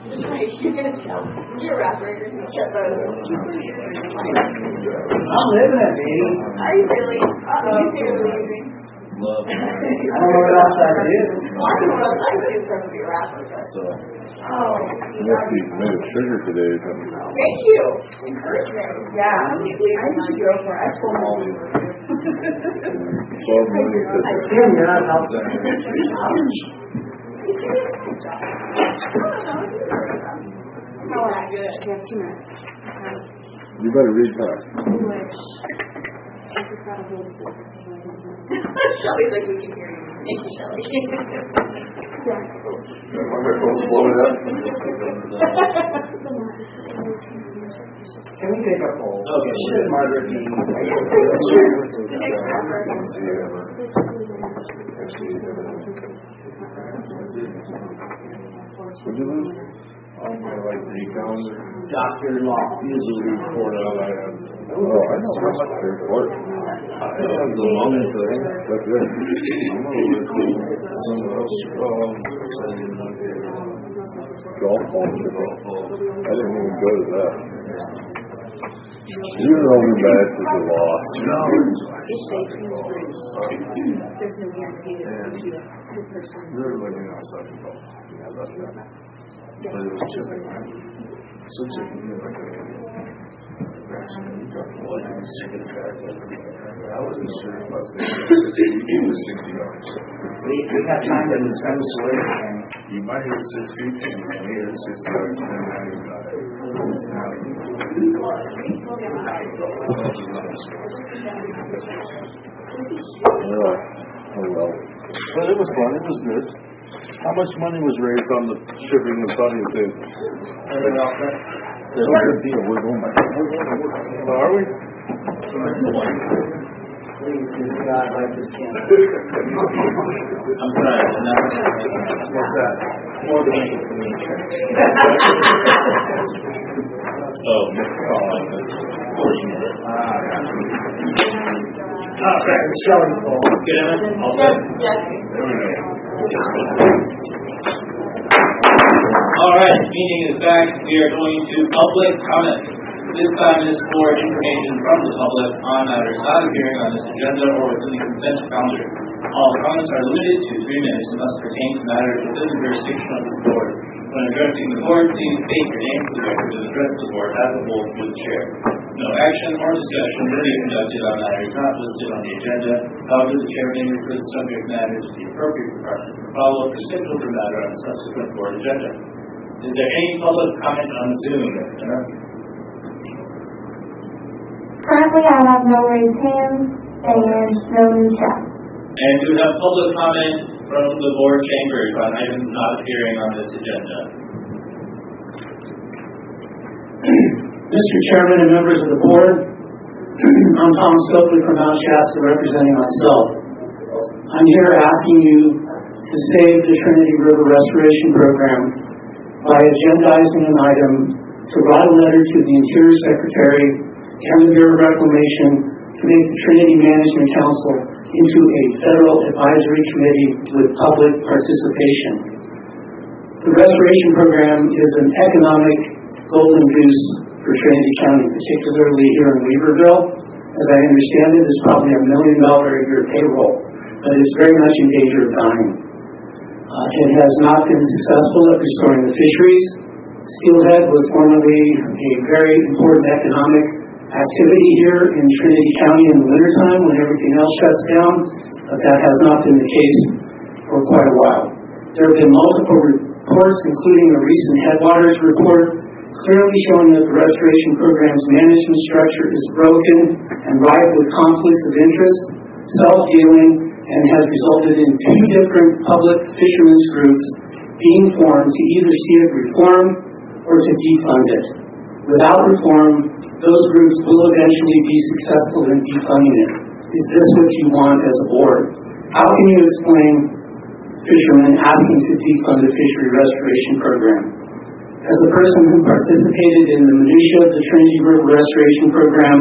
You're going to tell. You're a rapper. You're going to get those. I'm living it, baby. Are you really? You seriously leaving? I don't know what else I could do. Well, I don't know what else I could do for to be a rapper. So, Oh. must be made of sugar today. Thank you. Encouragement. Yeah. I should go for it. 12 million. Tim, you're not helping. How are you? Good. You have 2 minutes. You better read fast. Shelly's like, we can hear you. Thank you, Shelly. Can we take a poll? Okay, should Margaret be? Would you lose? Like the calendar. Doctor-in-law. Usually report out I have. Oh, I know. Report. It has a long thing. That's it. I'm going to look at someone else. Golf ball. I didn't even go to that. You're only bad for the loss. No. There's no guarantee that you do it. You're living on second ball. Yeah, that's right. But it was chipping, right? So chipping, like I wasn't sure if I was going to was 60 yards. We got time to discuss this later. You might hit 6 feet, and you may hit 60 yards, and then now you got it. Oh well. But it was fun. It was good. How much money was raised on the shipping and funding thing? That's a good deal. We're going back. Are we? Please, God, like this can. I'm sorry. What's that? More than information. Oh, Okay, it's Shelley's fault. Good, Emma? All set? All right, meeting is back. We are going to public comment. This time is for information from the public on matters not appearing on this agenda or within the consent calendar. All comments are limited to 3 minutes and must pertain to matters within the jurisdiction of this board. When addressing the board, please state your name for the record and address the board as a whole through the chair. No action or discussion will be conducted on matters not listed on the agenda. However, the chair may refer the subject matter to the appropriate department for follow-up or schedule the matter on a subsequent board agenda. Is there any public comment on Zoom? Currently, I have no raised hands and no new chat. And do we have public comment from the board chambers on items not appearing on this agenda? Mr. Chairman and members of the board, I'm Tom Stokely from Mount Shasta representing myself. I'm here asking you to save the Trinity River Restoration Program by agendizing an item to write a letter to the Interior Secretary and the Bureau of Reclamation to make the Trinity Management Council into a federal advisory committee with public participation. The restoration program is an economic golden goose for Trinity County, particularly here in Weaverville. As I understand it, it's probably $1 million a year payroll, but it's very much in danger of dying. It has not been successful at restoring the fisheries. Steelhead was formerly a very important economic activity here in Trinity County in the wintertime when everything else shuts down, but that has not been the case for quite a while. There have been multiple reports, including a recent Headwaters report, clearly showing that the restoration program's management structure is broken and rife with conflicts of interest, self-dealing, and has resulted in 2 different public fishermen's groups being formed to either see it reformed or to defund it. Without reform, those groups will eventually be successful in defunding it. Is this what you want as a board? How can you explain fishermen asking to defund the fishery restoration program? As a person who participated in the minutia of the Trinity River Restoration Program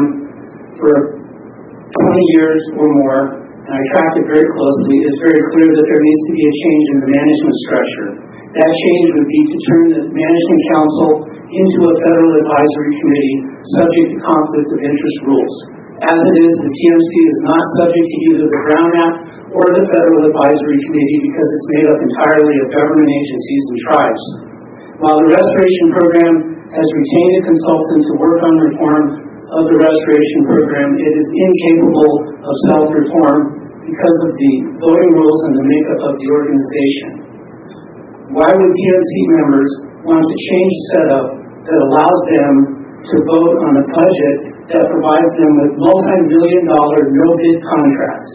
for 20 years or more, and I tracked it very closely, it's very clear that there needs to be a change in the management structure. That change would be to turn the Management Council into a federal advisory committee subject to conflict of interest rules. As it is, the TMC is not subject to either the Brown Act or the Federal Advisory Committee because it's made up entirely of government agencies and tribes. While the restoration program has retained a consultant to work on reform of the restoration program, it is incapable of self-reform because of the voting rules and the makeup of the organization. Why would TMC members want to change a setup that allows them to vote on a budget that provides them with multi-million-dollar no-bid contracts?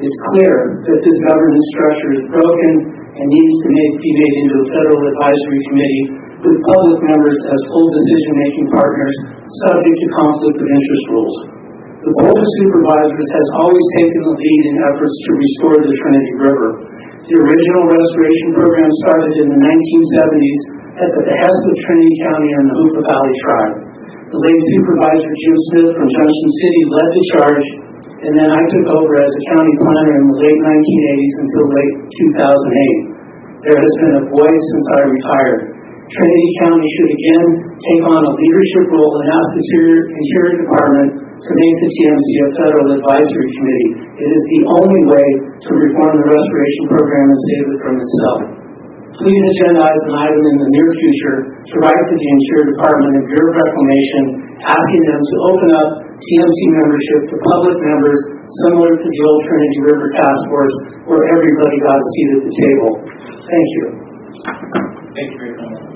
It's clear that this governance structure is broken and needs to be made into a federal advisory committee with public members as full decision-making partners subject to conflict of interest rules. The Board of Supervisors has always taken the lead in efforts to restore the Trinity River. The original restoration program started in the 1970s at the behest of Trinity County and the Hoopa Valley Tribe. The late Supervisor Jim Smith from Junction City led the charge, and then I took over as a county planner in the late 1980s until late 2008. There has been a void since I retired. Trinity County should again take on a leadership role and ask the Interior Department to make the TMC a federal advisory committee. It is the only way to reform the restoration program and save it from itself. Please agendize an item in the near future to write to the Interior Department and Bureau of Reclamation asking them to open up TMC membership to public members similar to the old Trinity River Task Force where everybody got a seat at the table. Thank you. Thank you very much.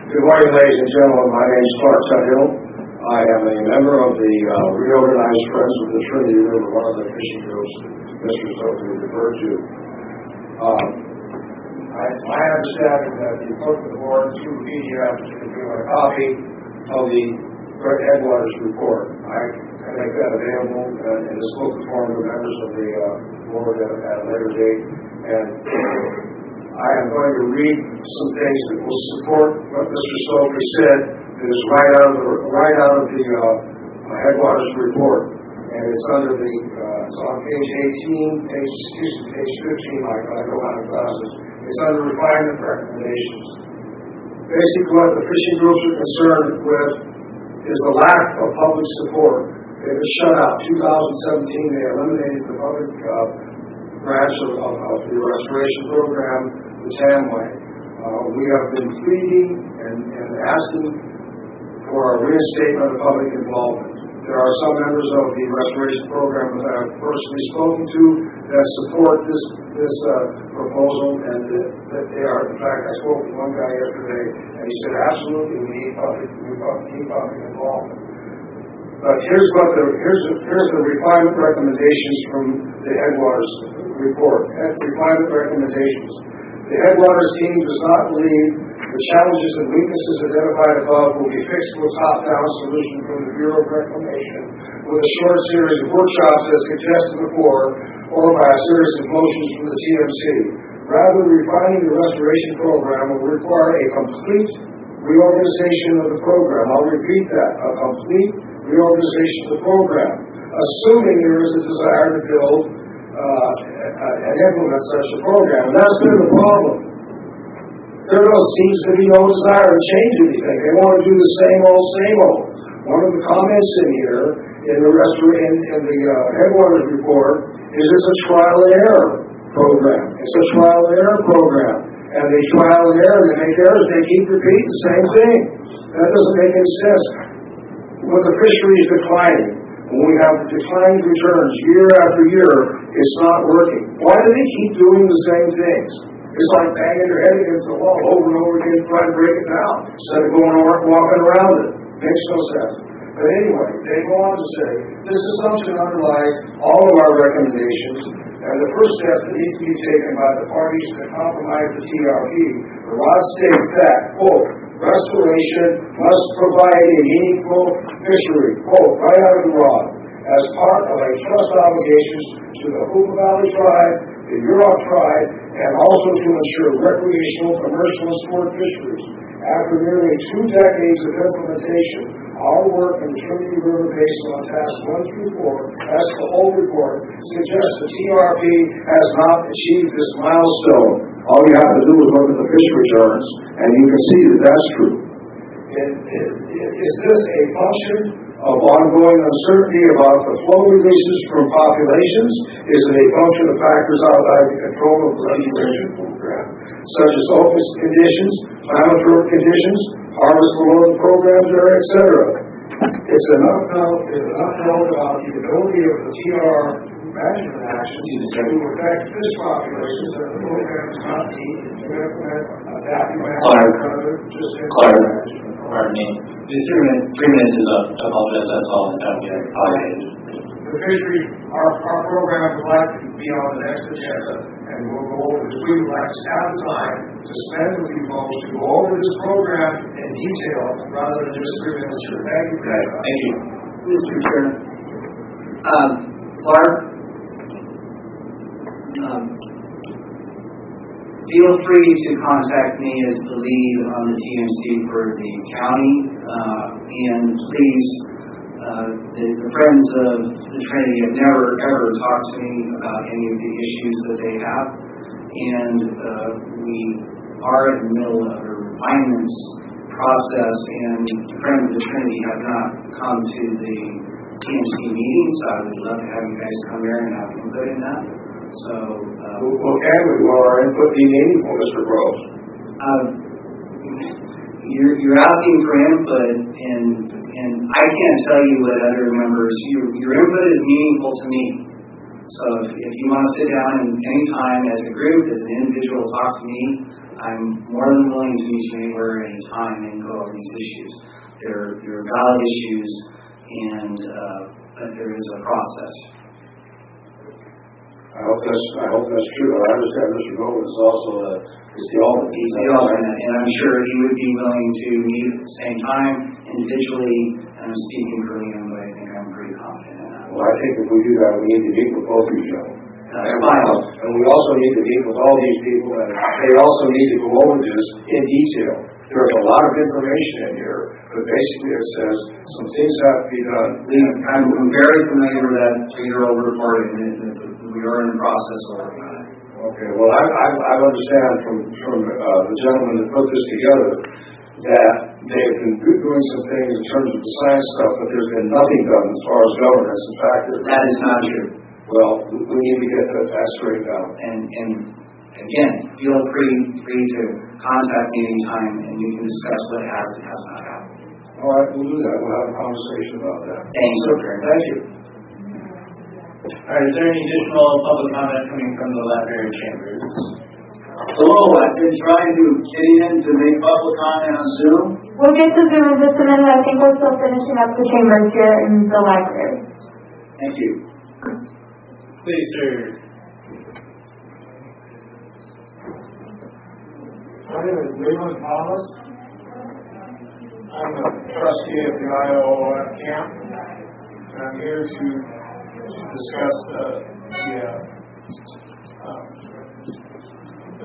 Good morning, ladies and gentlemen. My name is Clark Tuthill. I am a member of the Reorganized Friends of the Trinity River, one of the fishing groups that Mr. Stokely referred to. My understanding that the clerk of the board through PDF is going to give a copy of the Headwaters report. I can make that available in the spoken form to members of the board at a later date. And I am going to read some things that will support what Mr. Stokely said. It is right out of the Headwaters report, and it's under the it's on page 18, page 15. I go on in classes. It's under refinement recommendations. Basically, what the fishing groups are concerned with is the lack of public support. They were shut out. 2017, they eliminated the public branch of the restoration program, the TAMWay. We have been pleading and asking for a reinstatement of public involvement. There are some members of the restoration program that I have personally spoken to that support this proposal, and that they are. In fact, I spoke with one guy yesterday, and he said, absolutely, we need public involvement. But here's the refinement recommendations from the Headwaters report. Refinement recommendations. The Headwaters team does not believe the challenges and weaknesses identified above will be fixed with a top-down solution from the Bureau of Reclamation with a short series of workshops as suggested before, or by a series of motions from the TMC. Rather, refining the restoration program will require a complete reorganization of the program. I'll repeat that, a complete reorganization of the program, assuming there is a desire to build and implement such a program. And that's been the problem. There seems to be no desire to change anything. They want to do the same old. One of the comments in here in the Headwaters report is it's a trial and error program. It's a trial and error program. And they trial and error, they make errors, they keep repeating the same thing. That doesn't make any sense. When the fishery is declining, when we have declining returns year after year, it's not working. Why do they keep doing the same things? It's like banging your head against the wall over and over again trying to break it down instead of going walking around it. Makes no sense. But anyway, they go on to say, this assumption underlies all of our recommendations, and the first step that needs to be taken by the parties to compromise the TRP. The law states that, quote, restoration must provide a meaningful fishery, quote, right out of the law, as part of a trust obligations to the Hoopa Valley Tribe, the Yurok Tribe, and also to ensure recreational, commercial, and sport fisheries. After nearly 2 decades of implementation, our work in the Trinity River Basin on task 1 through 4, that's the whole report, suggests the TRP has not achieved this milestone. All you have to do is look at the fish returns, and you can see that that's true. Is this a function of ongoing uncertainty about the flow releases from populations? Is it a function of factors outside the control of the legislation program, such as office conditions, climate conditions, harvest below the programs, etc.? It's enough known about the ability of the TR management actions to affect fish populations that the program does not need to implement adaptive management. Pardon me. Just 3 minutes is up. I apologize. That's all the time we have. The fishery, our program would like to be on the next agenda, and we'll go over this. We would like to have the time to spend with you folks to go over this program in detail rather than just 3 minutes. Thank you. Thank you. Mr. Chairman. Clark, feel free to contact me as the lead on the TMC for the county, and please, the Friends of the Trinity have never ever talked to me about any of the issues that they have, and we are in the middle of a refinements process, and the Friends of the Trinity have not come to the TMC meetings, so I would love to have you guys come here and have input in that. So, our input be meaningful, Mr. Groves? You're asking for input, and I can't tell you what other members. Your input is meaningful to me. So if you want to sit down and anytime as a group, as an individual, talk to me, I'm more than willing to meet you anywhere, anytime, and go over these issues. They're valid issues, and but there is a process. I hope that's true. I understand Mr. Gold is also the alternate. He's the alternate, and I'm sure he would be willing to meet at the same time, individually, and I'm speaking for him, but I think I'm pretty confident in that. Well, I think if we do that, we need to meet with both of you gentlemen. And we also need to meet with all these people, and they also need to go over this in detail. There's a lot of information in here, but basically it says some things have to be done. I'm very familiar with that 3-year-old report, and we are in the process of working on it. Okay, well, I understand from the gentleman that put this together that they've been doing some things in terms of the science stuff, but there's been nothing done as far as governance. In fact, that is not true. Well, we need to get that straightened out. And again, feel free to contact me anytime, and you can discuss what has and has not happened. All right, we'll do that. We'll have a conversation about that. Thanks. Thank you. All right, is there any additional public comment coming from the library chambers? Hello, I've been trying to get in to make public comment on Zoom. We'll get to Zoom in just a minute. I think we're still finishing up the chambers here in the library. Thank you. Please, sir. My name is Leland Thomas. I'm a trustee of the IOOF camp, and I'm here to discuss the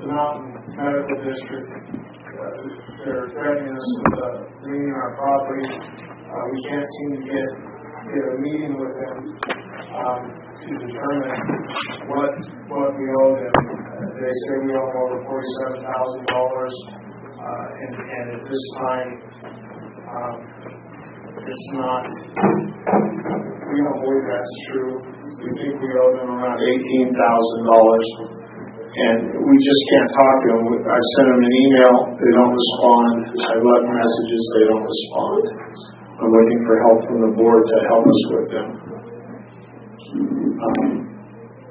Mountain Medical District. They're threatening us with bringing our property. We can't seem to get a meeting with them to determine what we owe them. They say we owe over $47,000, and at this time, it's not. We don't believe that's true. We think we owe them around $18,000, and we just can't talk to them. I sent them an email; they don't respond. I left messages; they don't respond. I'm looking for help from the board to help us with them.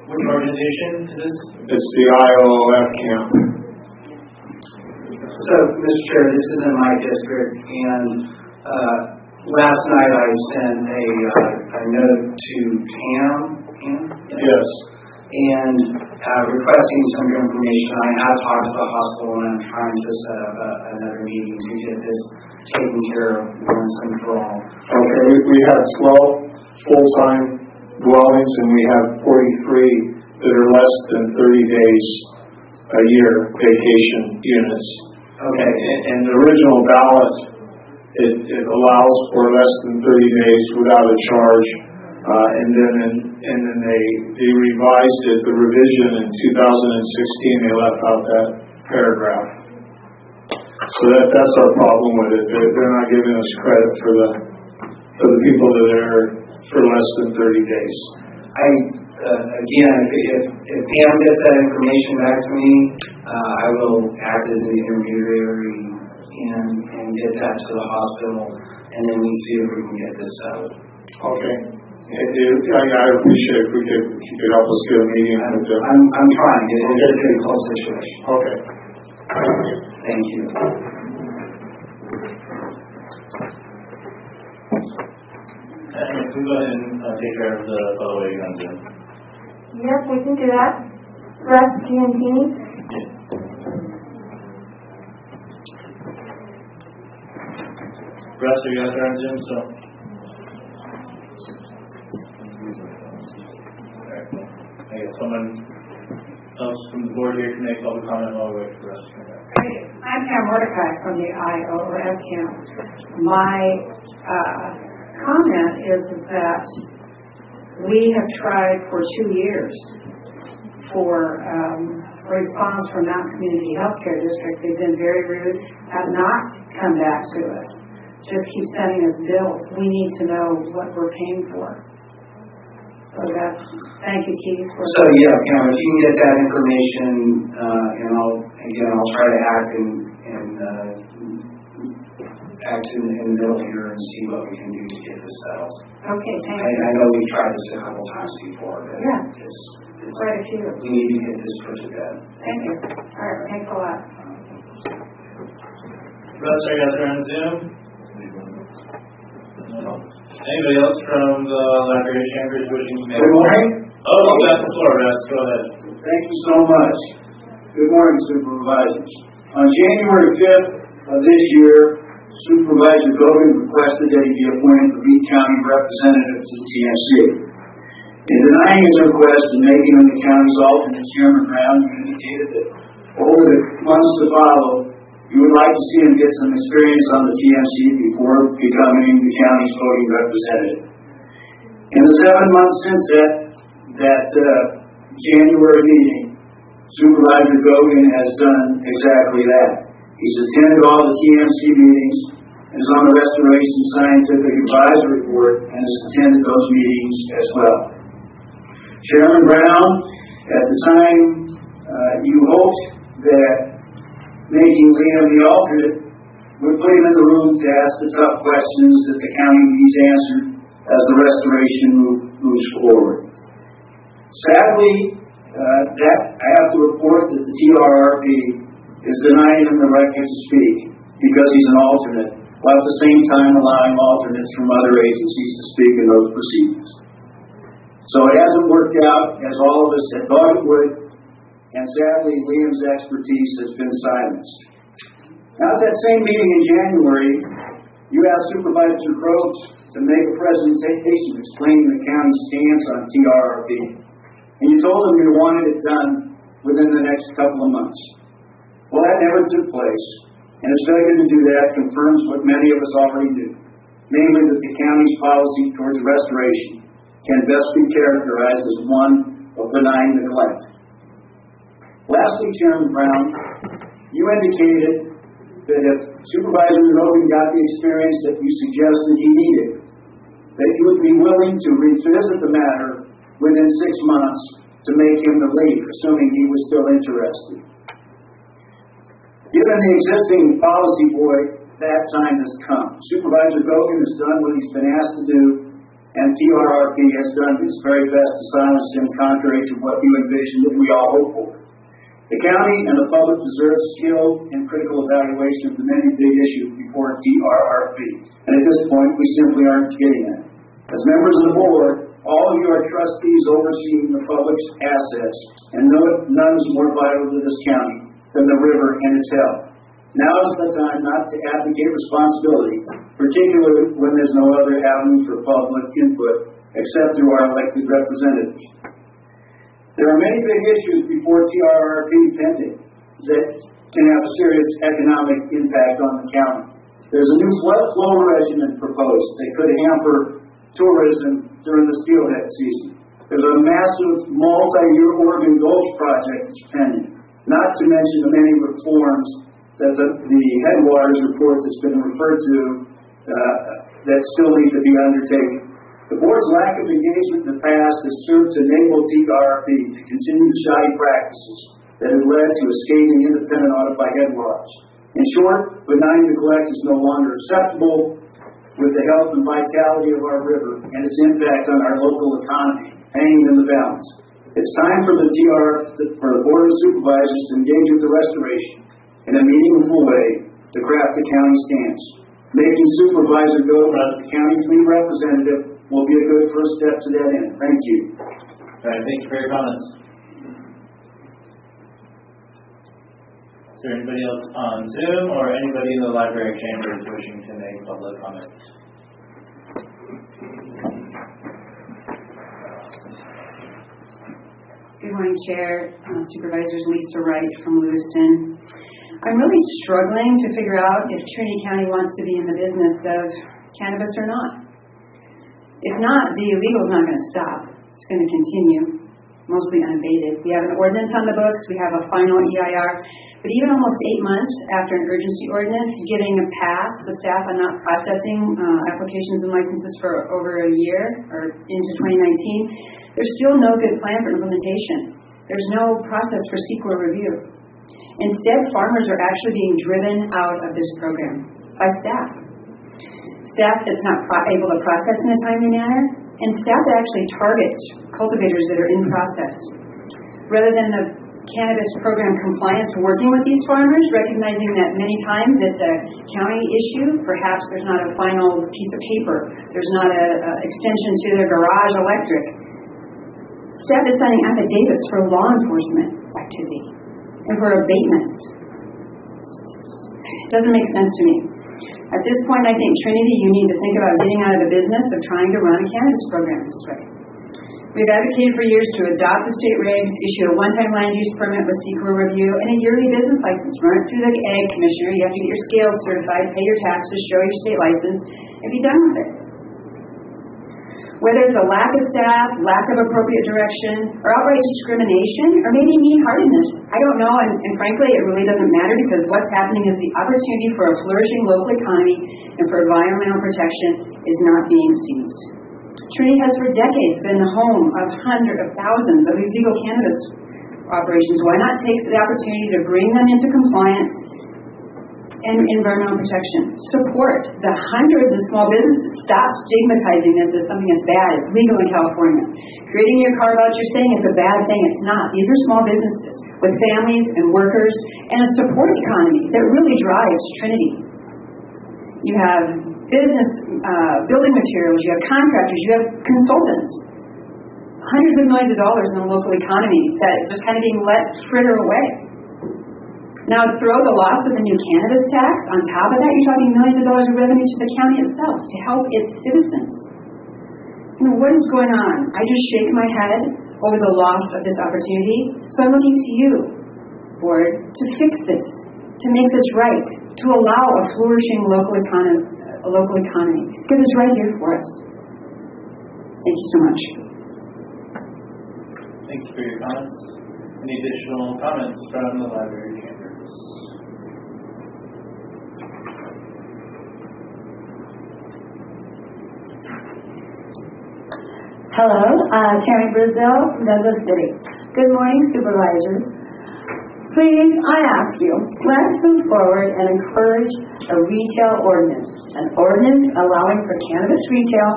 Which organization is this? It's the IOOF camp. So, Mr. Chair, this is in my district, and last night I sent a note to Pam. Yes. And requesting some information. I have talked to the hospital, and I'm trying to set up another meeting to get this taken care of once and for all. Okay, we have 12 full-time dwellings, and we have 43 that are less than 30 days a year vacation units. Okay. And the original ballot it allows for less than 30 days without a charge. And then they revised it, the revision in 2016, they left out that paragraph. So that's our problem with it. They're not giving us credit for the people that are there for less than 30 days. Again, if Pam gets that information back to me, I will act as an intermediary and get that to the hospital, and then we see if we can get this settled. Okay. I appreciate if you could help us get a meeting with them. I'm trying. It's a very close situation. Okay. Thank you. And if we go ahead and take care of the following on Zoom. Yep, we can do that. Russ, GNT. Russ, are you guys on Zoom still? I guess someone else from the board here can make public comment while we wait for us to come back. I'm Pam Mordecai from the IOF camp. My comment is that we have tried for 2 years for response from Mountain Community Healthcare District. They've been very rude, have not come back to us, just keep sending us bills. We need to know what we're paying for. So thank you, Keith. So yeah, Pam, if you can get that information, and I'll try to act in the middle here and see what we can do to get this settled. Okay, thank you. I know we've tried this a couple times before, but it's quite a few. We need to get this put to bed. Thank you. All right, thanks a lot. Russ, are you guys on Zoom? No. Anybody else from the library chambers wishing to make? Good morning. Oh, you got the floor, Russ. Go ahead. Thank you so much. Good morning, Supervisors. On January 5th of this year, Supervisor Gogan requested that he be appointed the Lee County representative to the TMC. In denying his request and making him the county's alternate, Chairman Brown indicated that over the months to follow, you would like to see him get some experience on the TMC before becoming the county's voting representative. In the 7 months since that January meeting, Supervisor Gogan has done exactly that. He's attended all the TMC meetings, is on the Restoration Scientific Advisory Board, and has attended those meetings as well. Chairman Brown, at the time, you hoped that making Liam the alternate would put him in the room to ask the tough questions that the county needs answered as the restoration moves forward. Sadly, I have to report that the TRRP is denying him the right to speak because he's an alternate, while at the same time allowing alternates from other agencies to speak in those proceedings. So it hasn't worked out as all of us had thought it would, and sadly, Liam's expertise has been silenced. Now, at that same meeting in January, you asked Supervisor Groves to make a presentation explaining the county's stance on TRRP, and you told him you wanted it done within the next couple of months. Well, that never took place, and his failure to do that confirms what many of us already knew, namely that the county's policy towards restoration can best be characterized as one of benign neglect. Lastly, Chairman Brown, you indicated that if Supervisor Logan got the experience that you suggested he needed, that you would be willing to revisit the matter within 6 months to make him the lead, assuming he was still interested. Given the existing policy void, that time has come. Supervisor Gogan has done what he's been asked to do, and TRRP has done its very best to silence him, contrary to what you envisioned that we all hope for. The county and the public deserve skilled and critical evaluation of the many big issues before TRRP, and at this point, we simply aren't getting that. As members of the board, all of you are trustees overseeing the public's assets, and none is more vital to this county than the river and its health. Now is the time not to abdicate responsibility, particularly when there's no other avenue for public input except through our elected representatives. There are many big issues before TRRP pending that can have a serious economic impact on the county. There's a new flow regimen proposed that could hamper tourism during the steelhead season. There's a massive multi-year Oregon Gulch project that's pending, not to mention the many reforms that the Headwaters report that's been referred to that still need to be undertaken. The board's lack of engagement in the past has served to enable TRP to continue the shoddy practices that have led to a scathing independent audit by Headwaters. In short, benign neglect is no longer acceptable with the health and vitality of our river and its impact on our local economy hanging in the balance. It's time for the Board of Supervisors to engage with the restoration in a meaningful way to craft the county stance. Making Supervisor Gold the county's lead representative will be a good first step to that end. Thank you. All right, thank you for your comments. Is there anybody else on Zoom or anybody in the library chambers wishing to make public comment? Good morning, Chair, Supervisors. Lisa Wright from Lewiston. I'm really struggling to figure out if Trinity County wants to be in the business of cannabis or not. If not, the illegal is not going to stop. It's going to continue, mostly unabated. We have an ordinance on the books. We have a final EIR. But even almost 8 months after an urgency ordinance, getting a pass, the staff are not processing applications and licenses for over a year or into 2019, there's still no good plan for implementation. There's no process for CEQA review. Instead, farmers are actually being driven out of this program by staff. Staff that's not able to process in a timely manner, and staff that actually targets cultivators that are in process. Rather than the cannabis program compliance working with these farmers, recognizing that many times it's a county issue, perhaps there's not a final piece of paper, there's not an extension to their garage electric. Staff is signing affidavits for law enforcement activity and for abatements. It doesn't make sense to me. At this point, I think, Trinity, you need to think about getting out of the business of trying to run a cannabis program this way. We've advocated for years to adopt the state regs, issue a one-time land use permit with CEQA review, and a yearly business license. Run it through the Ag Commissioner. You have to get your scales certified, pay your taxes, show your state license, and be done with it. Whether it's a lack of staff, lack of appropriate direction, or outright discrimination, or maybe mean-heartedness, I don't know, and frankly, it really doesn't matter because what's happening is the opportunity for a flourishing local economy and for environmental protection is not being seized. Trinity has for decades been the home of hundreds of thousands of illegal cannabis operations. Why not take the opportunity to bring them into compliance and environmental protection? Support the hundreds of small businesses. Stop stigmatizing this as something that's bad. It's legal in California. Creating your car voucher saying it's a bad thing. It's not. These are small businesses with families and workers and a support economy that really drives Trinity. You have business, building materials, you have contractors, you have consultants. Hundreds of millions of dollars in the local economy that is just kind of being let fritter away. Now throw the loss of the new cannabis tax on top of that, you're talking millions of dollars of revenue to the county itself to help its citizens. You know, what is going on? I just shake my head over the loss of this opportunity. So I'm looking to you, Board, to fix this, to make this right, to allow a flourishing local economy. Get this right here for us. Thank you so much. Thank you for your comments. Any additional comments from the library chambers? Hello, Terry Brazil from Douglas City. Good morning, Supervisors. Please, I ask you, let's move forward and encourage a retail ordinance. An ordinance allowing for cannabis retail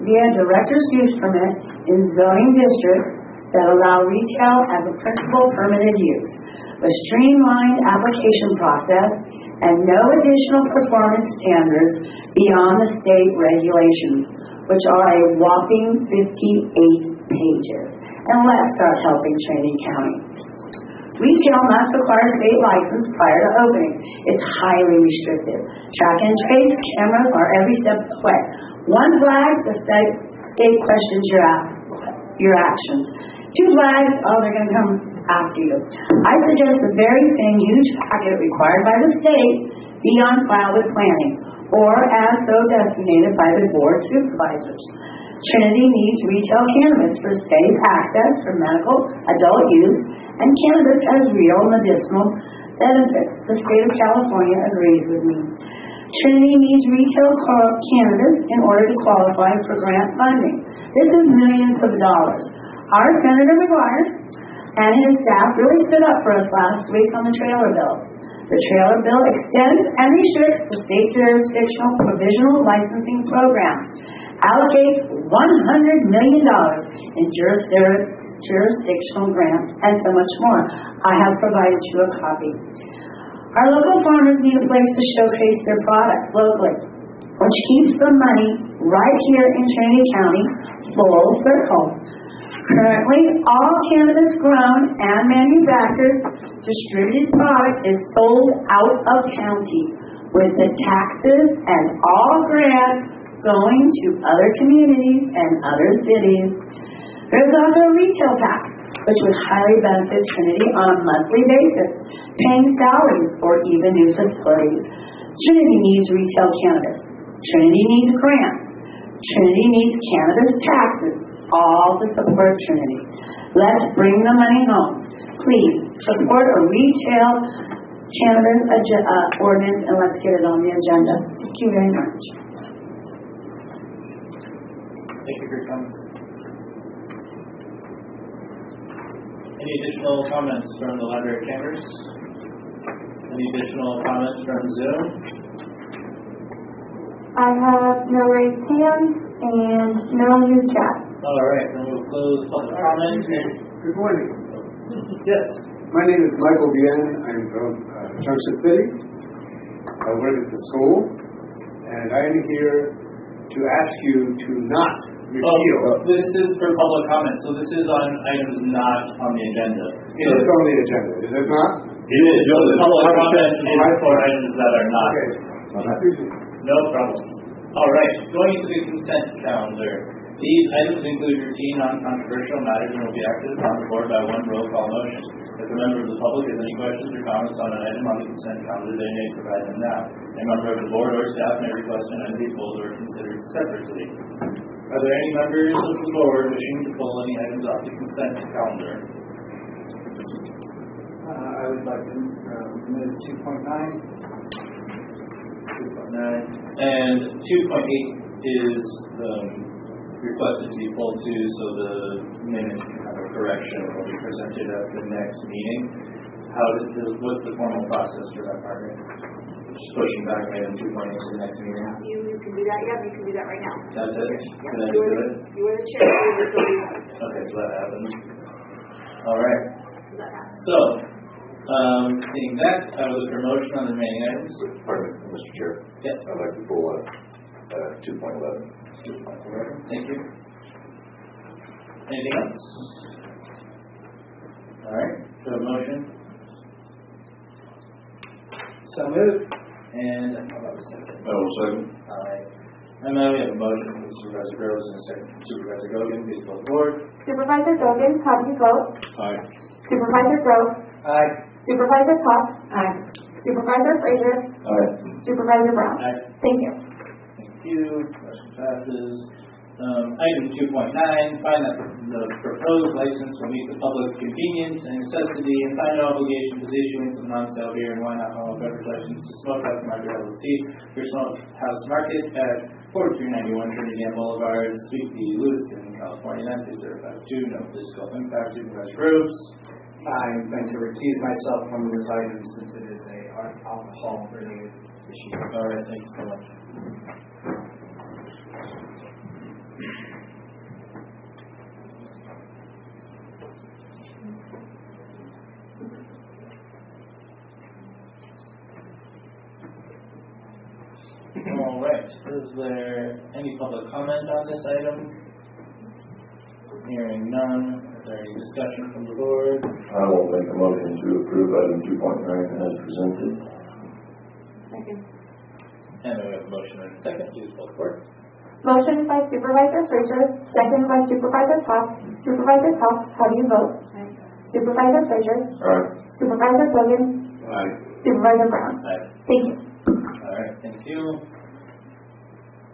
via director's use permit in zoning districts that allow retail as a principal permitted use, a streamlined application process, and no additional performance standards beyond the state regulations, which are a whopping 58 pages. And let's start helping Trinity County. Retail must acquire state license prior to opening. It's highly restrictive. Track and trace cameras are every step of the way. One flag, the state questions your actions. Two flags, oh, they're going to come after you. I suggest the very same huge packet required by the state be on file with planning. or as so designated by the Board of Supervisors. Trinity needs retail cannabis for safe access for medical, adult use, and cannabis has real medicinal benefits. The state of California agrees with me. Trinity needs retail cannabis in order to qualify for grant funding. This is millions of dollars. Our Senator McGuire and his staff really stood up for us last week on the trailer bill. The trailer bill extends and restricts the state jurisdictional provisional licensing program, allocates $100 million in jurisdictional grants, and so much more. I have provided you a copy. Our local farmers need a place to showcase their products locally, which keeps the money right here in Trinity County full circle. Currently, all cannabis grown and manufactured distributed product is sold out of county, with the taxes and all grants going to other communities and other cities. There's also a retail tax, which would highly benefit Trinity on a monthly basis, paying salaries or even new facilities. Trinity needs retail cannabis. Trinity needs grants. Trinity needs cannabis taxes, all to support Trinity. Let's bring the money home. Please support a retail cannabis ordinance, and let's get it on the agenda. Thank you very much. Thank you for your comments. Any additional comments from the library chambers? Any additional comments from Zoom? I have no raised hands and no new chat. All right, then we'll close public comment. Good morning. Yes. My name is Michael Bien. I'm from Junction City. I work at the school, and I am here to ask you to not repeal. This is for public comment, so this is on items not on the agenda. It is on the agenda, is it not? It is. Public comment is for items that are not. Okay. No problem. All right, going to the consent calendar. These items include routine, non-controversial matters and will be acted upon the board by one roll call motion. If a member of the public has any questions or comments on an item on the consent calendar, they may provide them now. A member of the board or staff may request an item be pulled or considered separately. Are there any members of the board wishing to pull any items off the consent calendar? I would like to move 2.9. 2.9 and 2.8 is requested to be pulled to, so the minutes can have a correction will be presented at the next meeting. What's the formal process for that, Margaret? Just pushing back item 2.8 to the next meeting. You can do that. Yeah, you can do that right now. That's it. Yeah, Can I do it? you are the chair. Okay, so that happens. All right. So, seeing that, I will look for a motion on the remaining items. Pardon me, Mr. Chair. Yes. I'd like to pull 2.11. Thank you. Anything else? All right. So a motion. So moved. And how about a second? Second. All right. And now we have a motion from Supervisor Groves and a second from Supervisor Gogan. Please vote the board. Supervisor Gogan, how do you vote? Aye. Supervisor Groves? Aye. Supervisor Toth? Aye. Supervisor Frazier? Aye. Supervisor Brown? Aye. Thank you. Thank you. Motion passes. Item 2.9, find that the proposed license will meet the public convenience and necessity and find no obligation to the issuance of non-sale beer and wine alcohol beverage license to Smokehouse Market LLC for Smokehouse Market at 4391 Trinity Boulevard, Suite B, Lewiston, California, 92052. No physical impact. Supervisor Groves. I'm going to recuse myself from this item since it is a alcohol-related issue. All right, thank you so much. All right, is there any public comment on this item? Hearing none, is there any discussion from the board? I will make a motion to approve item 2.9 as presented. Second. And we have a motion and a second. Please vote for it. Motion by Supervisor Frazier, second by Supervisor Toth. Supervisor Toth, how do you vote? Aye. Supervisor Frazier? Aye. Supervisor Gogan? Aye. Supervisor Brown? Aye. Thank you. All right, thank you.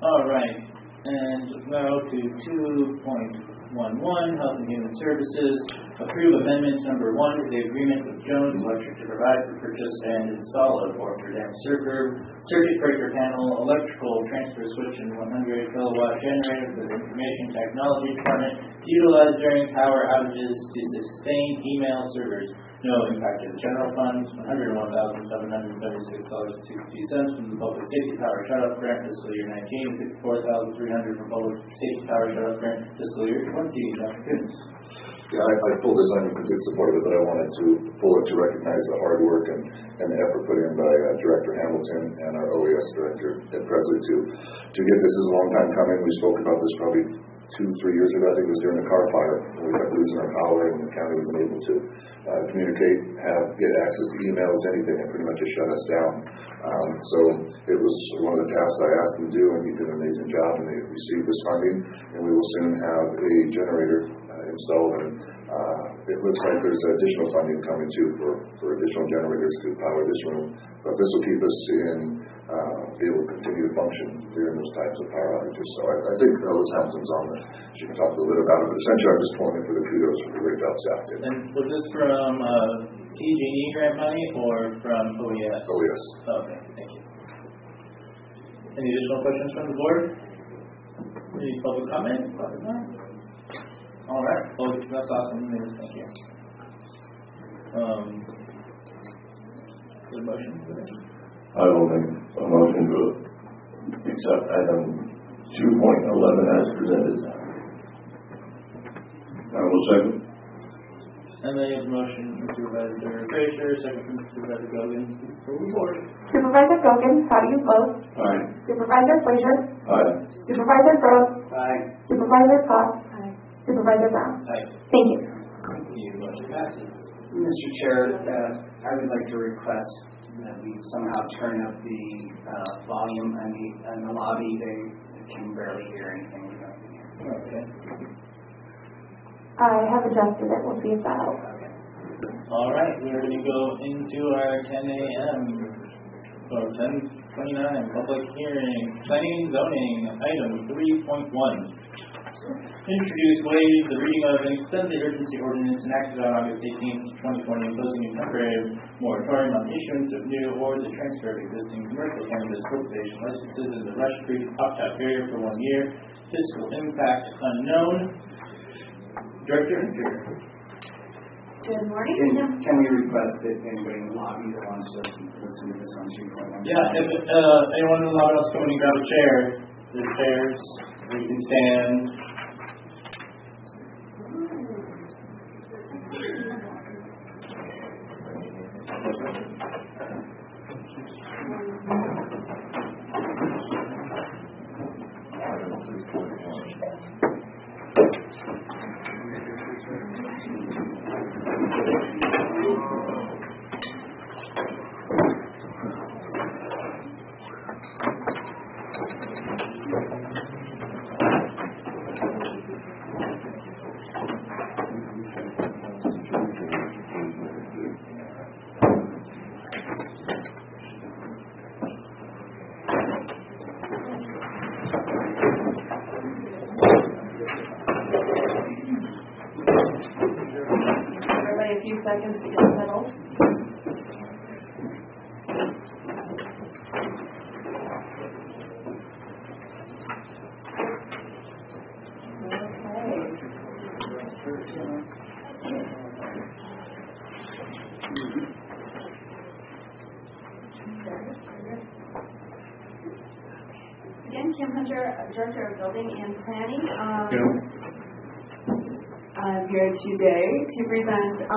All right, and now to 2.11, Health and Human Services. Approve amendment number 1 to the agreement with Jones Electric to provide for purchase and install a 400-amp circuit breaker panel, electrical transfer switch, and 100 kilowatt generator for the Information Technology Department to utilize during power outages to sustain email servers. No impact to the general fund. $101,776.62 from the Public Safety Power Shutoff Grant fiscal year 19, $54,300 from Public Safety Power Shutoff Grant fiscal year 20. Dr. Coons. Yeah, I pulled this on in complete support of it, but I wanted to pull it to recognize the hard work and the effort put in by Director Hamilton and our OES Director and President to get this. Is a long time coming. We spoke about this probably 2-3 years ago. I think it was during the car fire. We kept losing our power and the county wasn't able to communicate, get access to emails, anything, and pretty much just shut us down. So it was one of the tasks I asked them to do, and he did an amazing job, and they received this funding, and we will soon have a generator installed, and it looks like there's additional funding coming too for additional generators to power this room, but this will keep us be able to continue to function during those types of power outages. So I think Liz Hamilton's on this. She can talk a little bit about it, but essentially I'm just pulling in for the kudos for the great job staff did. And was this from PG&E grant money or from OES? OES. Okay, thank you. Any additional questions from the board? Any public comment? All right, well, that's awesome news. Thank you. Good motion. I will make a motion to accept item 2.11 as presented. I will second. And then you have a motion from Supervisor Frazier, second from Supervisor Gogan. For the board. Supervisor Gogan, how do you vote? Aye. Supervisor Frazier? Aye. Supervisor Groves? Aye. Supervisor Cox? Aye. Supervisor Brown? Aye. Thank you. Thank you. Motion passes. Mr. Chair, I would like to request that we somehow turn up the volume in the lobby. They can barely hear anything we don't hear. Okay. I have adjusted it. We'll see if that helps. All right, we're going to go into our 10 a.m. or 10:29 public hearing. Planning and zoning, item 3.1. Introduce, waive the reading of an extended urgency ordinance enacted on August 18, 2020, imposing a temporary moratorium on issuance of new or the transfer of existing commercial cannabis cultivation licenses in the Rush Creek opt-out area for 1 year. Fiscal impact unknown. Director Hunter. Good morning. Can we request that anybody in the lobby that wants to listen to this on 3.1? Yeah, if anyone in the lobby wants to come and grab a chair, there's chairs, you can stand. Seconds to get settled. Again, Kim Hunter, Director of Building and Planning. I'm here today to present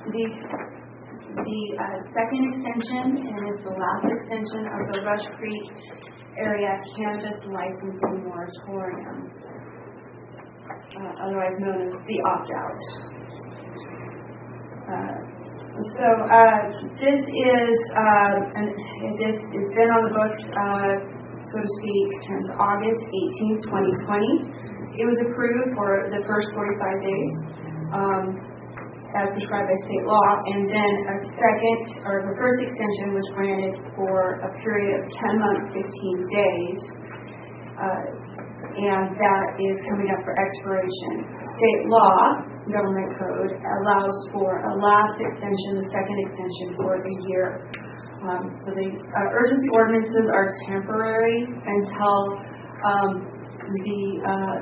the second extension, and it's the last extension of the Rush Creek area cannabis licensing moratorium, otherwise known as the opt-out. This has been on the books, so to speak, since August 18, 2020. It was approved for the first 45 days, as prescribed by state law, and then the first extension was granted for a period of 10 months, 15 days. and that is coming up for expiration. State law, government code, allows for a last extension, the second extension for a year. So the urgency ordinances are temporary until the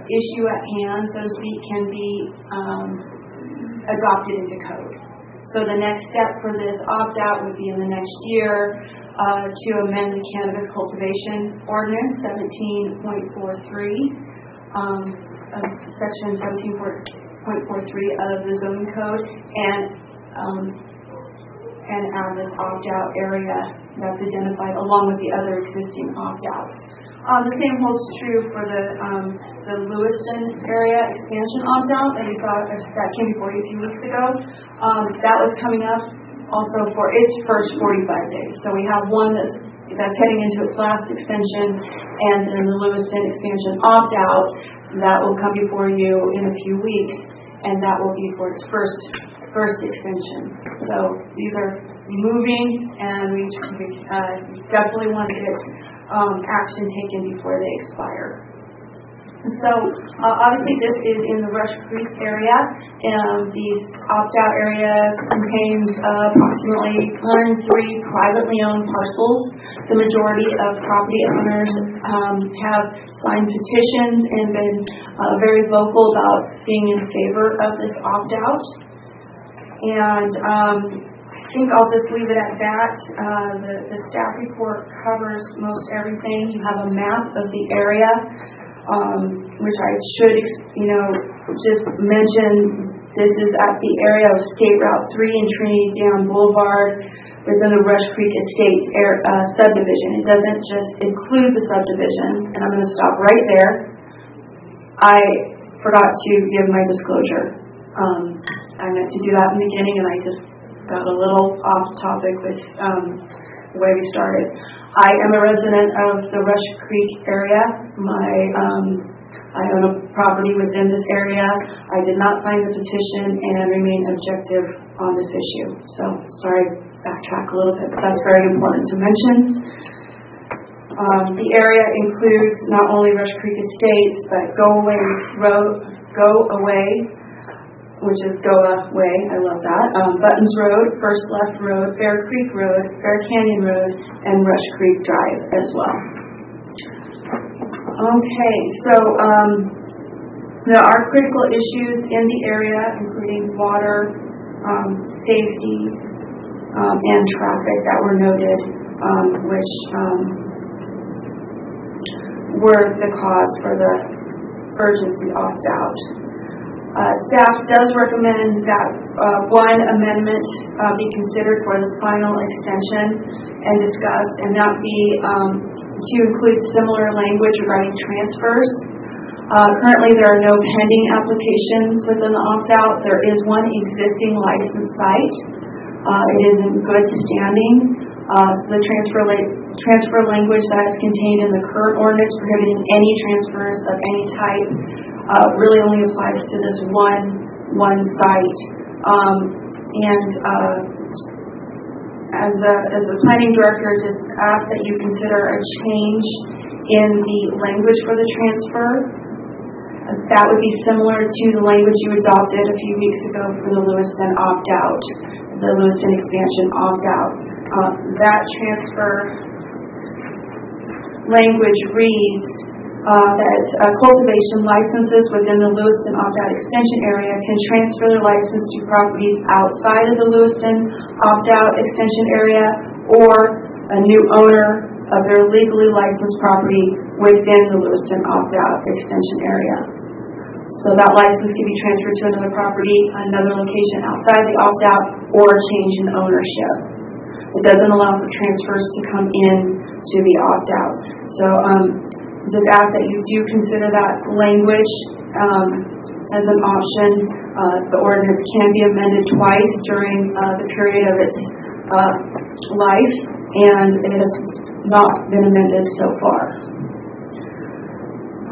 issue at hand, so to speak, can be adopted into code. So the next step for this opt-out would be in the next year to amend the cannabis cultivation ordinance 17.43, section 17.43 of the zoning code, and add this opt-out area that's identified along with the other existing opt-outs. The same holds true for the Lewiston area expansion opt-out that we saw that came before you a few weeks ago. That was coming up also for its first 45 days. So we have one that's heading into its last extension, and then the Lewiston expansion opt-out that will come before you in a few weeks, and that will be for its first extension. So these are moving, and we definitely want to get action taken before they expire. So obviously this is in the Rush Creek area, and the opt-out area contains approximately 103 privately owned parcels. The majority of property owners have signed petitions and been very vocal about being in favor of this opt-out. And I think I'll just leave it at that. The staff report covers most everything. You have a map of the area, which I should, just mention. This is at the area of State Route 3 and Trinity Dam Boulevard within the Rush Creek Estates subdivision. It doesn't just include the subdivision, and I'm going to stop right there. I forgot to give my disclosure. I meant to do that in the beginning, and I just got a little off topic with the way we started. I am a resident of the Rush Creek area. I own a property within this area. I did not sign the petition and remain objective on this issue. So, sorry, backtrack a little bit, but that's very important to mention. The area includes not only Rush Creek Estates, but Go Away, which is Goa Way, I love that, Buttons Road, First Left Road, Bear Creek Road, Bear Canyon Road, and Rush Creek Drive as well. Okay, so there are critical issues in the area, including water, safety, and traffic that were noted, which were the cause for the urgency opt-out. Staff does recommend that one amendment be considered for this final extension and discussed, and that be to include similar language regarding transfers. Currently, there are no pending applications within the opt-out. There is one existing licensed site. It is in good standing. So the transfer language that is contained in the current ordinance prohibiting any transfers of any type really only applies to this one site. As a planning director, just ask that you consider a change in the language for the transfer. That would be similar to the language you adopted a few weeks ago for the Lewiston opt-out, the Lewiston expansion opt-out. That transfer language reads that cultivation licenses within the Lewiston opt-out extension area can transfer their license to properties outside of the Lewiston opt-out extension area or a new owner of their legally licensed property within the Lewiston opt-out extension area. So that license can be transferred to another property, another location outside the opt-out, or change in ownership. It doesn't allow for transfers to come in to the opt-out. So just ask that you do consider that language as an option. The ordinance can be amended twice during the period of its life, and it has not been amended so far.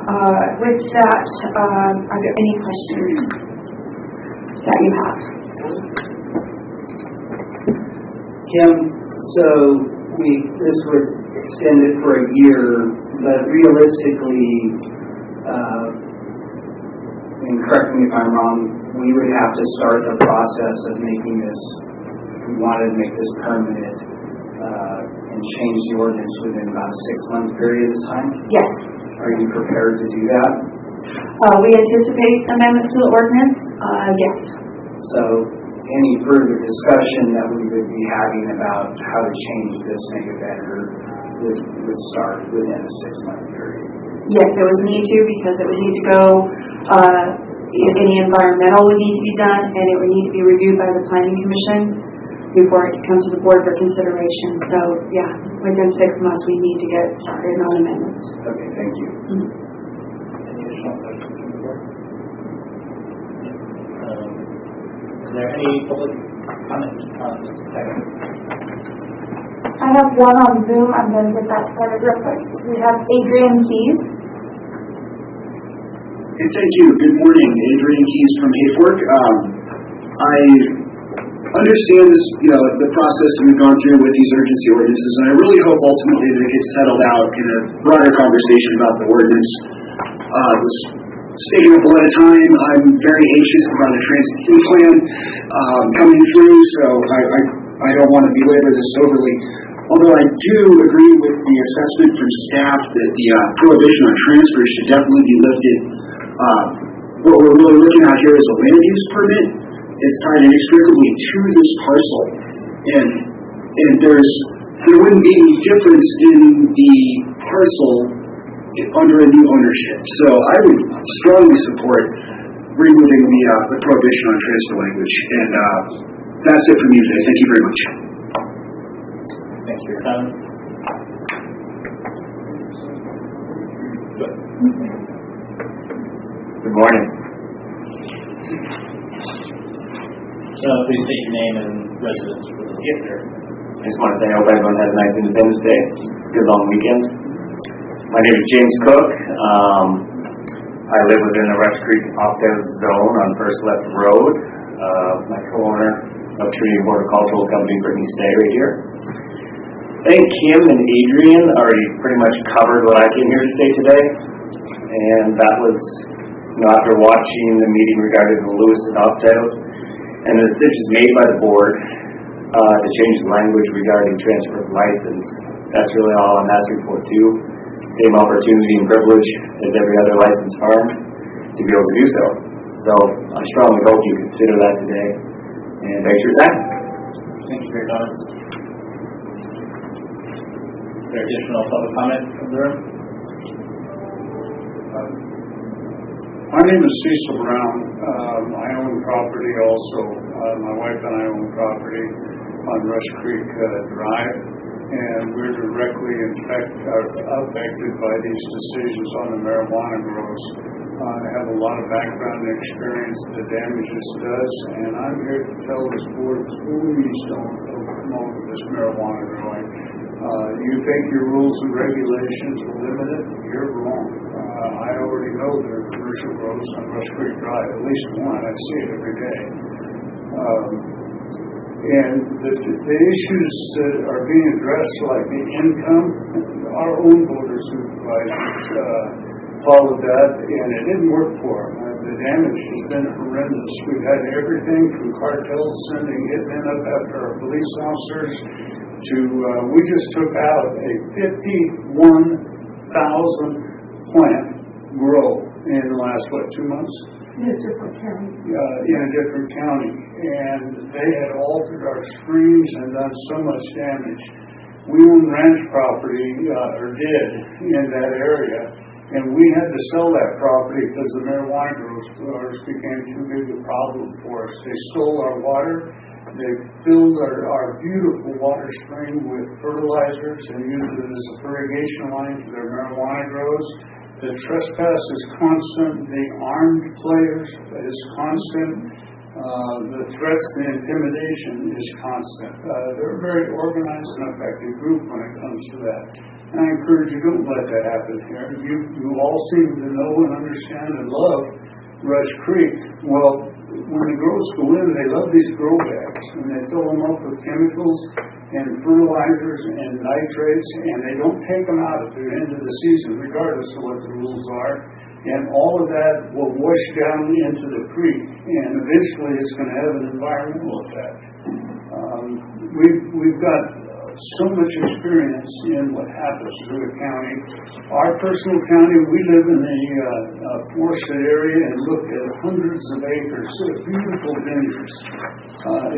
With that, are there any questions that you have? Kim, so this would extend it for a year, but realistically, and correct me if I'm wrong, we would have to start the process of making this, if we wanted to make this permanent, and change the ordinance within about a 6-month period of time? Yes. Are you prepared to do that? We anticipate amendments to the ordinance, yes. So any further discussion that we would be having about how to change this, make it better, would start within a 6-month period? Yes, it would need to, because it would need to go, any environmental would need to be done, and it would need to be reviewed by the Planning Commission before it comes to the board for consideration. So, yeah, within 6 months we need to get started on amendments. Okay, thank you. Any additional questions from the board? Is there any public comment on this item? I have one on Zoom. I'm going to get that started real quick. We have Adrian Keys. Hey, thank you. Good morning. Adrian Keys from Hayfork. I understand this, the process we've gone through with these urgency ordinances, and I really hope ultimately that it gets settled out in a broader conversation about the ordinance. This taking up a lot of time. I'm very anxious about a transition plan coming through, so I don't want to belabor this overly. Although I do agree with the assessment from staff that the prohibition on transfers should definitely be lifted. What we're really looking at here is a land use permit. It's tied inextricably to this parcel, and there wouldn't be any difference in the parcel under a new ownership. So I would strongly support removing the prohibition on transfer language, and that's it for me today. Thank you very much. Thanks for your time. Good morning. Please state your name and residence for the Yes, sir. I just want to say I hope everyone has a nice Independence Day. Good long weekend. My name is James Cook. I live within the Rush Creek opt-out zone on First Left Road. My co-owner of Trinity Horticultural Company, Brittany Stay, right here. I think Kim and Adrian already pretty much covered what I came here to say today, and that was, after watching the meeting regarding the Lewiston opt-out, and the decisions made by the board to change the language regarding transfer of license. That's really all I'm asking for too. Same opportunity and privilege as every other licensed farm to be able to do so. So I strongly hope you consider that today, and thanks for your time. Thank you for your comments. Is there additional public comment from the room? My name is Cecil Brown. I own property also. My wife and I own property on Rush Creek Drive, and we're directly affected by these decisions on the marijuana grows. I have a lot of background and experience the damage this does, and I'm here to tell this board, please don't promote this marijuana growing. You think your rules and regulations will limit it? You're wrong. I already know there are commercial grows on Rush Creek Drive, at least one. I see it every day. And the issues that are being addressed, like the income, our own board of supervisors followed that, and it didn't work for them. The damage has been horrendous. We've had everything from cartels sending hitmen up after our police officers to, we just took out a 51,000 plant grow in the last, 2 months? In a different county. In a different county. And they had altered our streams and done so much damage. We own ranch property, or did, in that area. And we had to sell that property because the marijuana growers became too big a problem for us. They stole our water. They filled our beautiful water stream with fertilizers and used it as a irrigation line for their marijuana grows. The trespass is constant. The armed players is constant. The threats and intimidation is constant. They're a very organized and effective group when it comes to that. And I encourage you, don't let that happen here. You all seem to know and understand and love Rush Creek. Well, when the grows go in, they love these grow bags, and they fill them up with chemicals, and fertilizers and nitrates, and they don't take them out at the end of the season, regardless of what the rules are. And all of that will wash down into the creek, and eventually it's going to have an environmental effect. We've got so much experience in what happens through the county. Our personal county, we live in a forested area and look at hundreds of acres of beautiful vineyards.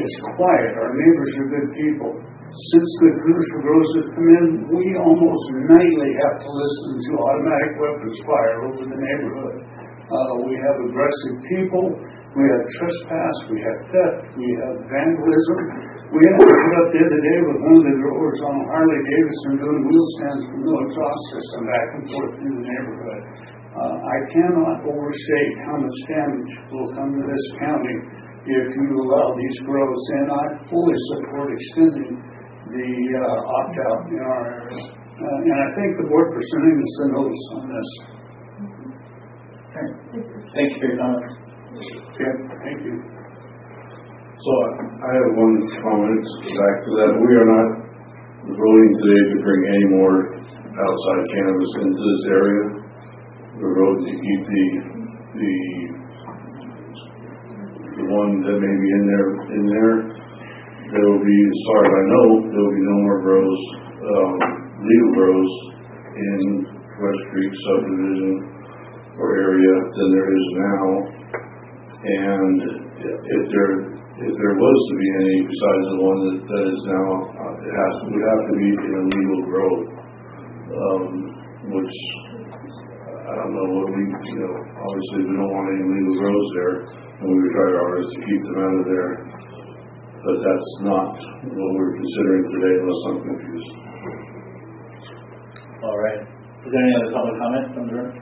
It's quiet. Our neighbors are good people. Since the commercial grows have come in, we almost nightly have to listen to automatic weapons fire over the neighborhood. We have aggressive people. We have trespass. We have theft. We have vandalism. We had to put up the other day with one of the growers on a Harley Davidson doing wheel stands with no exhaust system back and forth through the neighborhood. I cannot overstate how much damage will come to this county if you allow these grows, and I fully support extending the opt-out in our area. And I thank the board for sending us a notice on this. Thank you for your comments. Yeah, thank you. So I have one comment back to that. We are not voting today to bring any more outside cannabis into this area. We're voting to keep the one that may be in there. There will be, as far as I know, there will be no more grows, legal grows in West Creek subdivision or area than there is now. And if there was to be any besides the one that is now, it would have to be in a legal grow, which I don't know what obviously we don't want any legal grows there, and we would try our hardest to keep them out of there, but that's not what we're considering today unless I'm confused. All right. Is there any other public comment from the room?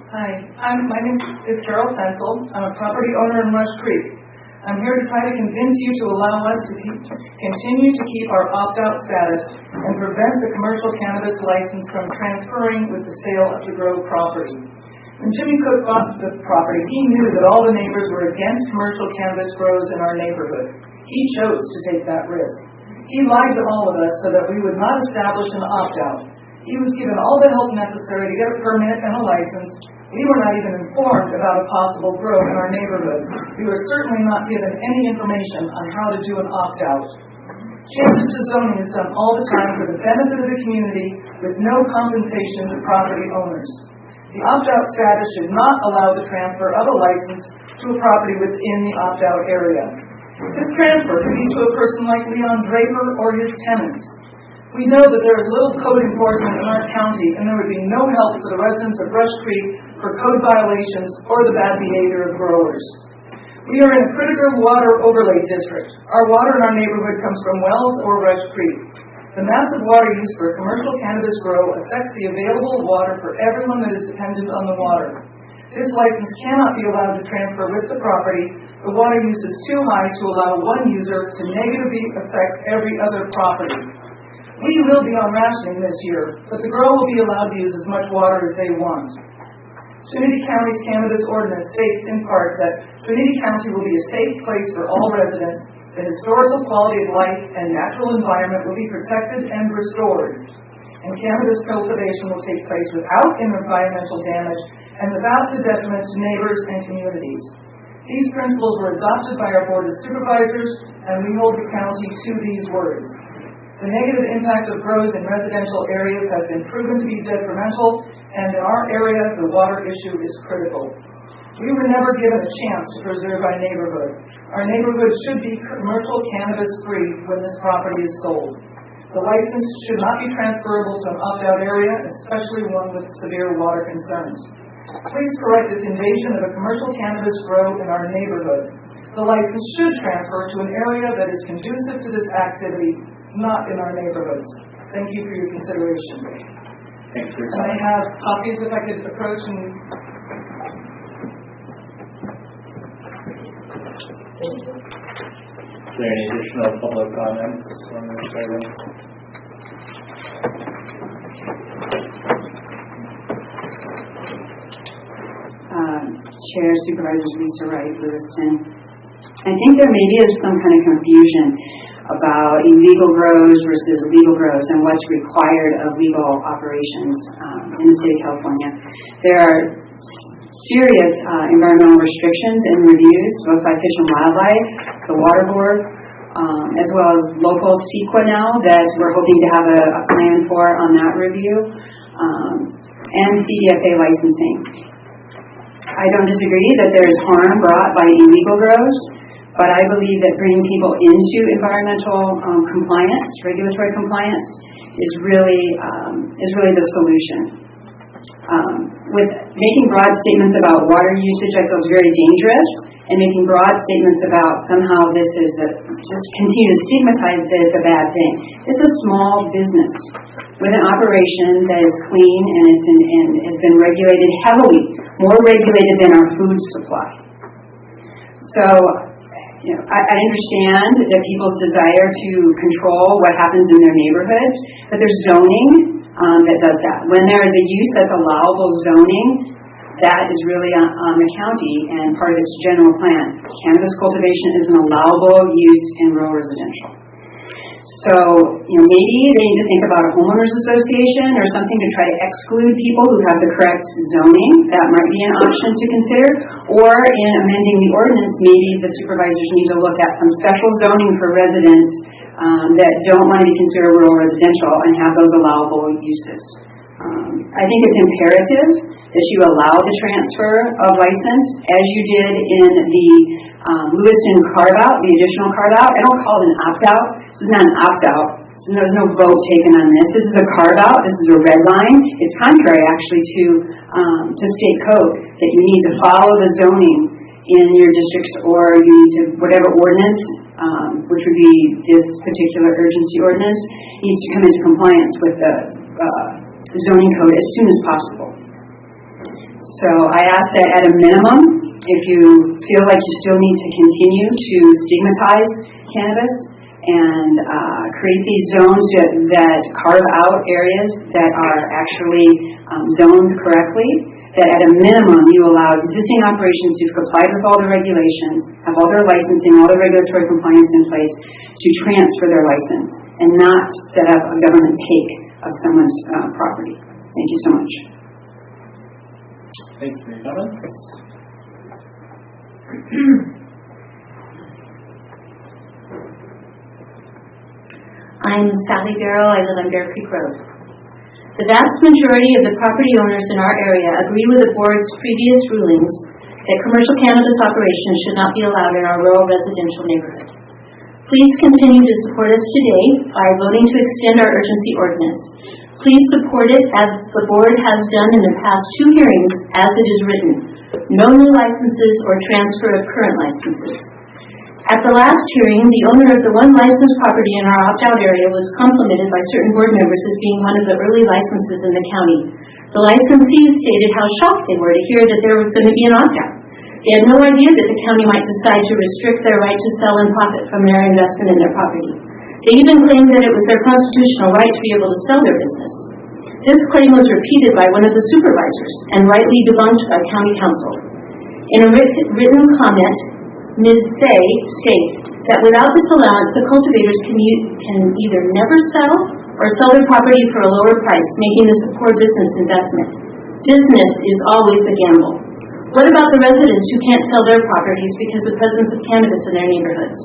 Hi, my name is Carol Fensel. I'm a property owner in West Creek. I'm here to try to convince you to allow us to continue to keep our opt-out status and prevent the commercial cannabis license from transferring with the sale of the grow property. When Jimmy Cook bought the property, he knew that all the neighbors were against commercial cannabis grows in our neighborhood. He chose to take that risk. He lied to all of us so that we would not establish an opt-out. He was given all the help necessary to get a permit and a license. We were not even informed about a possible grow in our neighborhood. We were certainly not given any information on how to do an opt-out. Changes to zoning is done all the time for the benefit of the community with no compensation to property owners. The opt-out status should not allow the transfer of a license to a property within the opt-out area. This transfer could be to a person like Leon Draper or his tenants. We know that there is little code enforcement in our county, and there would be no help for the residents of Rush Creek for code violations or the bad behavior of growers. We are in a critical water overlay district. Our water in our neighborhood comes from wells or Rush Creek. The massive water use for commercial cannabis grow affects the available water for everyone that is dependent on the water. This license cannot be allowed to transfer with the property. The water use is too high to allow one user to negatively affect every other property. We will be on rationing this year, but the grow will be allowed to use as much water as they want. Trinity County's cannabis ordinance states in part that Trinity County will be a safe place for all residents, the historical quality of life and natural environment will be protected and restored, and cannabis cultivation will take place without environmental damage and without the detriment to neighbors and communities. These principles were adopted by our Board of Supervisors, and we hold the county to these words. The negative impact of grows in residential areas has been proven to be detrimental, and in our area, the water issue is critical. We were never given a chance to preserve our neighborhood. Our neighborhood should be commercial cannabis free when this property is sold. The license should not be transferable to an opt-out area, especially one with severe water concerns. Please correct this invasion of a commercial cannabis grow in our neighborhood. The license should transfer to an area that is conducive to this activity, not in our neighborhoods. Thank you for your consideration. Thanks for your time. And I have copies if I could approach and... Is there any additional public comments on this item? Chair, Supervisors Lisa Wright, Lewiston. I think there maybe is some kind of confusion about illegal grows versus legal grows and what's required of legal operations in the state of California. There are serious environmental restrictions and reviews, both by Fish and Wildlife, the Water Board, as well as local CEQA now that we're hoping to have a plan for on that review, and CDFA licensing. I don't disagree that there is harm brought by illegal grows, but I believe that bringing people into environmental compliance, regulatory compliance, is really the solution. With making broad statements about water usage, I feel is very dangerous, and making broad statements about somehow this is just continue to stigmatize that it's a bad thing. It's a small business with an operation that is clean and has been regulated heavily, more regulated than our food supply. So, I understand that people's desire to control what happens in their neighborhoods, but there's zoning that does that. When there is a use that's allowable zoning, that is really on the county and part of its general plan. Cannabis cultivation is an allowable use in rural residential. So, maybe they need to think about a homeowners association or something to try to exclude people who have the correct zoning. That might be an option to consider. Or in amending the ordinance, maybe the supervisors need to look at some special zoning for residents that don't want to be considered rural residential and have those allowable uses. I think it's imperative that you allow the transfer of license as you did in the Lewiston carve-out, the additional carve-out. I don't call it an opt-out. This is not an opt-out. So there's no vote taken on this. This is a carve-out. This is a red line. It's contrary, actually, to state code that you need to follow the zoning in your districts, or you need to, whatever ordinance, which would be this particular urgency ordinance, needs to come into compliance with the zoning code as soon as possible. So I ask that at a minimum, if you feel like you still need to continue to stigmatize cannabis and create these zones that carve out areas that are actually zoned correctly, that at a minimum you allow existing operations who've complied with all the regulations, have all their licensing, all the regulatory compliance in place, to transfer their license and not set up a government take of someone's property. Thank you so much. Thanks for your comments. I'm Sally Barrow. I live on Bear Creek Road. The vast majority of the property owners in our area agree with the board's previous rulings that commercial cannabis operations should not be allowed in our rural residential neighborhood. Please continue to support us today by voting to extend our urgency ordinance. Please support it as the board has done in the past 2 hearings as it is written. No new licenses or transfer of current licenses. At the last hearing, the owner of the one licensed property in our opt-out area was complimented by certain board members as being one of the early licenses in the county. The licensees stated how shocked they were to hear that there was going to be an opt-out. They had no idea that the county might decide to restrict their right to sell and profit from their investment in their property. They even claimed that it was their constitutional right to be able to sell their business. This claim was repeated by one of the supervisors and rightly debunked by county council. In a written comment, Ms. Say states that without this allowance, the cultivators can either never sell or sell their property for a lower price, making this a poor business investment. Business is always a gamble. What about the residents who can't sell their properties because of the presence of cannabis in their neighborhoods?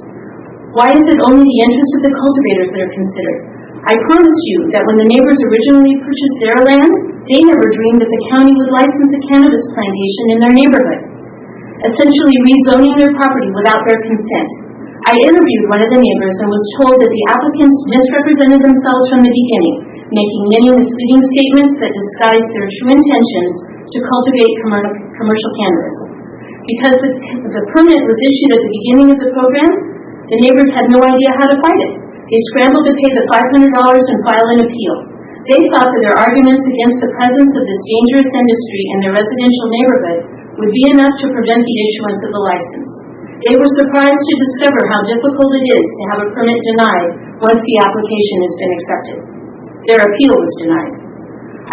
Why is it only the interests of the cultivators that are considered? I promise you that when the neighbors originally purchased their land, they never dreamed that the county would license a cannabis plantation in their neighborhood, essentially rezoning their property without their consent. I interviewed one of the neighbors and was told that the applicants misrepresented themselves from the beginning, making many misleading statements that disguised their true intentions to cultivate commercial cannabis. Because the permit was issued at the beginning of the program, the neighbors had no idea how to fight it. They scrambled to pay the $500 and file an appeal. They thought that their arguments against the presence of this dangerous industry in their residential neighborhood would be enough to prevent the issuance of the license. They were surprised to discover how difficult it is to have a permit denied once the application has been accepted. Their appeal was denied.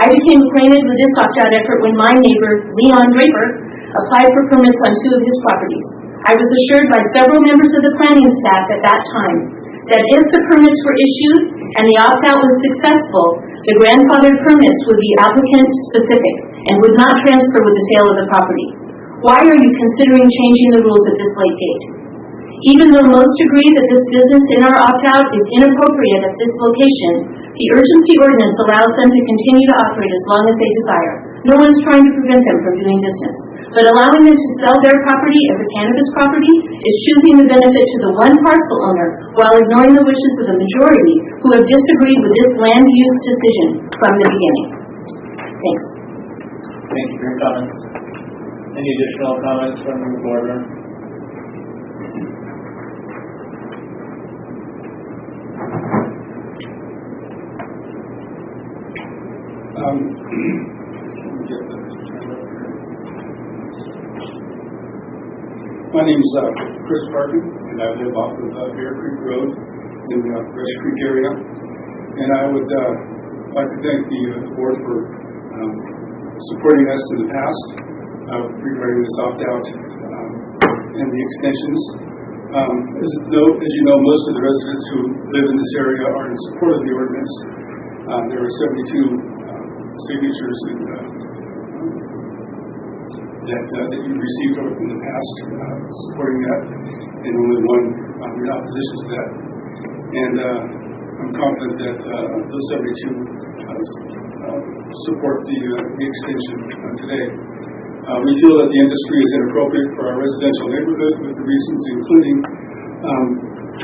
I became acquainted with this opt-out effort when my neighbor, Leon Draper, applied for permits on 2 of his properties. I was assured by several members of the planning staff at that time that if the permits were issued and the opt-out was successful, the grandfathered permits would be applicant-specific and would not transfer with the sale of the property. Why are you considering changing the rules at this late date? Even though most agree that this business in our opt-out is inappropriate at this location, the urgency ordinance allows them to continue to operate as long as they desire. No one is trying to prevent them from doing business. But allowing them to sell their property as a cannabis property is choosing the benefit to the one parcel owner while ignoring the wishes of the majority who have disagreed with this land use decision from the beginning. Thanks. Thank you for your comments. Any additional comments from the board room? My name is Chris Parkin, and I live off of Bear Creek Road in the Rush Creek area. And I would like to thank the board for supporting us in the past regarding this opt-out and the extensions. As you know, most of the residents who live in this area are in support of the ordinance. There are 72 signatures that you received in the past supporting that, and only one in opposition to that. And I'm confident that those 72 support the extension today. We feel that the industry is inappropriate for our residential neighborhood with the reasons including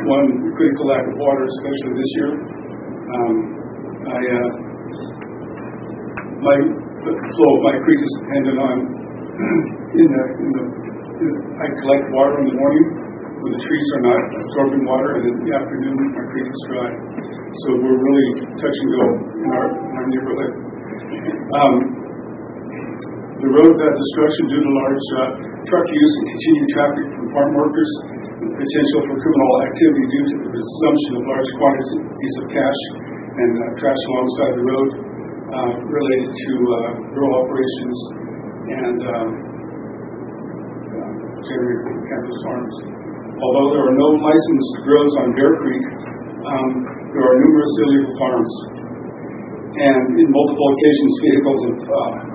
one, the critical lack of water, especially this year. The flow of my creek is dependent on I collect water in the morning when the trees are not absorbing water, and in the afternoon my creek is dry. So we're really touch and go in our neighborhood. The road destruction due to large truck use and continued traffic from farm workers, and the potential for criminal activity due to the resumption of large quantities of cash and trash alongside the road related to rural operations and generated from cannabis farms. Although there are no licensed grows on Bear Creek, there are numerous illegal farms. And in multiple occasions, vehicles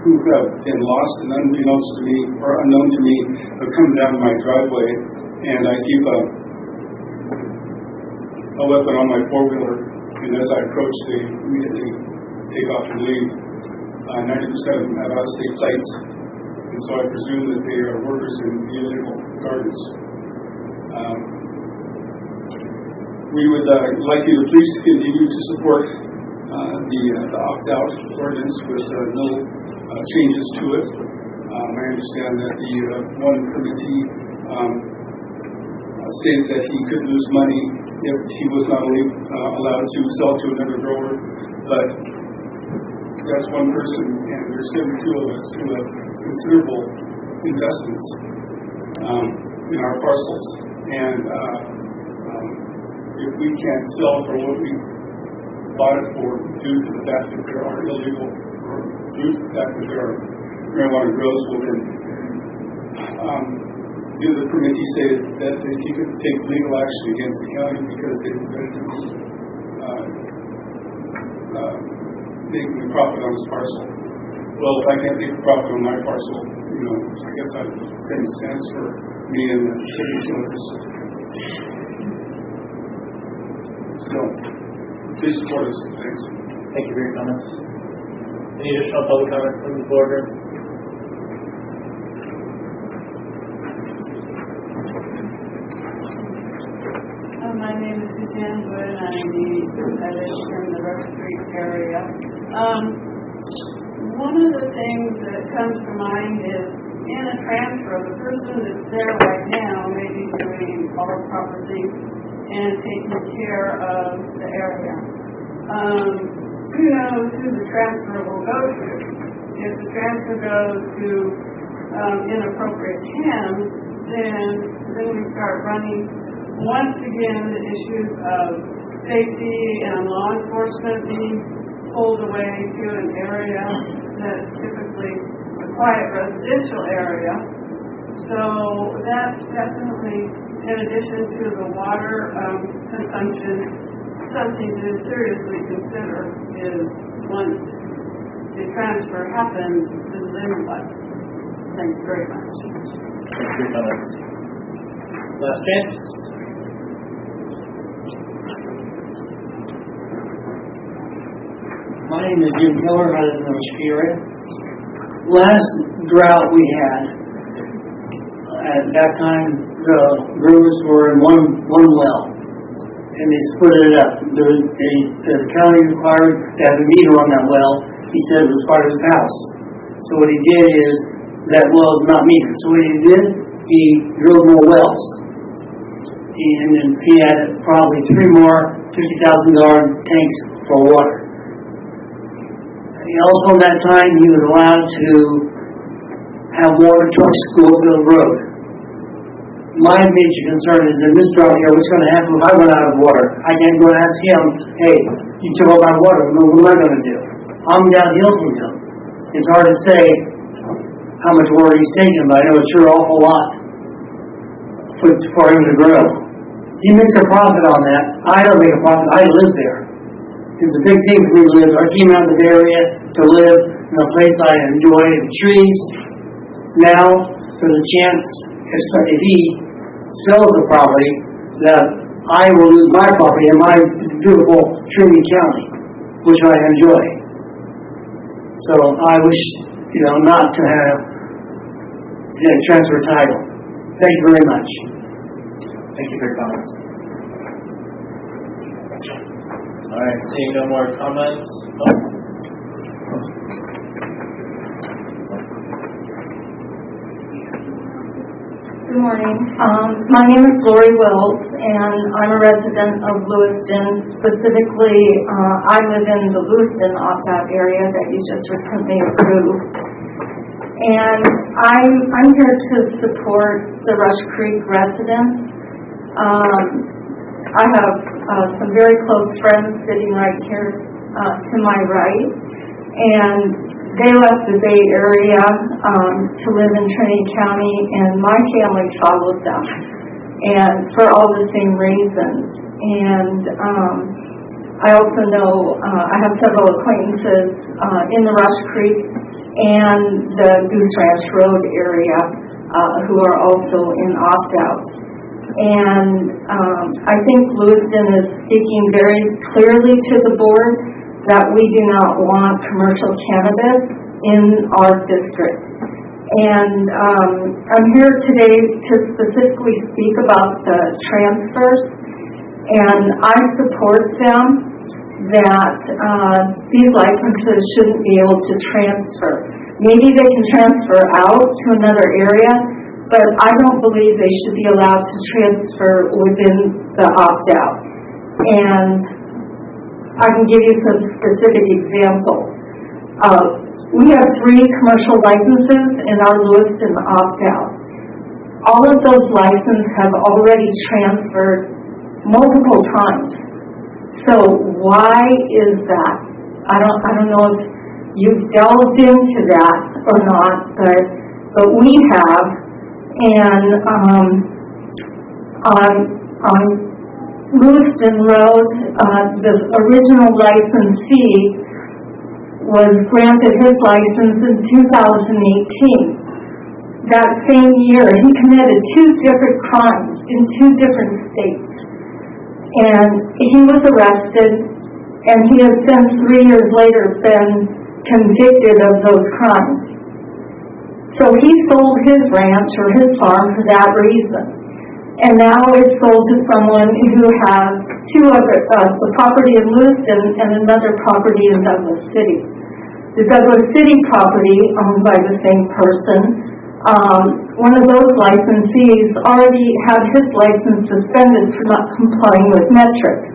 who have been lost and unbeknownst to me or unknown to me have come down my driveway, and I keep a weapon on my four-wheeler, and as I approach, they immediately take off and leave. 90% of them have out-of-state plates, and so I presume that they are workers in the illegal gardens. We would like you to please continue to support the opt-out ordinance with no changes to it. I understand that the one committee stated that he could lose money if he was not only allowed to sell to another grower, but that's one person, and there's 72 of us who have considerable investments in our parcels. And if we can't sell for what we bought it for due to the fact that there are illegal, or due to the fact that there are marijuana grows, well then did the committee say that he could take legal action against the county because they making a profit on his parcel. Well, if I can't make a profit on my parcel, I guess I'd send cents for me and the city utilities. So, please support us. Thanks. Thank you for your comments. Any additional public comment from the board? My name is Suzanne Wood. I'm the supervisor from the Rush Creek area. One of the things that comes to mind is in a transfer, the person that's there right now may be doing all proper things and taking care of the area. Who knows who the transfer will go to? If the transfer goes to inappropriate hands, then we start running once again the issues of safety and law enforcement being pulled away to an area that's typically a quiet residential area. So that definitely, in addition to the water consumption, something to seriously consider is once the transfer happens, then what? Thank you very much. Thank you for comments. Last chance. My name is Jim Miller. I live in the Rich area. Last drought we had, at that time, the brewers were in one well, and they split it up. The county required to have a meter on that well. He said it was part of his house. So what he did is, that well is not metered. So what he did, he drilled more wells. And then he had probably 3 more $50,000 tanks for water. Also, in that time, he was allowed to have water trucks go over the road. My major concern is in this drought here, what's going to happen if I run out of water? I can't go and ask him, hey, you took all my water. What am I going to do? I'm downhill from him. It's hard to say how much water he's taking, but I know it's sure an awful lot for him to grow. He makes a profit on that. I don't make a profit. I live there. It's a big thing for me to live. I came out of the area to live in a place I enjoy, the trees. Now, for the chance, if he sells the property, that I will lose my property in my beautiful Trinity County, which I enjoy. So I wish, not to have transfer title. Thank you very much. Thank you for your comments. All right, seeing no more comments. Good morning. My name is Lori Wills, and I'm a resident of Lewiston. Specifically, I live in the Lewiston opt-out area that you just recently approved. And I'm here to support the Rush Creek residents. I have some very close friends sitting right here to my right, and they left the Bay Area to live in Trinity County, and my family followed them, and for all the same reasons. And I also know I have several acquaintances in the Rush Creek and the Goose Ranch Road area who are also in opt-out. And I think Lewiston is speaking very clearly to the board that we do not want commercial cannabis in our district. And I'm here today to specifically speak about the transfers, and I support them that these licenses shouldn't be able to transfer. Maybe they can transfer out to another area, but I don't believe they should be allowed to transfer within the opt-out. And I can give you some specific examples. We have 3 commercial licenses in our Lewiston opt-out. All of those licenses have already transferred multiple times. So why is that? I don't know if you've delved into that or not, but we have. And on Lewiston Road, the original licensee was granted his license in 2018. That same year, he committed 2 different crimes in 2 different states. And he was arrested, and he has since 3 years later been convicted of those crimes. So he sold his ranch or his farm for that reason. And now it's sold to someone who has 2 other, the property in Lewiston and another property in Douglas City. The Douglas City property owned by the same person, one of those licensees already had his license suspended for not complying with metrics.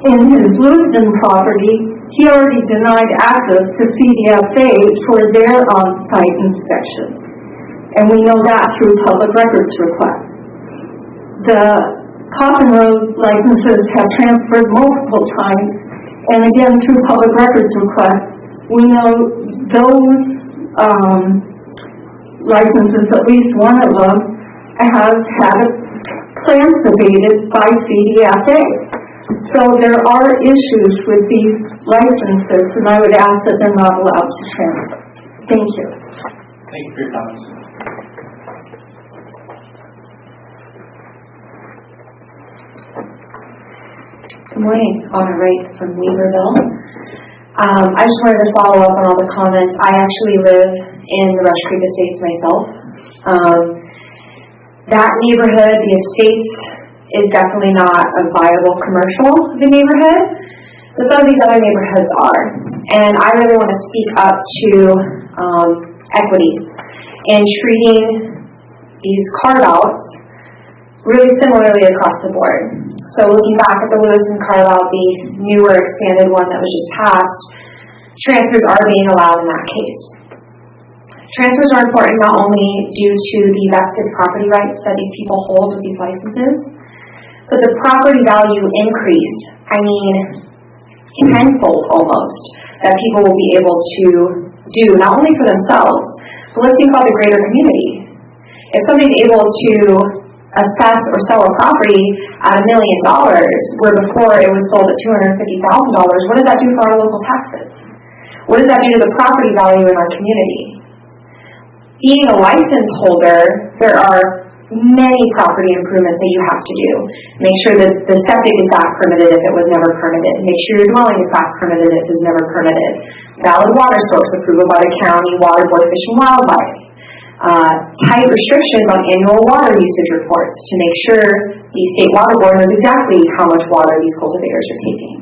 In his Lewiston property, he already denied access to CDFA for their on-site inspection. And we know that through public records requests. The Coffin Road licenses have transferred multiple times, and again through public records requests, we know those licenses, at least one of them has had plants abated by CDFA. So there are issues with these licenses, and I would ask that they're not allowed to transfer. Thank you. Thank you for your comments. Good morning, Honor Wright from Weaverville. I just wanted to follow up on all the comments. I actually live in the Rush Creek Estates myself. That neighborhood, the Estates, is definitely not a viable commercial neighborhood, but some of these other neighborhoods are. And I really want to speak up to equity in treating these carve-outs really similarly across the board. So looking back at the Lewiston carve-out, the newer expanded one that was just passed, transfers are being allowed in that case. Transfers are important not only due to the vested property rights that these people hold with these licenses, but the property value increase, I mean tenfold almost, that people will be able to do, not only for themselves, but let's think about the greater community. If somebody's able to assess or sell a property at $1 million, where before it was sold at $250,000, what does that do for our local taxes? What does that do to the property value in our community? Being a license holder, there are many property improvements that you have to do. Make sure that the septic is back permitted if it was never permitted. Make sure your dwelling is back permitted if it was never permitted. Valid water source approval by the county, water board, fish and wildlife. Tight restrictions on annual water usage reports to make sure the state water board knows exactly how much water these cultivators are taking.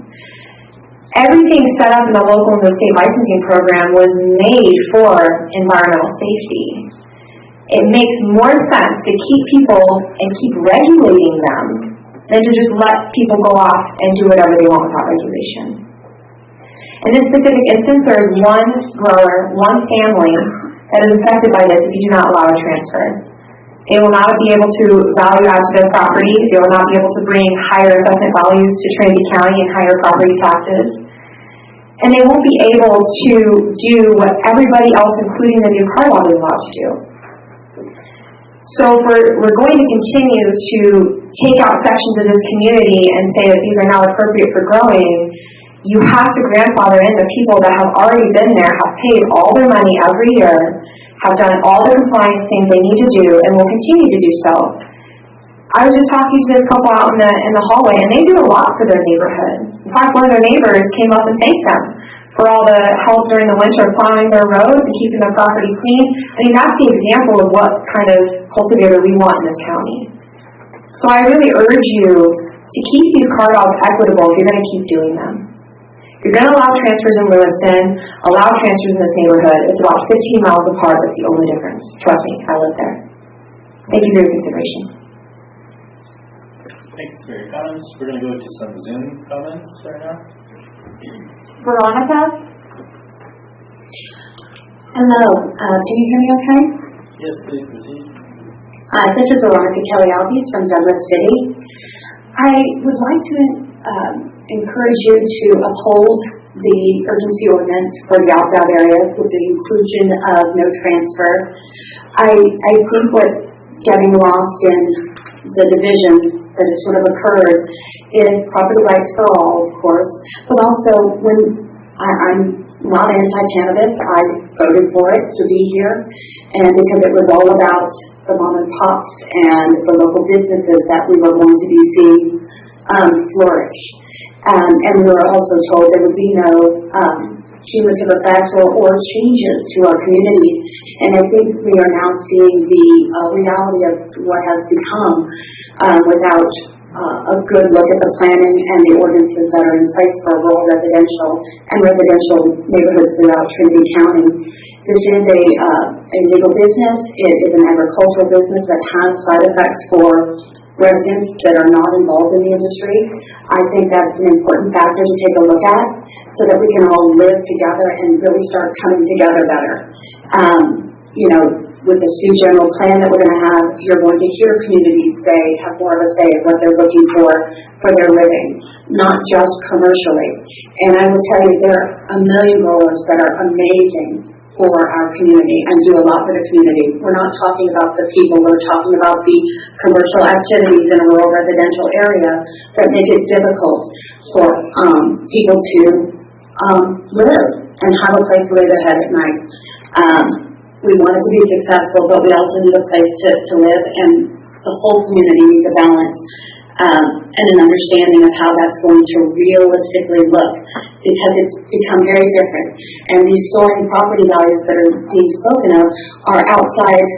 Everything set up in the local and the state licensing program was made for environmental safety. It makes more sense to keep people and keep regulating them than to just let people go off and do whatever they want without regulation. In this specific instance, there is one grower, one family that is affected by this if you do not allow a transfer. They will not be able to value add to their property. They will not be able to bring higher assessment values to Trinity County and higher property taxes. And they won't be able to do what everybody else, including the new car law, is allowed to do. So if we're going to continue to take out sections of this community and say that these are not appropriate for growing, you have to grandfather in the people that have already been there, have paid all their money every year, have done all the compliance things they need to do, and will continue to do so. I was just talking to this couple out in the hallway, and they do a lot for their neighborhood. In fact, one of their neighbors came up and thanked them for all the help during the winter plowing their roads and keeping their property clean. I mean, that's the example of what kind of cultivator we want in this county. So I really urge you to keep these carve-outs equitable if you're going to keep doing them. If you're going to allow transfers in Lewiston, allow transfers in this neighborhood. It's about 15 miles apart. That's the only difference. Trust me, I live there. Thank you for your consideration. Thanks for your comments. We're going to go to some Zoom comments right now. Veronica? Hello. Can you hear me okay? Yes, please proceed. This is Veronica Kelly-Albies from Douglas City. I would like to encourage you to uphold the urgency ordinance for the opt-out areas with the inclusion of no transfer. I think what's getting lost in the division that has sort of occurred is property rights for all, of course, but also when I'm not anti-cannabis, I voted for it to be here, and because it was all about the mom and pops and the local businesses that we were going to be seeing flourish. And we were also told there would be no cumulative effects or changes to our communities. And I think we are now seeing the reality of what has become without a good look at the planning and the ordinances that are in place for rural residential and residential neighborhoods throughout Trinity County. This is a legal business. It is an agricultural business that has side effects for residents that are not involved in the industry. I think that's an important factor to take a look at so that we can all live together and really start coming together better. With the new general plan that we're going to have, you're going to hear communities have more of a say in what they're looking for their living, not just commercially. And I will tell you, there are a million growers that are amazing for our community and do a lot for the community. We're not talking about the people, we're talking about the commercial activities in a rural residential area that make it difficult for people to live and have a place to lay their head at night. We want it to be successful, but we also need a place to live, and the whole community needs a balance and an understanding of how that's going to realistically look, because it's become very different. And these soaring property values that are being spoken of are outside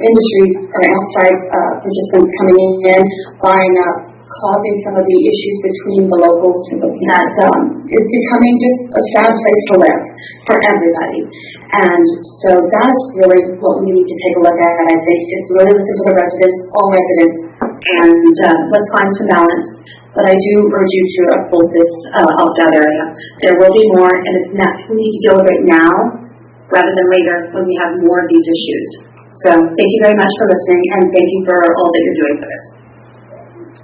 industries or outside participants coming in, buying up, causing some of the issues between the locals that is becoming just a sad place to live for everybody. And so that is really what we need to take a look at, I think, is really listen to the residents, all residents, and let's find some balance. But I do urge you to uphold this opt-out area. There will be more, and it's not, we need to deal with it now rather than later when we have more of these issues. So thank you very much for listening, and thank you for all that you're doing for this.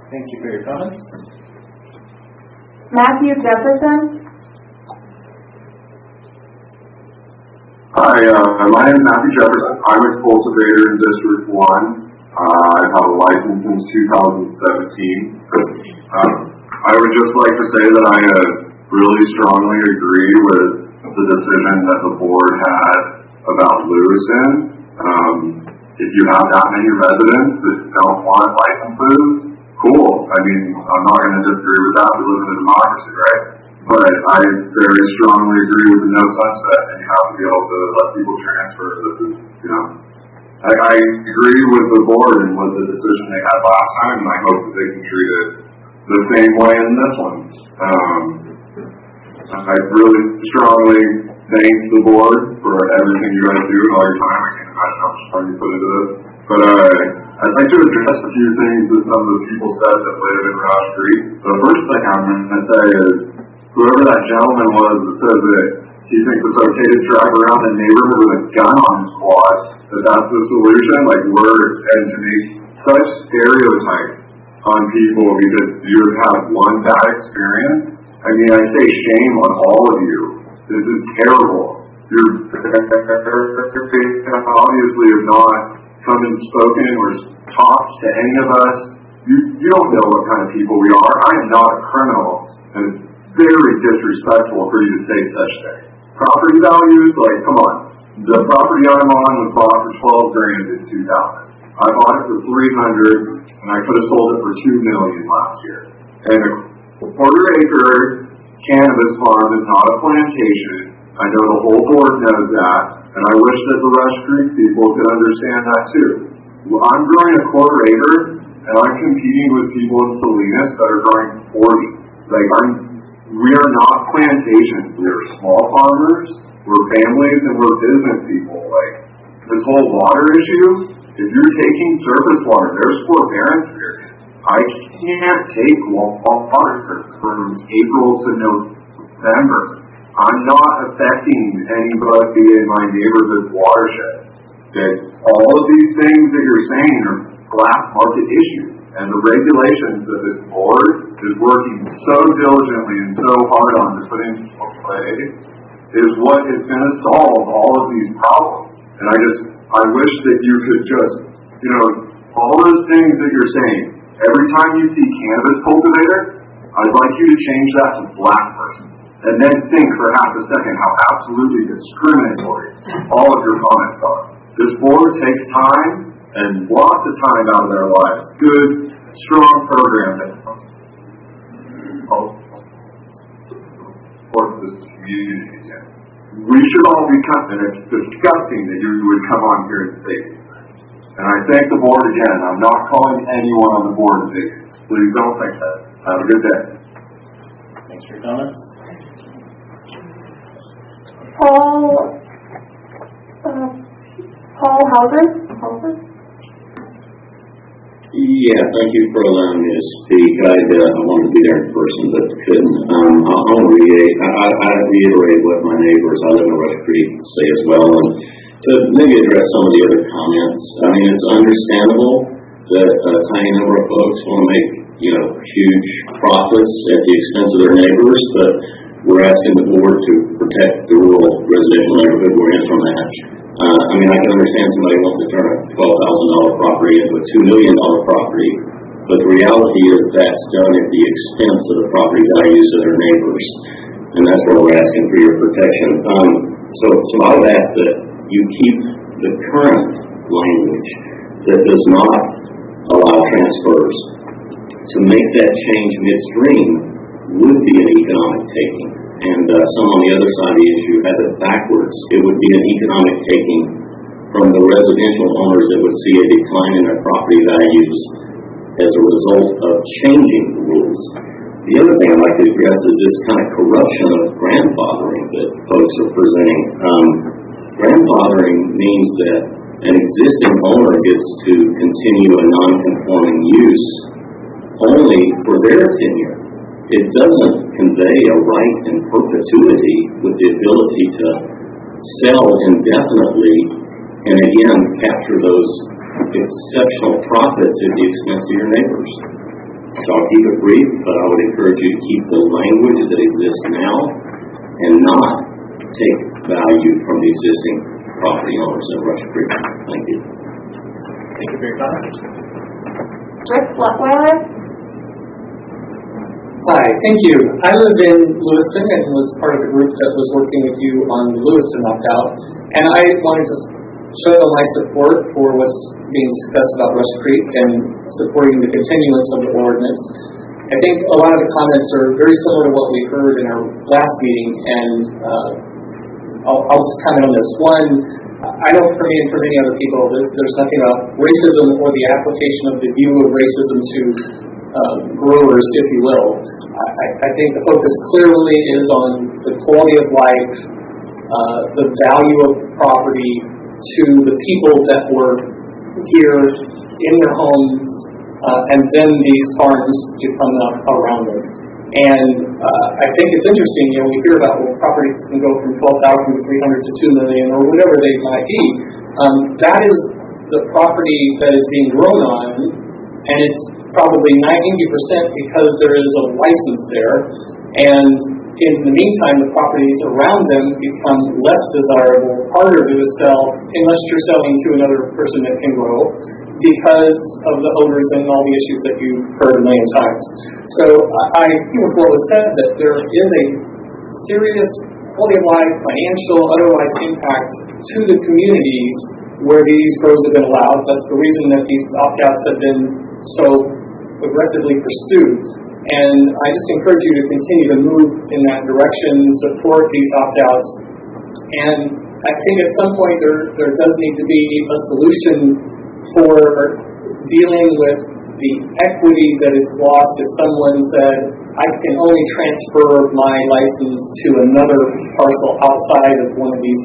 Thank you for your comments. Matthew Jefferson. Hi, my name is Matthew Jefferson. I'm a cultivator in District 1. I've had a license since 2017. I would just like to say that I really strongly agree with the decision that the board had about Lewiston. If you have that many residents that don't want licenses, cool. I mean, I'm not going to disagree with that. We live in a democracy, right? But I very strongly agree with the no sunset, and you have to be able to let people transfer. This is, I agree with the board and with the decision they had last time, and I hope that they can treat it the same way in this one. I really strongly thank the board for everything you guys do and all your time. I can't imagine how much time you put into this. But I'd like to address a few things that some of the people said that live in Roush Creek. The first thing I'm going to say is, whoever that gentleman was that says that he thinks it's okay to drive around the neighborhood with a gun on his quad, that's the solution, like and to make such stereotypes on people because you have one bad experience. I mean, I say shame on all of you. This is terrible. You're obviously have not come and spoken or talked to any of us. You don't know what kind of people we are. I am not a criminal, and it's very disrespectful for you to say such things. Property values, like, come on. The property I'm on was bought for $12,000 in 2000. I bought it for $300,000, and I could have sold it for $2 million last year. And a quarter-acre cannabis farm is not a plantation. I know the whole board knows that, and I wish that the Rush Creek people could understand that too. I'm growing a quarter-acre, and I'm competing with people in Salinas that are growing 40. We are not plantations. We are small farmers. We're families and we're business people. This whole water issue, if you're taking surface water, there's forbearance periods. I can't take water from April to November. I'm not affecting anybody in my neighborhood watershed. All of these things that you're saying are black market issues. And the regulations that this board is working so diligently and so hard on to put into place is what is going to solve all of these problems. And I wish that you could just, all those things that you're saying, every time you see cannabis cultivator, I'd like you to change that to black person. And then think for half a second how absolutely discriminatory all of your comments are. This board takes time and lots of time out of their lives. Good, strong program that support this community. We should all be and it's disgusting that you would come on here and say these things. And I thank the board again. I'm not calling anyone on the board to say these. Please don't think that. Have a good day. Thanks for your comments. Paul Hauser. Yeah, thank you for allowing me to speak. I wanted to be there in person, but couldn't. I'll reiterate what my neighbors, I live in Rush Creek, say as well, and to maybe address some of the other comments. I mean, it's understandable that a tiny number of folks want to make, huge profits at the expense of their neighbors, but we're asking the board to protect the rural residential neighborhood we're in from that. I can understand somebody wanting to turn a $12,000 property into a $2 million property, but the reality is that's done at the expense of the property values of their neighbors, and that's where we're asking for your protection. So I would ask that you keep the current language that does not allow transfers. To make that change midstream would be an economic taking. And some on the other side of the issue have it backwards. It would be an economic taking from the residential owners that would see a decline in their property values as a result of changing the rules. The other thing I'd like to address is this kind of corruption of grandfathering that folks are presenting. Grandfathering means that an existing owner gets to continue a non-conforming use only for their tenure. It doesn't convey a right in perpetuity with the ability to sell indefinitely and again capture those exceptional profits at the expense of your neighbors. So I'll keep it brief, but I would encourage you to keep the language that exists now and not take value from the existing property owners at Rush Creek. Thank you. Thank you for your comments. Rick Fletweiler? Hi, thank you. I live in Lewiston and was part of the group that was working with you on the Lewiston opt-out, and I wanted to show my support for what's being discussed about Rush Creek and supporting the continuance of the ordinance. I think a lot of the comments are very similar to what we heard in our last meeting, and I'll just comment on this. One, I know for me and for many other people, there's nothing about racism or the application of the view of racism to growers, if you will. I think the focus clearly is on the quality of life, the value of property to the people that were here in their homes, and then these farms to come up around them. And I think it's interesting, we hear about properties can go from 12,000 to 300 to 2 million or whatever they might be. That is the property that is being grown on, and it's probably 90% because there is a license there, and in the meantime the properties around them become less desirable, harder to sell unless you're selling to another person that can grow because of the odors and all the issues that you've heard a million times. So I agree with what was said, that there is a serious quality of life, financial, otherwise impact to the communities where these grows have been allowed. That's the reason that these opt-outs have been so aggressively pursued, and I just encourage you to continue to move in that direction, support these opt-outs, and I think at some point there does need to be a solution for dealing with the equity that is lost if someone said, I can only transfer my license to another parcel outside of one of these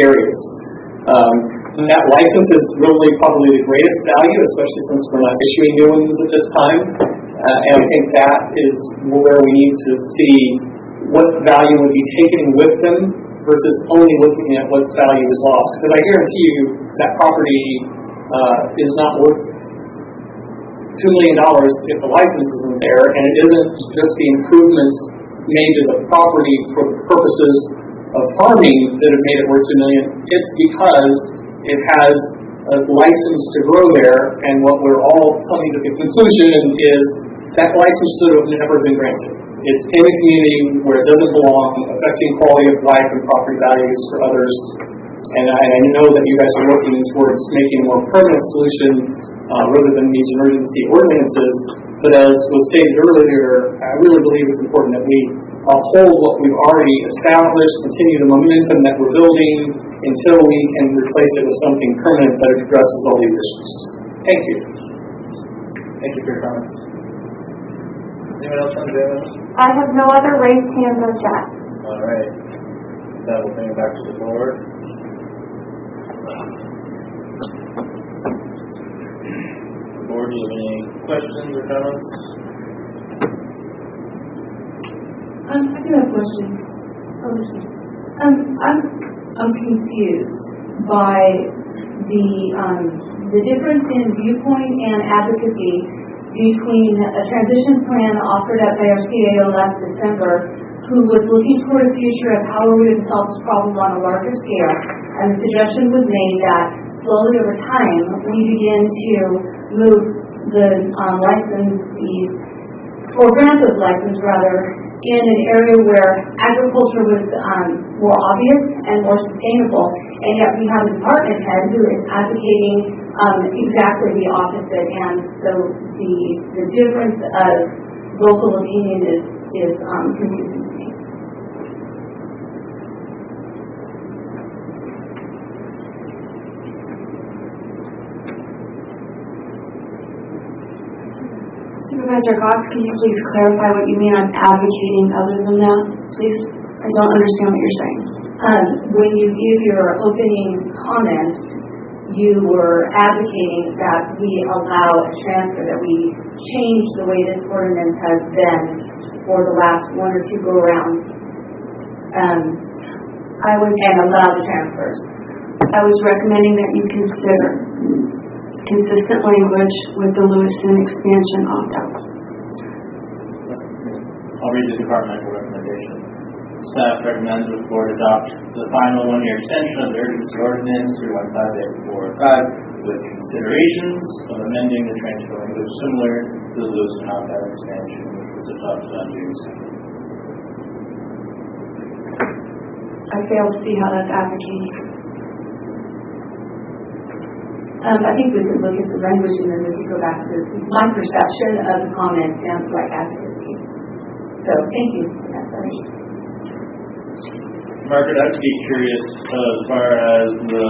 areas. That license is really probably the greatest value, especially since we're not issuing new ones at this time. And I think that is where we need to see what value would be taken with them versus only looking at what value is lost. Because I guarantee you that property is not worth $2 million if the license isn't there, and it isn't just the improvements made to the property for the purposes of farming that have made it worth $2 million. It's because it has a license to grow there, and what we're all coming to the conclusion is that license should have never been granted. It's in a community where it doesn't belong, affecting quality of life and property values for others. And I know that you guys are working towards making a more permanent solution rather than these emergency ordinances. But as was stated earlier, I really believe it's important that we uphold what we've already established, continue the momentum that we're building until we can replace it with something permanent that addresses all these issues. Thank you. Thank you for your comments. Anyone else on the bill? I have no other raised hands or chat. All right. That will bring it back to the board. Board, do you have any questions or comments? I do have a question. I'm confused by the difference in viewpoint and advocacy between a transition plan offered up by our CAO last December who was looking toward a future of how we would solve this problem on a larger scale, and the suggestion was made that slowly over time we begin to move the licensees, or grant those license rather, in an area where agriculture was more obvious and more sustainable, and yet we have a department head who is advocating exactly the opposite, and so the difference of local opinion is confusing to me. Supervisor Cox, can you please clarify what you mean on advocating other than that, please? I don't understand what you're saying. When you give your opening comments, you were advocating that we allow a transfer, that we change the way this ordinance has been for the last one or two go-arounds, and allow the transfers. I was recommending that you consider consistent language with the Lewiston expansion opt-out. I'll read the departmental recommendation. Staff recommends the board adopt the final one-year extension of the urgency ordinance 315-845 with considerations of amending the transfer language similar to the Lewiston opt-out expansion, which was adopted on June 2nd. I fail to see how that's advocating. I think we could look at the language and then we could go back to my perception of the comment sounds like advocacy. So thank you for that. Margaret, I'd be curious as far as the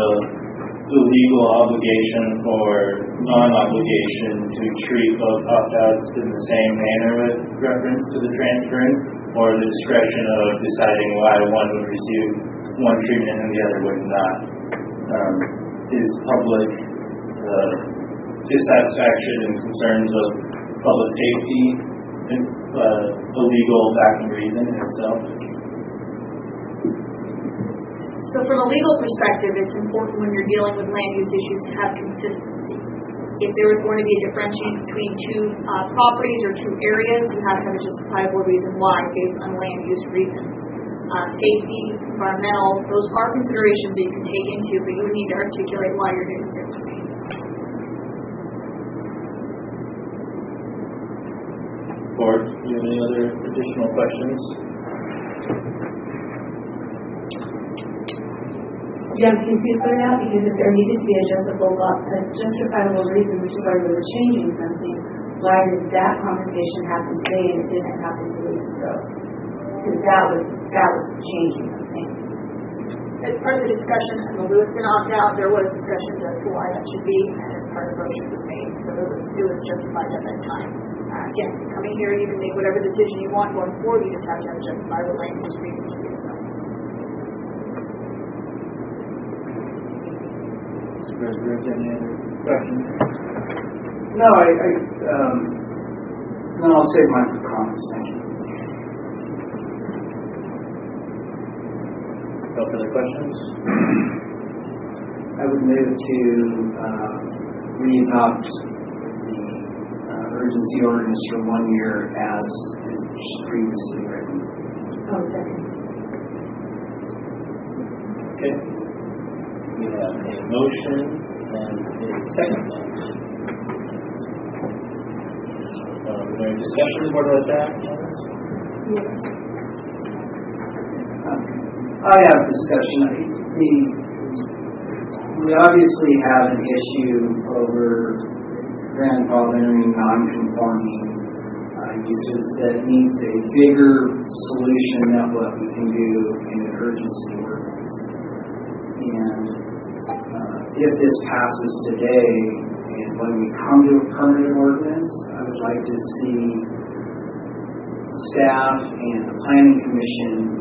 legal obligation or non-obligation to treat both opt-outs in the same manner with reference to the transferring, or the discretion of deciding why one would receive one treatment and the other would not. Is public dissatisfaction and concerns of public safety a legal backing reason in itself? So from a legal perspective, it's important when you're dealing with land use issues to have consistency. If there is going to be a differentiation between two properties or two areas, you have to have a justifiable reason why based on land use reasons. Safety, environmental, those are considerations that you can take into, but you would need to articulate why you're doing it. Board, do you have any other additional questions? Yeah, I'm confused by that because if there needed to be a justifiable reason, which is why we were changing something, why did that conversation happen today and it didn't happen 2 weeks ago? Because that was changing something. As part of the discussion on the Lewiston opt-out, there was discussion as to why that should be, and as part of the motion was made, so it was justified at that time. Again, coming here, you can make whatever decision you want going forward, you just have to have a justifiable land use reason to do so. Supervisor, any other questions? No, I'll save mine for comments. Thank you. No further questions? I would move to re-adopt the urgency ordinance for 1 year as is previously written. Oh, second. Okay. We have a motion and a second. Is there any discussion about that? I have discussion. We obviously have an issue over grandfathering non-conforming uses that needs a bigger solution than what we can do in an urgency ordinance. And if this passes today, and when we come to a permanent ordinance, I would like to see staff and the planning commission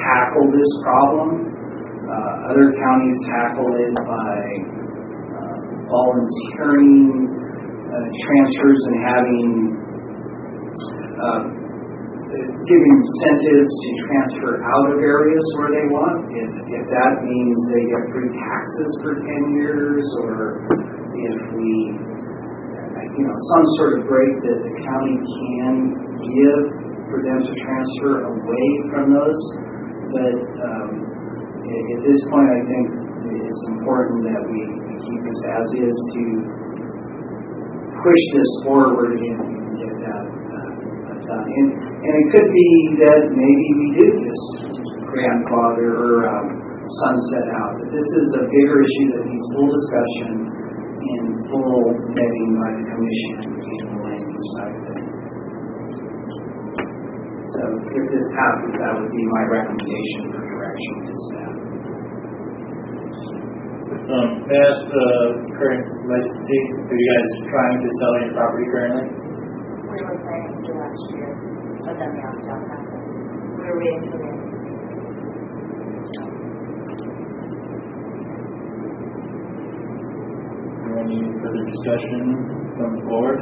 tackle this problem. Other counties tackle it by volunteering transfers and giving incentives to transfer out of areas where they want. If that means they get free taxes for 10 years, or if we, some sort of break that the county can give for them to transfer away from those. But at this point, I think it's important that we keep this as is to push this forward and get that done. And it could be that maybe we do just grandfather or sunset out. But this is a bigger issue that needs full discussion and full vetting by the commission and the land use side of it. So if this happens, that would be my recommendation for direction to staff. May I ask the current licensee, are you guys trying to sell your property currently? We were planning to last year, but then the opt-out happened. We were waiting for the Any further discussion from the board?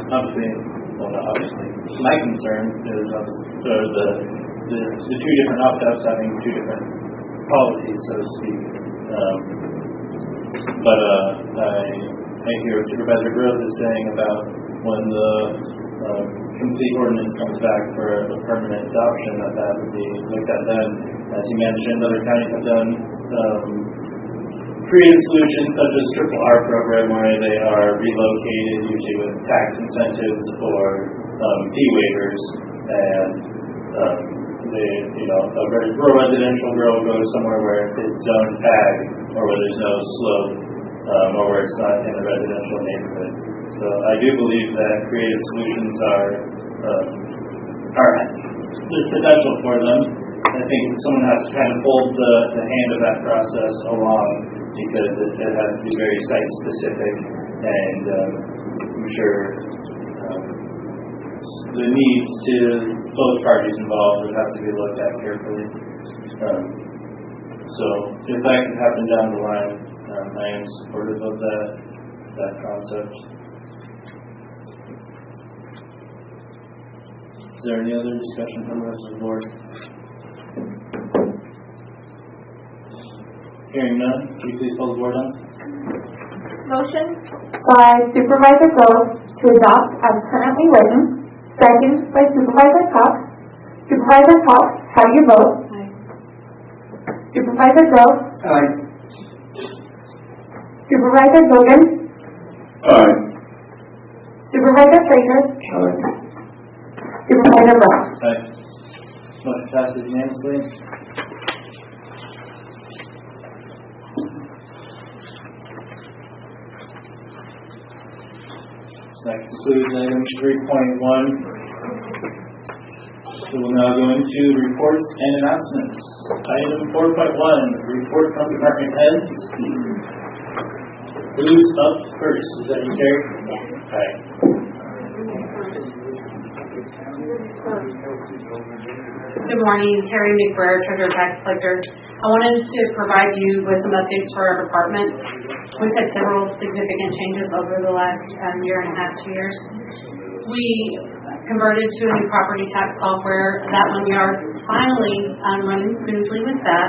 Obviously, my concern is the two different opt-outs having two different policies, so to speak. But I hear what Supervisor Grove is saying about when the complete ordinance comes back for a permanent adoption, that would be looked at then. As you mentioned, other counties have done creative solutions such as Triple R program, where they are relocated usually with tax incentives or fee waivers, and a rural residential grow goes somewhere where it's zone tag or where there's no slope or where it's not in a residential neighborhood. So I do believe that creative solutions there's potential for them. I think someone has to kind of hold the hand of that process along, because it has to be very site specific, and I'm sure the needs to both parties involved would have to be looked at carefully. So if that can happen down the line, I am supportive of that concept. Is there any other discussion from the rest of the board? Hearing none, can you please pull the board on? Motion by Supervisor Grove to adopt as currently written. Second by Supervisor Cox. Supervisor Cox, how do you vote? Aye. Supervisor Grove? Aye. Supervisor Logan? Aye. Supervisor Fraser? Aye. Supervisor Brown? Aye. Motion passes unanimously. That concludes item 3.1. So we'll now go into reports and announcements. Item 4.1, report from department heads. Who's up first? Is that you, Terry? Yeah. All right. Good morning, Terry McBrayer, Treasurer Tax Collector. I wanted to provide you with some updates for our department. We've had several significant changes over the last year and a half, 2 years. We converted to a new property tax software. That one we are finally running smoothly with that.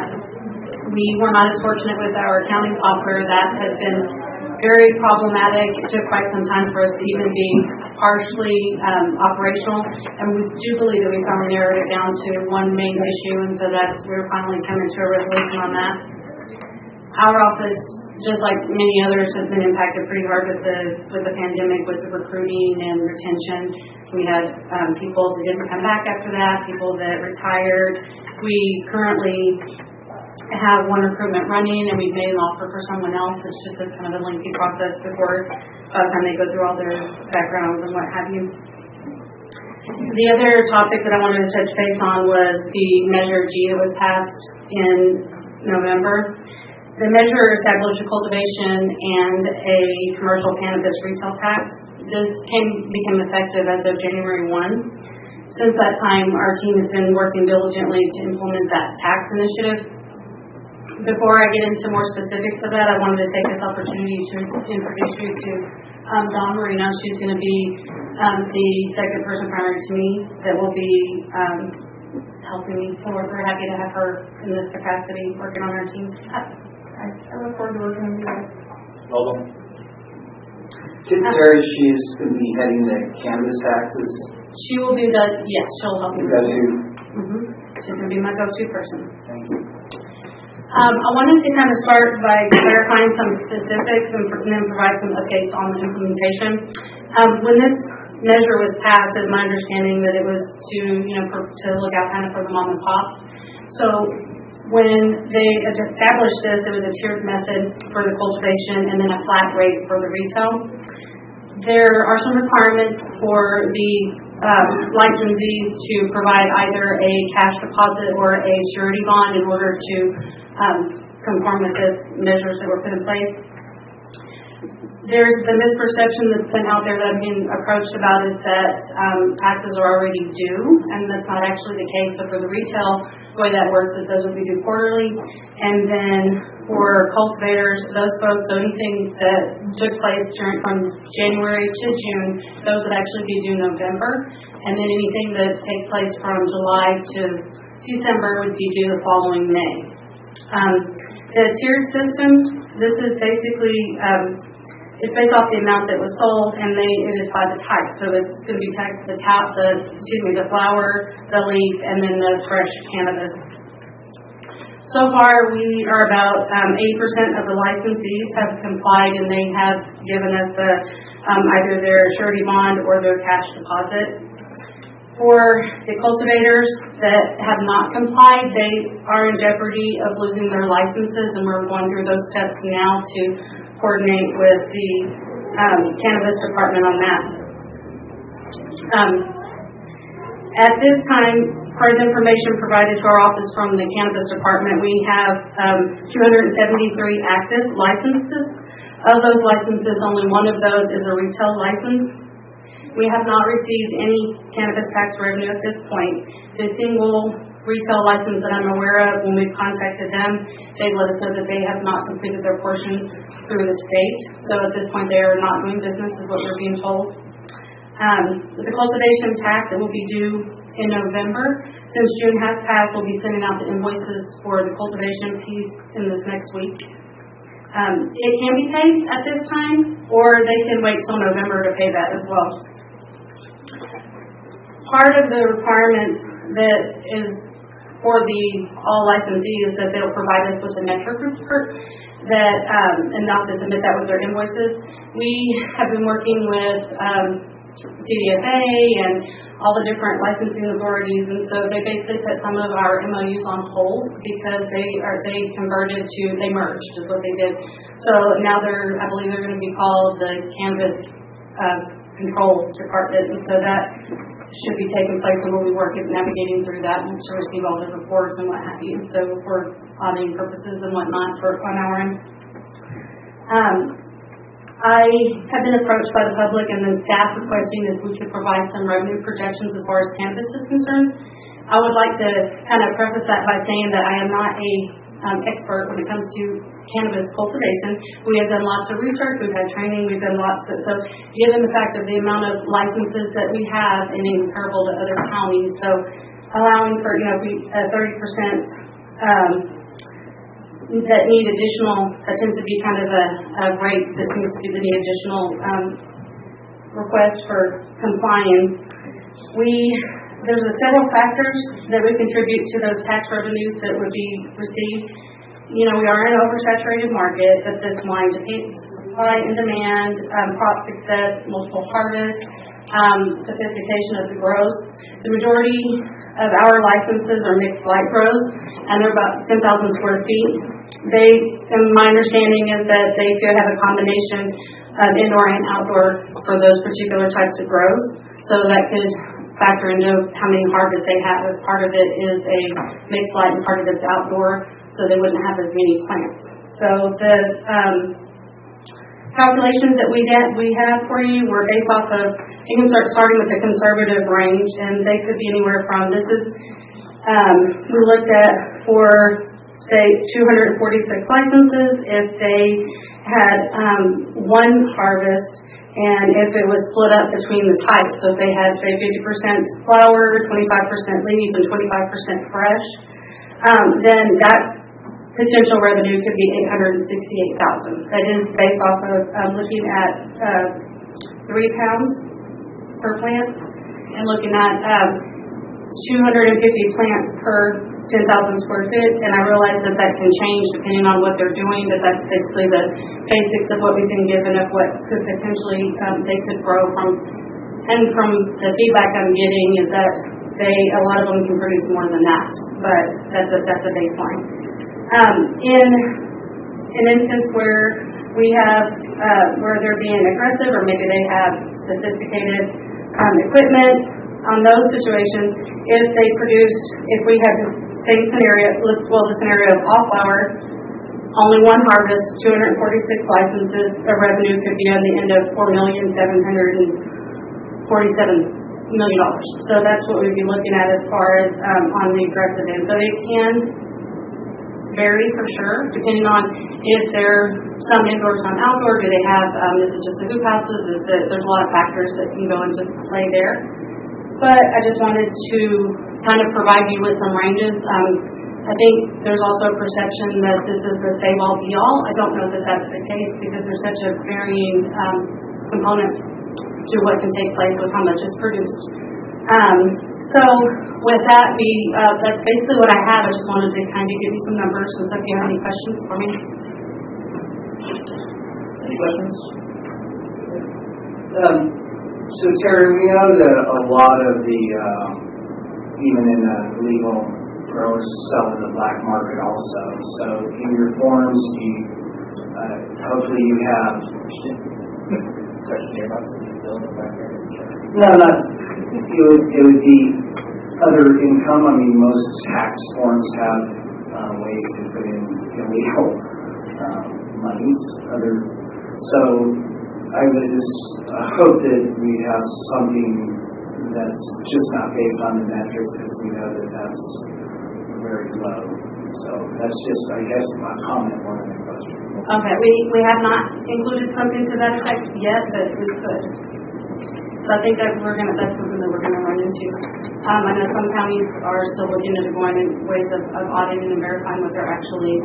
We were not as fortunate with our accounting software. That has been very problematic. It took quite some time for us to even be partially operational, and we do believe that we finally narrowed it down to one main issue, and so we're finally coming to a resolution on that. Our office, just like many others, has been impacted pretty hard with the pandemic, with the recruiting and retention. We had people that didn't come back after that, people that retired. We currently have one recruitment running, and we've made an offer for someone else. It's just a kind of a lengthy process before by the time they go through all their backgrounds and what have you. The other topic that I wanted to touch base on was the Measure G that was passed in November. The measure established a cultivation and a commercial cannabis retail tax. This became effective as of January 1. Since that time, our team has been working diligently to implement that tax initiative. Before I get into more specifics of that, I wanted to take this opportunity to introduce you to Dawn Marino. She's going to be the second person prior to me that will be helping me. So we're very happy to have her in this capacity working on our team. I look forward to working with you guys. Terry, she's going to be heading the cannabis taxes. She will be yes, she'll help me. She's going to be my go-to person. Thank you. I wanted to kind of start by clarifying some specifics and then provide some updates on the implementation. When this measure was passed, it's my understanding that it was to look out kind of for the mom and pop. So when they established this, it was a tiered method for the cultivation and then a flat rate for the retail. There are some requirements for the licensees to provide either a cash deposit or a surety bond in order to conform with the measures that were put in place. There's the misperception that's been out there that I've been approached about is that taxes are already due, and that's not actually the case. So for the retail, the way that works is those will be due quarterly, and then for cultivators, those folks, so anything that took place from January to June, those would actually be due November, and then anything that takes place from July to December would be due the following May. The tiered system, this is basically it's based off the amount that was sold, and it is by the type. So it's going to be taxed the flower, the leaf, and then the fresh cannabis. So far, we are about 80% of the licensees have complied, and they have given us either their surety bond or their cash deposit. For the cultivators that have not complied, they are in jeopardy of losing their licenses, and we're going through those steps now to coordinate with the cannabis department on that. At this time, per the information provided to our office from the cannabis department, we have 273 active licenses. Of those licenses, only one of those is a retail license. We have not received any cannabis tax revenue at this point. The single retail license that I'm aware of, when we've contacted them, they've let us know that they have not completed their portion through the state. So at this point, they are not doing business, is what we're being told. With the cultivation tax, it will be due in November. Since June has passed, we'll be sending out the invoices for the cultivation piece in this next week. It can be paid at this time, or they can wait till November to pay that as well. Part of the requirement that is for all licensees is that they'll provide us with a metric report that, and not to submit that with their invoices. We have been working with TDFA and all the different licensing authorities, and so they basically put some of our MOUs on hold because they merged is what they did. So now I believe they're going to be called the Cannabis Control Department, and so that should be taking place, and we'll be navigating through that and to receive all the reports and what have you. So for auditing purposes and whatnot on our end. I have been approached by the public and then staff requesting if we could provide some revenue projections as far as cannabis is concerned. I would like to kind of preface that by saying that I am not a expert when it comes to cannabis cultivation. We have done lots of research, we've had training, we've done so given the fact of the amount of licenses that we have and comparable to other counties, so allowing for 30% that need additional, that tends to be kind of a rate that seems to be the additional request for compliance. There's several factors that would contribute to those tax revenues that would be received. We are in an oversaturated market at this point. Supply and demand, crop success, multiple harvests, sophistication of the grows. The majority of our licenses are mixed light grows, and they're about 10,000 square feet. And my understanding is that they could have a combination of indoor and outdoor for those particular types of grows. So that could factor into how many harvests they have. Part of it is a mixed light and part of it's outdoor, so they wouldn't have as many plants. So the calculations that we have for you were based off of, you can start starting with a conservative range, and they could be anywhere from, we looked at for, say, 246 licenses if they had one harvest, and if it was split up between the types. So if they had, say, 50% flower, 25% leaf, and 25% fresh, then that potential revenue could be $868,000. That is based off of looking at 3 pounds per plant and looking at 250 plants per 10,000 square feet. And I realize that that can change depending on what they're doing, but that's basically the basics of what we've been given of what could potentially they could grow from. And from the feedback I'm getting is that a lot of them can produce more than that, but that's a baseline. In an instance where we have where they're being aggressive, or maybe they have sophisticated equipment, on those situations, if we had the same scenario, the scenario of all flower, only one harvest, 246 licenses, the revenue could be on the end of $4,747 million. So that's what we'd be looking at as far as on the aggressive end. So it can vary for sure, depending on if they're some indoor, some outdoor. Do they have, is it just the hoop houses? There's a lot of factors that can go into play there. But I just wanted to kind of provide you with some ranges. I think there's also a perception that this is the save-all, be-all. I don't know that that's the case because there's such a varying component to what can take place with how much is produced. So with that, that's basically what I have. I just wanted to kind of give you some numbers. So if you have any questions for me. Any questions? So Terry, we know that a lot of the, even in the legal growers sell in the black market also. So in your forms, hopefully you have. No, not. It would be other income. I mean, most tax forms have ways to put in illegal monies. So I would just hope that we have something that's just not based on the metrics, because we know that that's very low. So that's just, I guess, my comment more than a question. Okay, we have not included something to that effect yet, but we could. So I think that that's something that we're going to run into. I know some counties are still looking at going in ways of auditing and verifying what they're actually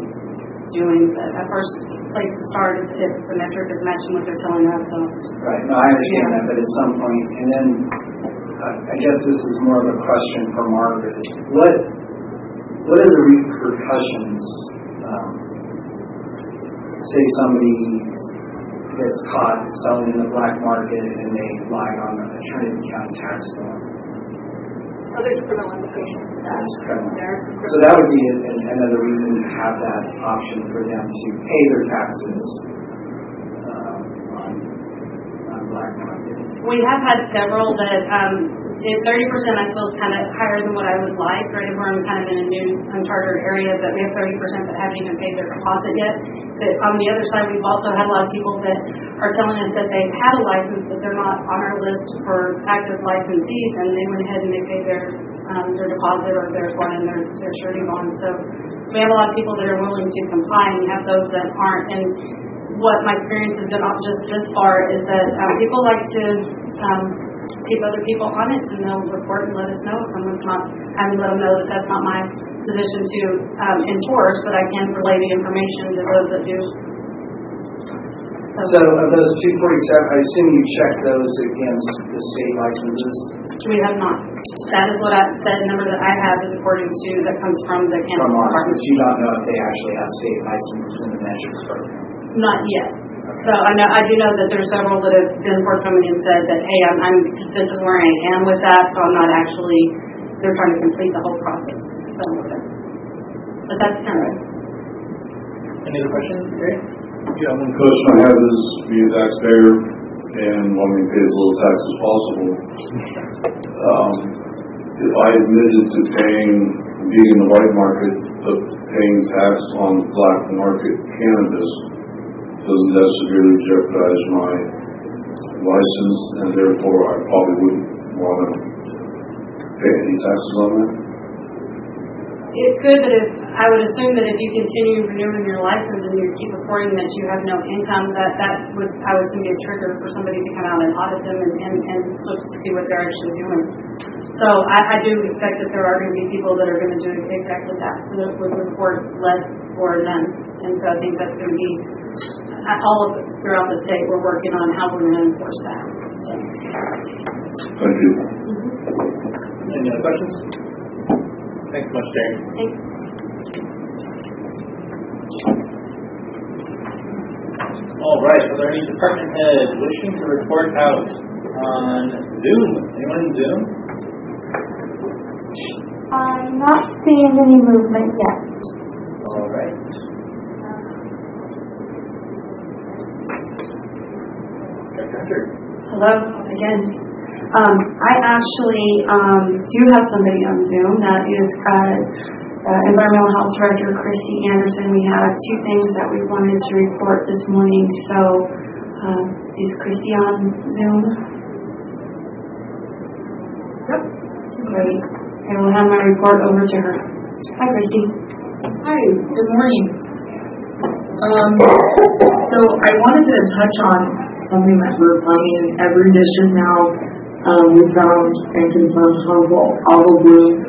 doing. But at first place to start is if the metric is matching what they're telling us. So. Right. No, I understand that, but at some point, and then I guess this is more of a question for Margaret. What are the repercussions? Say somebody gets caught selling in the black market and they lied on a Trinity County tax form. Oh, there's criminal implications to that. So that would be another reason to have that option for them to pay their taxes on black market. We have had several that 30% I feel is kind of higher than what I would like. Right, we're kind of in a new uncharted area, but we have 30% that haven't even paid their deposit yet. But on the other side, we've also had a lot of people that are telling us that they've had a license, but they're not on our list for active licensees, and they went ahead and they paid their deposit or their surety bond. So we have a lot of people that are willing to comply, and we have those that aren't. And what my experience has been not just this far is that people like to keep other people honest, and they'll report and let us know if someone's not. I would let them know that that's not my position to enforce, but I can relay the information to those that do. So of those 247, I assume you checked those against the state licenses? We have not. That is what that number that I have is according to, that comes from the cannabis department. But you don't know if they actually have state licenses in the metrics program? Not yet. So I do know that there are several that have been forthcoming and said that, hey, this is where I am with that, so I'm not actually, they're trying to complete the whole process. So, but that's kind of it. Any other questions, Gary? Yeah, one question I have is, be a taxpayer and wanting to pay as little tax as possible. If I admitted to being in the white market, but paying tax on black market cannabis, doesn't that severely jeopardize my license, and therefore I probably wouldn't want to pay any taxes on that? It could, but I would assume that if you continue renewing your license and you keep reporting that you have no income, that would, I would assume, be a trigger for somebody to come out and audit them and look to see what they're actually doing. So I do expect that there are going to be people that are going to do exactly that, so that would report less for events. And so I think that's going to be, all of it throughout the state, we're working on how we're going to enforce that. Thank you. Any other questions? Thanks so much, Terry. Thanks. All right, are there any department heads wishing to report out on Zoom? Anyone in Zoom? I'm not seeing any movement yet. All right. Hello again. I actually do have somebody on Zoom. That is Environmental Health Director Christy Anderson. We have two things that we wanted to report this morning. So is Christy on Zoom? Yep. Great. I will hand my report over to her. Hi, Christy. Hi. Good morning. So I wanted to touch on something that we're finding in every district now. We found and confirmed harmful algal bloom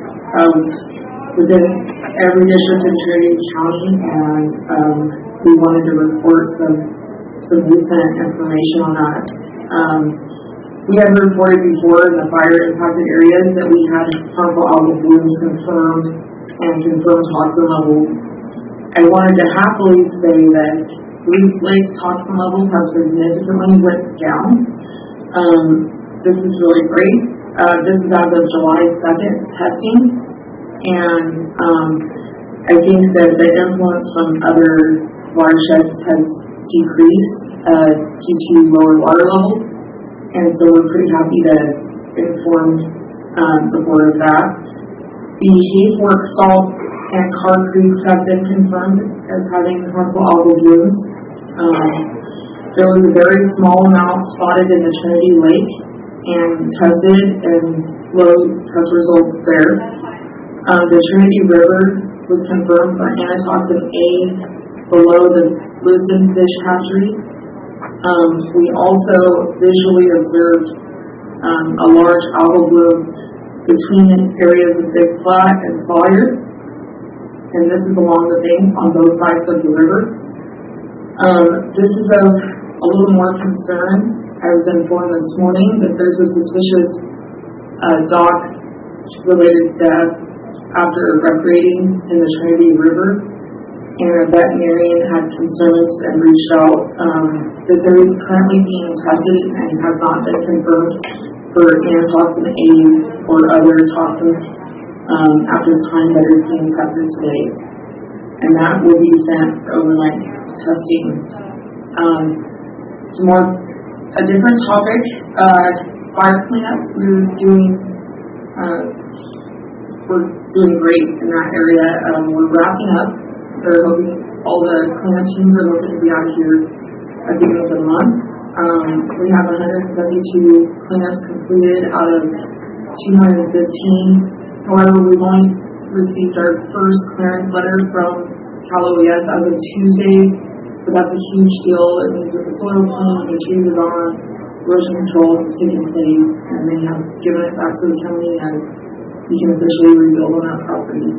within every district in Trinity County, and we wanted to report some recent information on that. We had reported before in the fire impacted areas that we had harmful algal blooms confirmed and confirmed toxin levels. I wanted to happily say that Leaf Lake toxin levels have significantly went down. This is really great. This is as of July 2nd testing, and I think that the influence from other watersheds has decreased due to lower water levels, and so we're pretty happy to inform the board of that. The Hayfork Salt and Car Creeks have been confirmed as having harmful algal blooms. There was a very small amount spotted in the Trinity Lake and tested, and low test results there. The Trinity River was confirmed for antitoxin A below the Lisbon fish hatchery. We also visually observed a large algal bloom between areas of Big Flat and Sawyer, and this is along the bank on both sides of the river. This is of a little more concern. I was informed this morning that there's a suspicious dock-related death after recreating in the Trinity River, and a veterinarian had concerns and reached out. This area is currently being tested and has not been confirmed for antitoxin A or other toxins at this time that is being tested today, and that will be sent for overnight testing. A different topic, fire cleanup. We're doing great in that area. We're wrapping up. They're hoping all the cleanup teams are looking to be out here at the end of the month. We have 172 cleanups completed out of 215. However, we've only received our first clearance letter from Cal OES as of Tuesday, but that's a huge deal. It means that the soil cleaning, the trees is on, erosion control is taking place, and they have given it back to the county, and we can officially rebuild on that property.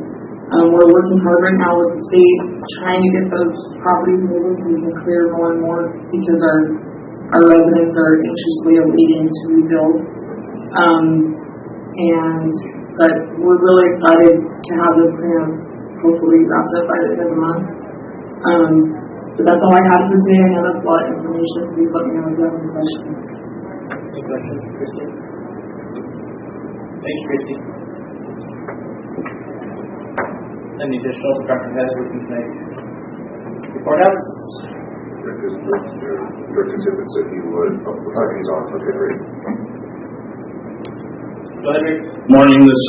We're working hard right now with the state, trying to get those properties moving so we can clear more and more, because our residents are anxiously awaiting to rebuild. But we're really excited to have this cleanup hopefully wrapped up by the end of the month. So that's all I have for today. I know that's a lot of information. Please let me know if you have any questions. Any questions, Christy? Thanks, Christy. Any additional department heads wishing to make report outs? Director Tippett said he would. He's on. Okay, great. Go ahead, Rick. Morning, this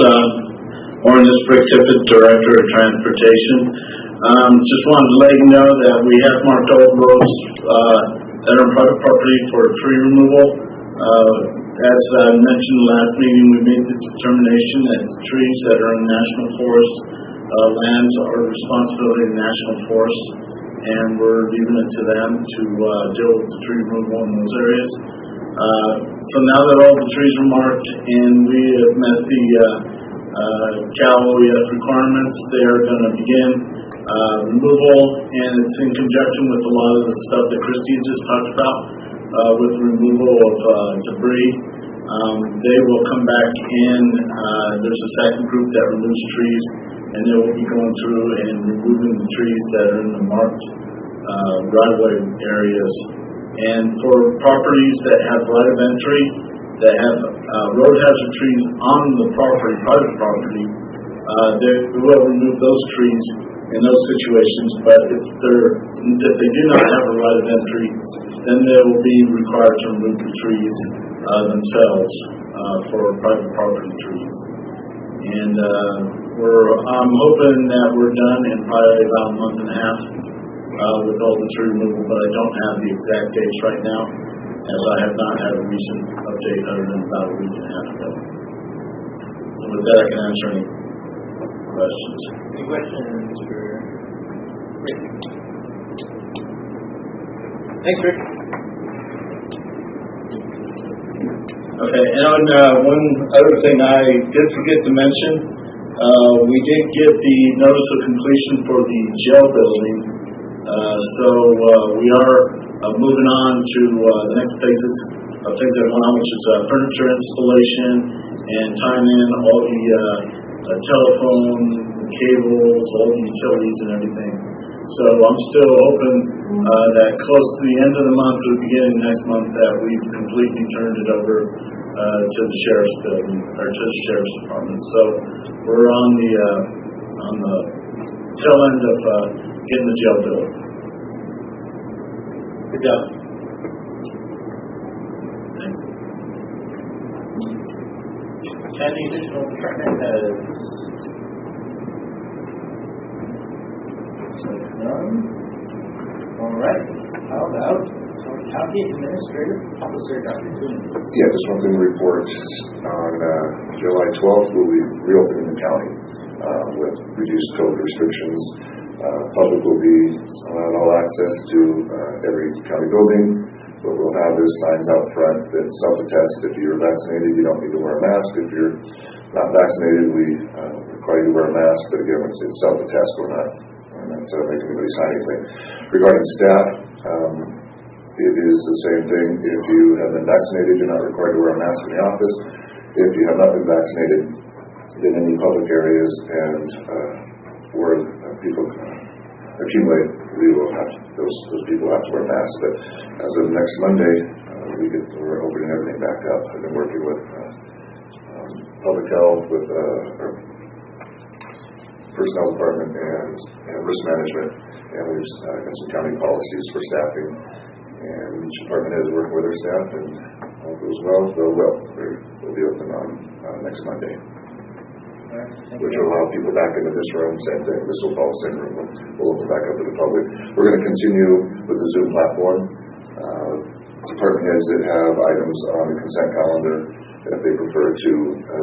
Orange Rick Tippett, Director of Transportation. Just wanted to let you know that we have marked all roads that are private property for tree removal. As I mentioned last meeting, we made the determination that trees that are in national forest lands are responsibility of the national forest, and we're leaving it to them to deal with the tree removal in those areas. So now that all the trees are marked and we have met the Cal OES requirements, they are going to begin removal, and it's in conjunction with a lot of the stuff that Christine just talked about with the removal of debris. They will come back in. There's a second group that removes trees, and they will be going through and removing the trees that are in the marked right-of-way areas. And for properties that have right of entry, that have road hazard trees on the property, private property, they will remove those trees in those situations. But if they do not have a right of entry, then they will be required to remove the trees themselves for private property trees. And I'm hoping that we're done in probably about a month and a half with all the tree removal, but I don't have the exact dates right now, as I have not had a recent update other than about a week and a half ago. So with that, I can answer any questions. Any questions, Mr. Rick? Thanks, Rick. Okay, and one other thing I did forget to mention, we did get the notice of completion for the jail building. So we are moving on to the next phases of things that are going on, which is furniture installation and tying in all the telephone, cables, all the utilities and everything. So I'm still hoping that close to the end of the month or beginning of next month that we've completely turned it over to the sheriff's building or to the sheriff's department. So we're on the tail end of getting the jail built. Good job. Thanks. Any additional department heads? All right. How about County Administrative Officer Dr. Trinity? Yeah, just one thing to report. On July 12th, we'll be reopening the county with reduced COVID restrictions. Public will be allowed all access to every county building, but we'll have those signs out front that self-attest. If you're vaccinated, you don't need to wear a mask. If you're not vaccinated, we require you to wear a mask, but again, it's self-attest. We're not making anybody sign anything. Regarding staff, it is the same thing. If you have been vaccinated, you're not required to wear a mask in the office. If you have not been vaccinated, in any public areas and where people accumulate, we will have those people have to wear masks. But as of next Monday, we're opening everything back up. I've been working with public health, with our personnel department and risk management, and we've got some county policies for staffing. And each department is working with their staff, and all goes well. So we'll be open on next Monday. Which will allow people back into this room, same thing. This will follow the same room. We'll open back up to the public. We're going to continue with the Zoom platform. Department heads that have items on the consent calendar, if they prefer to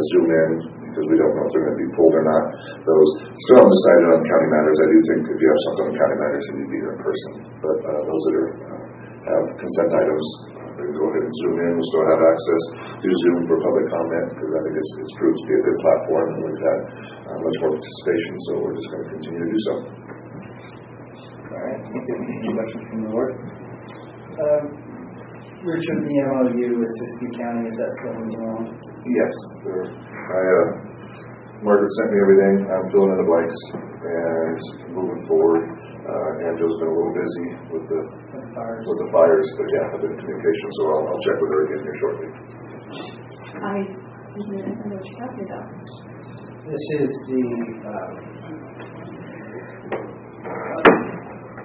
Zoom in, because we don't know if they're going to be pulled or not. Those still undecided on county matters. I do think if you have something on county matters, you need to be here in person. But those that have consent items, they can go ahead and Zoom in. We'll still have access to Zoom for public comment, because I think it's proved to be a good platform, and we've had much more participation, so we're just going to continue to do so. All right. Any questions from the board? Richard, the MOU with Siskiyou County, is that still moving on? Yes. Margaret sent me everything. I'm filling in the blanks and moving forward. Angela's been a little busy with the fires, but yeah, I've been in communication, so I'll check with her again here shortly. I know what you're talking about. This is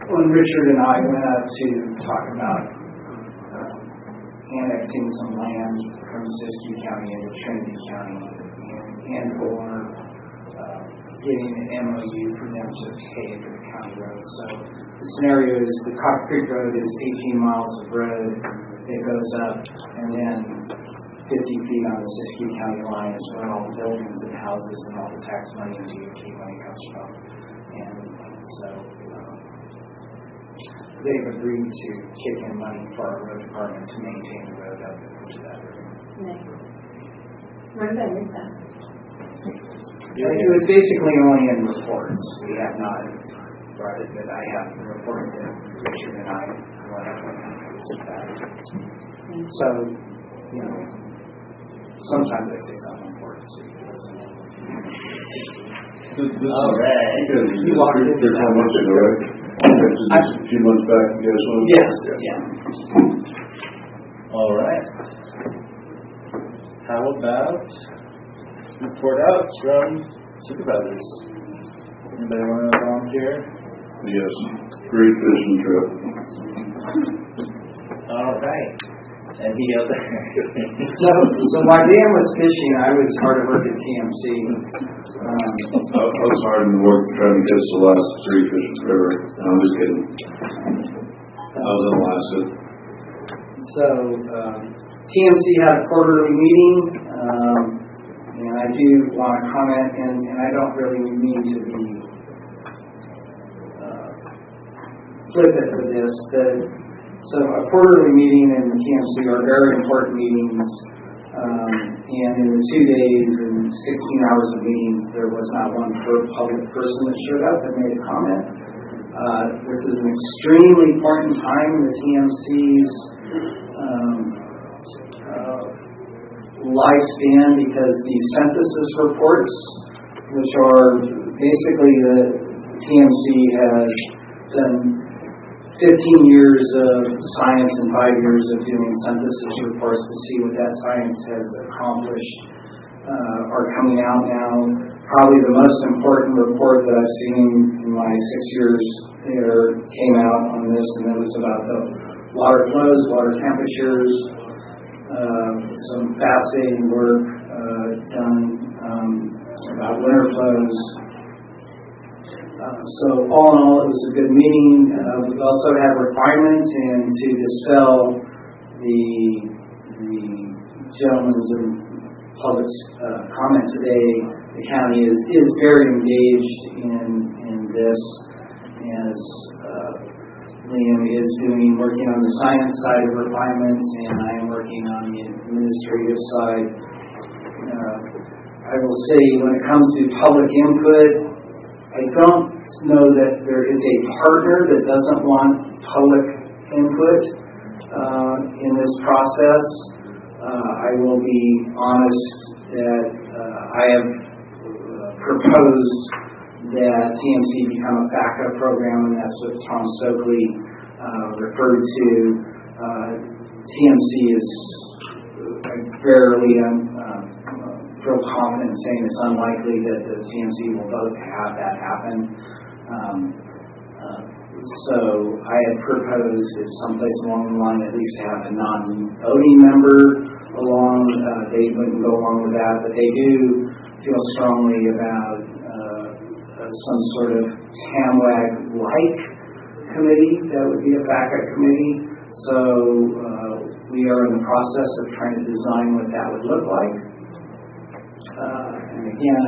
when Richard and I went up to talk about annexing some land from Siskiyou County into Trinity County and or getting an MOU for them to pay for the county road. So the scenario is the Cock Creek Road is 18 miles of road. It goes up and then 50 feet on the Siskiyou County line is where all the buildings and houses and all the tax money and GOP money comes from. And so they've agreed to kick in money for our road department to maintain the road up into that road. Nice. Where did I miss that? It was basically only in reports. We have not brought it, but I haven't reported to Richard and I what happens with that. So, you know, sometimes I say something important, so you can listen. All right. You walked in. There's how much ago, right? Just a few months back, you guys want to? Yes, yeah. All right. How about report out from supervisors? Anybody want to volunteer? Yes. Great fishing trip. All right. And he out there. So while Dan was fishing, I was hard at work at TMC. I was hard in work trying to catch the last 3 fish in the river. No, I'm just kidding. I was unlasted. So TMC had a quarterly meeting, and I do want to comment, and I don't really mean to be flippant with this. So a quarterly meeting and the TMC are very important meetings, and in the 2 days and 16 hours of meetings, there was not one public person that showed up and made a comment. This is an extremely important time in the TMC's lifespan, because these synthesis reports, which are basically the TMC has done 15 years of science and 5 years of doing synthesis reports to see what that science has accomplished, are coming out now. Probably the most important report that I've seen in my 6 years there came out on this, and it was about the water flows, water temperatures, some fascinating work done about winter flows. So all in all, it was a good meeting. We also had refinements, and to dispel the gentleman's and public's comment today, the county is very engaged in this, as Liam is working on the science side of refinements, and I am working on the administrative side. I will say, when it comes to public input, I don't know that there is a partner that doesn't want public input in this process. I will be honest that I have proposed that TMC become a backup program, and that's what Tom Stokely referred to. TMC is fairly feel confident saying it's unlikely that the TMC will vote to have that happen. So I had proposed at someplace along the line at least to have a non-voting member along. They wouldn't go along with that, but they do feel strongly about some sort of TAMWAG-like committee that would be a backup committee. So we are in the process of trying to design what that would look like. And again,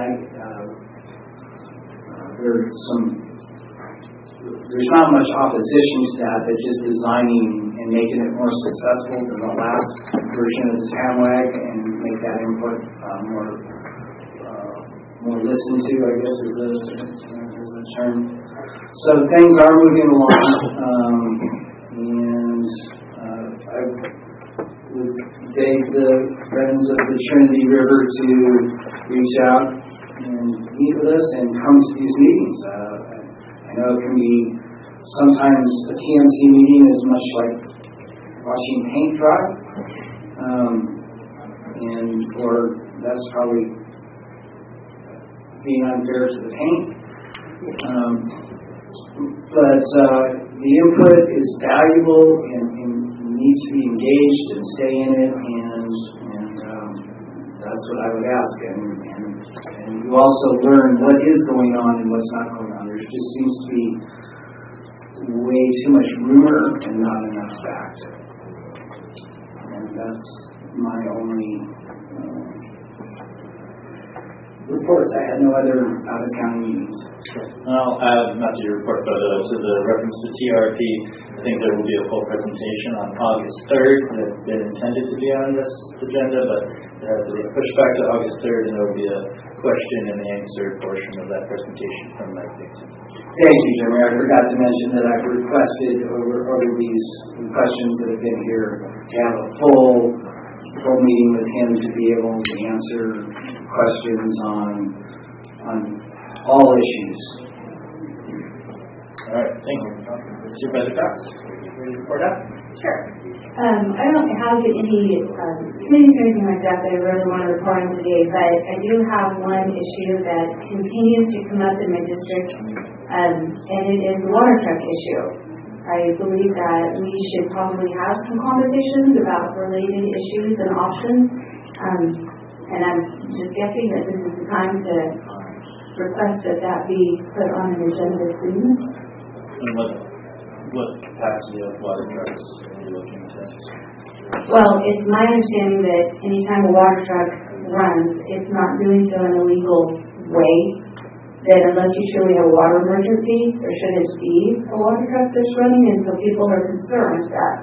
there's not much opposition to that, but just designing and making it more successful than the last version of the TAMWAG, and make that input more listened to, I guess is a term. So things are moving along, and I would beg the friends of the Trinity River to reach out and meet with us and come to these meetings. I know it can be sometimes a TMC meeting is much like watching paint dry, or that's probably being unfair to the paint. But the input is valuable, and need to be engaged and stay in it, and that's what I would ask. And you also learn what is going on and what's not going on. There just seems to be way too much rumor and not enough fact. And that's my only reports. I had no other out-of-county meetings. I'll add, not to your report, but to the reference to TRP, I think there will be a full presentation on August 3rd that's been intended to be on this agenda, but it has to be pushed back to August 3rd, and there will be a question and answer portion of that presentation from Mike Dixon. Thank you, Jeremy. I forgot to mention that I've requested over these questions that have been here to have a full meeting with him to be able to answer questions on all issues. All right, thank you. Supervisor Cox, ready to report out? Sure. I don't have any committees or anything like that I really want to report on today, but I do have one issue that continues to come up in my district, and it is the water truck issue. I believe that we should probably have some conversations about related issues and options, and I'm just guessing that this is the time to request that be put on an agenda soon. And what capacity of water trucks are you looking to? Well, it's my understanding that anytime a water truck runs, it's not doing so in a legal way. That unless you truly have a water emergency, there shouldn't be a water truck that's running, and so people are concerned that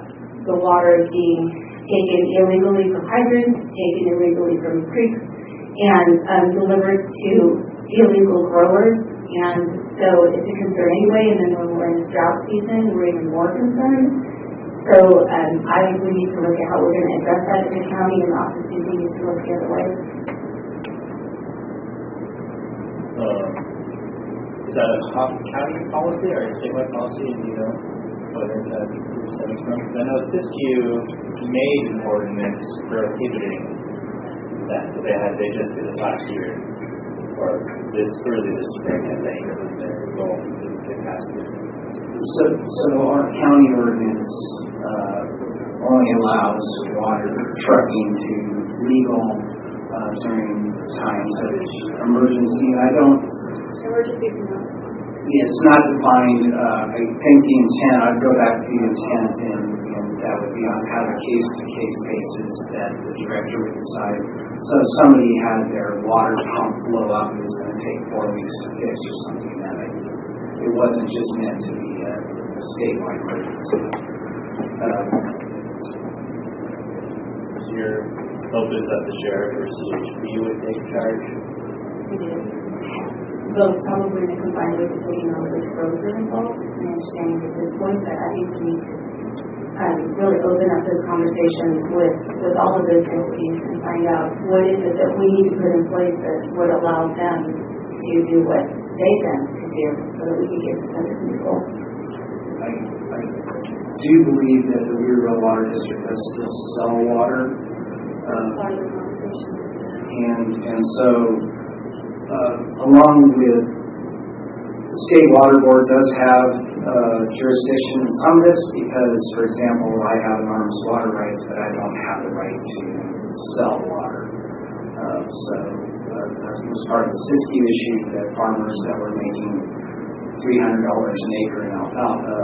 the water is being taken illegally from hydrants, taken illegally from creeks, and delivered to illegal growers. And so it's a concern anyway, and then when we're in this drought season, we're even more concerned. So I think we need to look at how we're going to address that in the county and not just continue to look the other way. Is that a county policy or a statewide policy? Do you know whether that is setting from? I know Siskiyou made an ordinance prohibiting that. They just did it last year, or early this spring, I think, it was their goal to get past it. So our county ordinance only allows water trucking to legal during times of emergency. It's not defined. I think the intent, I'd go back to the intent, and that would be on kind of a case-to-case basis that the director would decide. So if somebody had their water pump blow up, it's going to take 4 weeks to fix or something. That it wasn't just meant to be a statewide emergency. Your hope is that the sheriff or CHP would take charge? It is. So probably in a combined way depending on which roads are involved and understanding at this point, but I think we need to really open up those conversations with all of those entities and find out what is it that we need to put in place that would allow them to do what they then to do so that we can get this under control. I do believe that the Weirville Water District does still sell water. And so along with the state water board does have jurisdiction in some of this because, for example, I have enormous water rights, but I don't have the right to sell water. So this was part of the Siskiyou issue that farmers that were making $300 an acre in alfalfa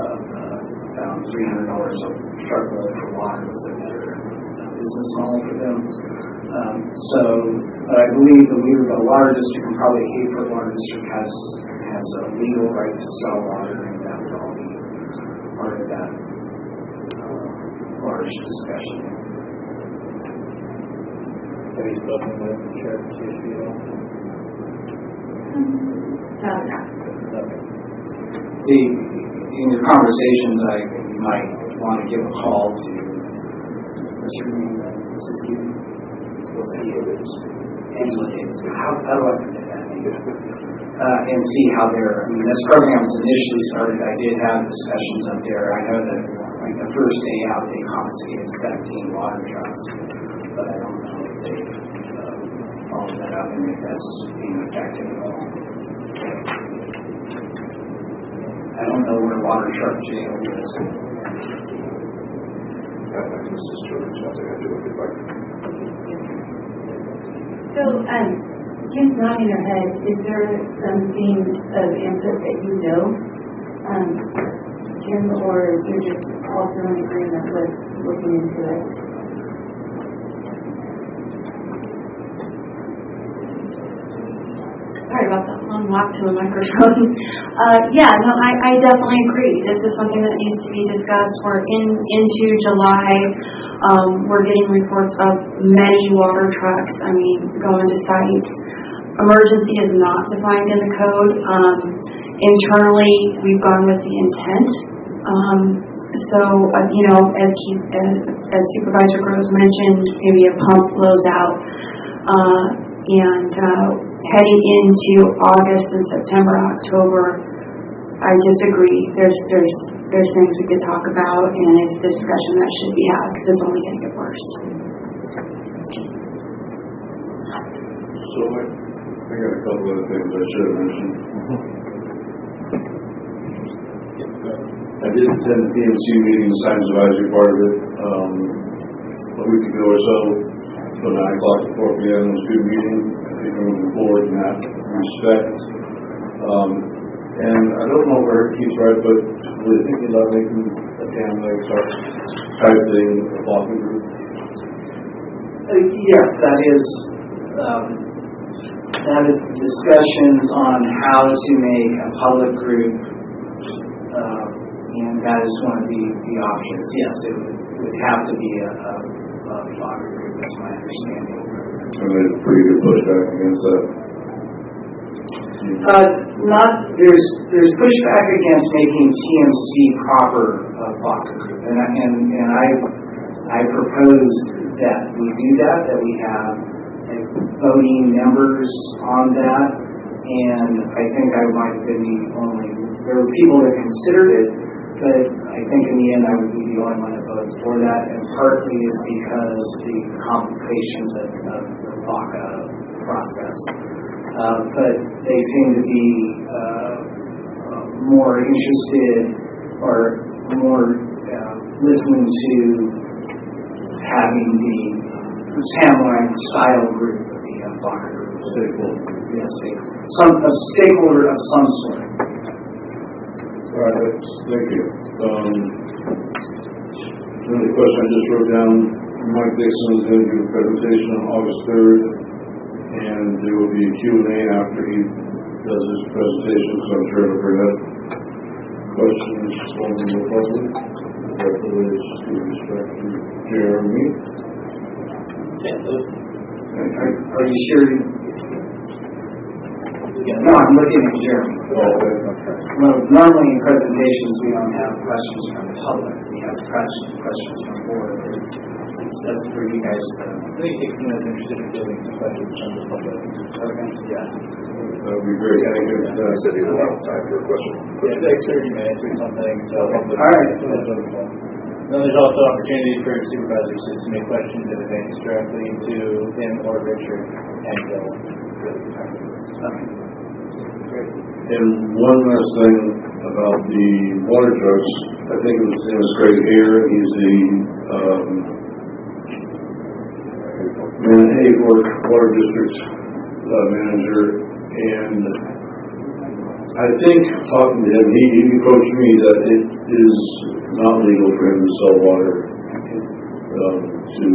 found $300 a truckload for water was a better business model for them. But I believe the Weirville Water District and probably Hayford Water District has a legal right to sell water, and that would all be part of that large discussion. Have you spoken with the sheriff or CHP at all? In your conversations, you might want to give a call to what's your name? Angela Davis. How do I forget that name? And see how this program was initially started. I did have discussions up there. I know that like the first day out, they confiscated 17 water trucks, but I don't know if they followed that up and if that's being effective at all. I don't know where water truck jail is. So, Kim's nodding her head. Is there something of input that you know, Kim, or you're just also in agreement with looking into it? Sorry about that long walk to the microphone. I definitely agree. This is something that needs to be discussed. We're into July. We're getting reports of many water trucks. Going to sites. Emergency is not defined in the code. Internally, we've gone with the intent. As Supervisor Groves mentioned, maybe a pump blows out, and heading into August and September, October, I disagree. There's things we could talk about, and it's discussion that should be had because it's only going to get worse. So I got a couple other things I should have mentioned. I did attend the PMC meeting, the Science Advisory part of it, a week ago or so, from 9 o'clock to 4 p.m. It was a good meeting. I think we're moving forward in that respect. And I don't know where Keith's right, but we're thinking about making a Cam Lakes type thing, a blocking group. Yes, that is discussions on how to make a public group, and that is one of the options. Yes, it would have to be a blocking group, that's my understanding. And there's pretty good pushback against that. There's pushback against making TMC proper blocking group, and I proposed that we do that we have voting members on that, and I think I might have been the only, there were people that considered it, but I think in the end I would be the only one that voted for that, and partly is because the complications of the VACA process. But they seem to be more interested or more listening to having the Samline style group of the VACA group. Stakeholder. Yes, a stakeholder of some sort. All right, thank you. Another question I just wrote down. Mike Dixon is going to do a presentation on August 3rd, and there will be a Q&A after he does his presentation, so I'm sure he'll bring up questions from the public. That is with respect to Jeremy. Are you sure? No, I'm looking at Jeremy. Well, normally in presentations we don't have questions from the public. We have questions from the board. That's for you guys to... I think Dixon is interested in getting some questions from the public. Okay. Yeah. That would be great. I said he will have time for a question. Yeah, like 30 minutes or something. So all right. Then there's also opportunity for supervisors to submit questions in advance directly to him or Richard and Bill. And one last thing about the water trucks. I think his name is Craig Ayer. He's the Hayfork Water District manager, and I think talking to him, he approached me that it is not legal for him to sell water to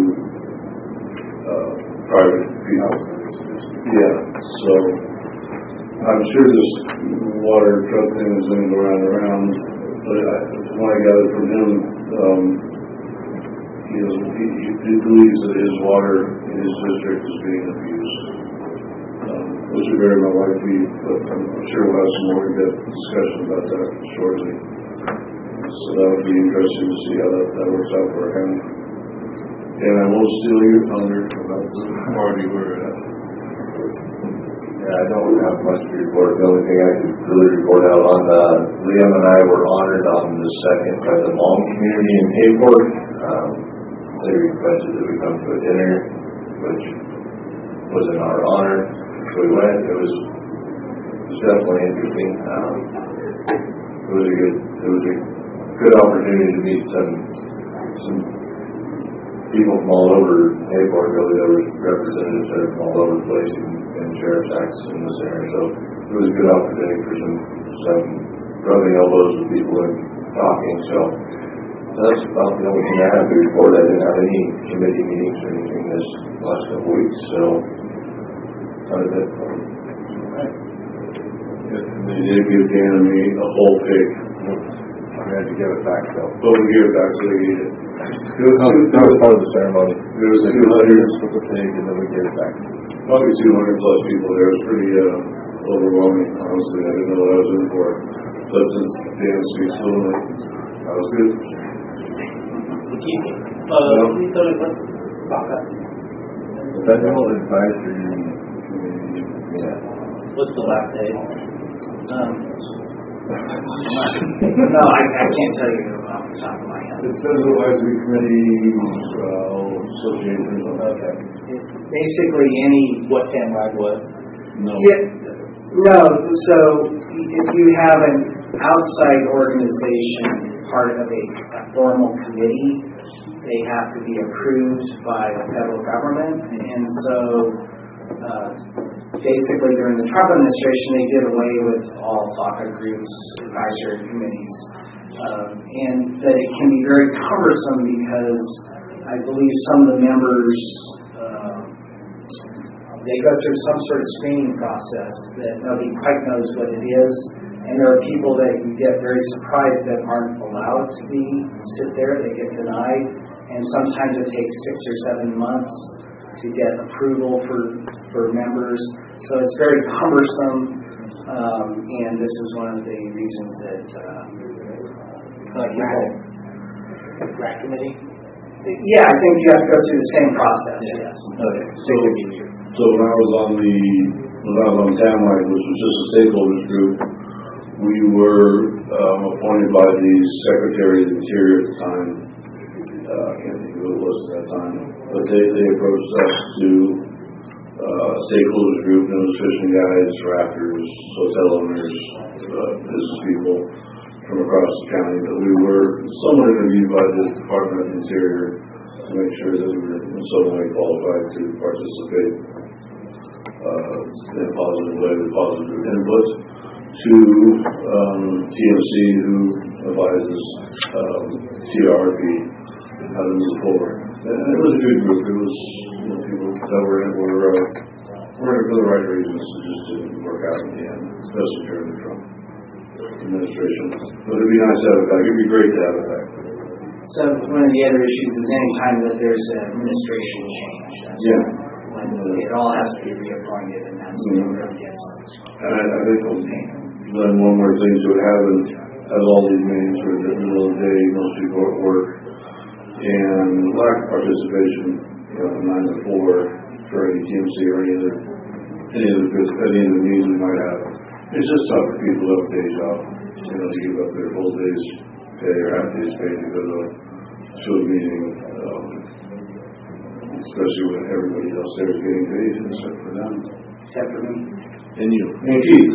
private people. Yeah, so I'm sure this water truck thing is going to go around, but from what I gathered from him, he believes that his water in his district is being abused. Which would very well likely, but I'm sure we'll have some more in-depth discussion about that shortly. So that would be interesting to see how that works out for our county. And I won't steal your thunder about the party we're at. Yeah, I don't have much to report. The only thing I can really report out on, Liam and I were honored on the 2nd by the Hmong community in Hayfork. They requested that we come to a dinner, which was in our honor. So we went. It was definitely interesting. It was a good opportunity to meet some people from all over Hayfork. Really, there was representatives there from all over the place, and sheriff's acts in this area. So it was a good opportunity for some rubbing elbows with people and talking. So that's about the only thing I have to report. I didn't have any committee meetings or anything this last couple of weeks. So how did that go? They did give Dan and me a whole pig. I had to give it back though. But we gave it back so they eat it. That was part of the ceremony. There was 200 with the pig, and then we gave it back. Probably 200 plus people there. It was pretty overwhelming, honestly. I didn't know what I was in for. But since Dan speaks fluently, that was good. Federal Advisory Committee. Yeah. What's the last day? No, I can't tell you off the top of my head. It's Federal Advisory Committee Association. Okay. Basically any... What TAMWAG was? No. Yeah, no, so if you have an outside organization, part of a formal committee, they have to be approved by the federal government. And so basically during the Trump administration, they did away with all FACA groups, advisory committees. And that it can be very cumbersome because I believe some of the members, they go through some sort of screening process that nobody quite knows what it is. And there are people that you get very surprised that aren't allowed to sit there. They get denied. And sometimes it takes 6 or 7 months to get approval for members. So it's very cumbersome. And this is one of the reasons that RAC committee? Yeah, I think you have to go through the same process. Yes. Okay. So when I was on TAMWAG, which was just a stakeholders group, we were appointed by the Secretary of the Interior at the time. I can't think who it was at that time, but they approached us to stakeholders group, fishing guides, rafters, hotel owners, business people from across the county. But we were somewhat interviewed by the Department of the Interior to make sure that we were in some way qualified to participate in a positive way with positive input to TMC, who advises TRP how to move forward. And it was a good group. It was people that were in for the right reasons. It just didn't work out in the end, especially during the Trump administration. But it'd be nice to have it back. It'd be great to have it back. So one of the other issues is any time that there's an administration change. When it all has to be reappointed, and that's where it gets. And I think then one more thing to have all these meetings where in the middle of the day, most people are at work, and lack of participation, 9 to 4 for any TMC or any of the meetings we might have. It's just tough for people who have a day job, to give up their full day's pay or half day's pay to go to a meeting, especially when everybody else there is getting paid except for them. Except for me. And you. And Keith.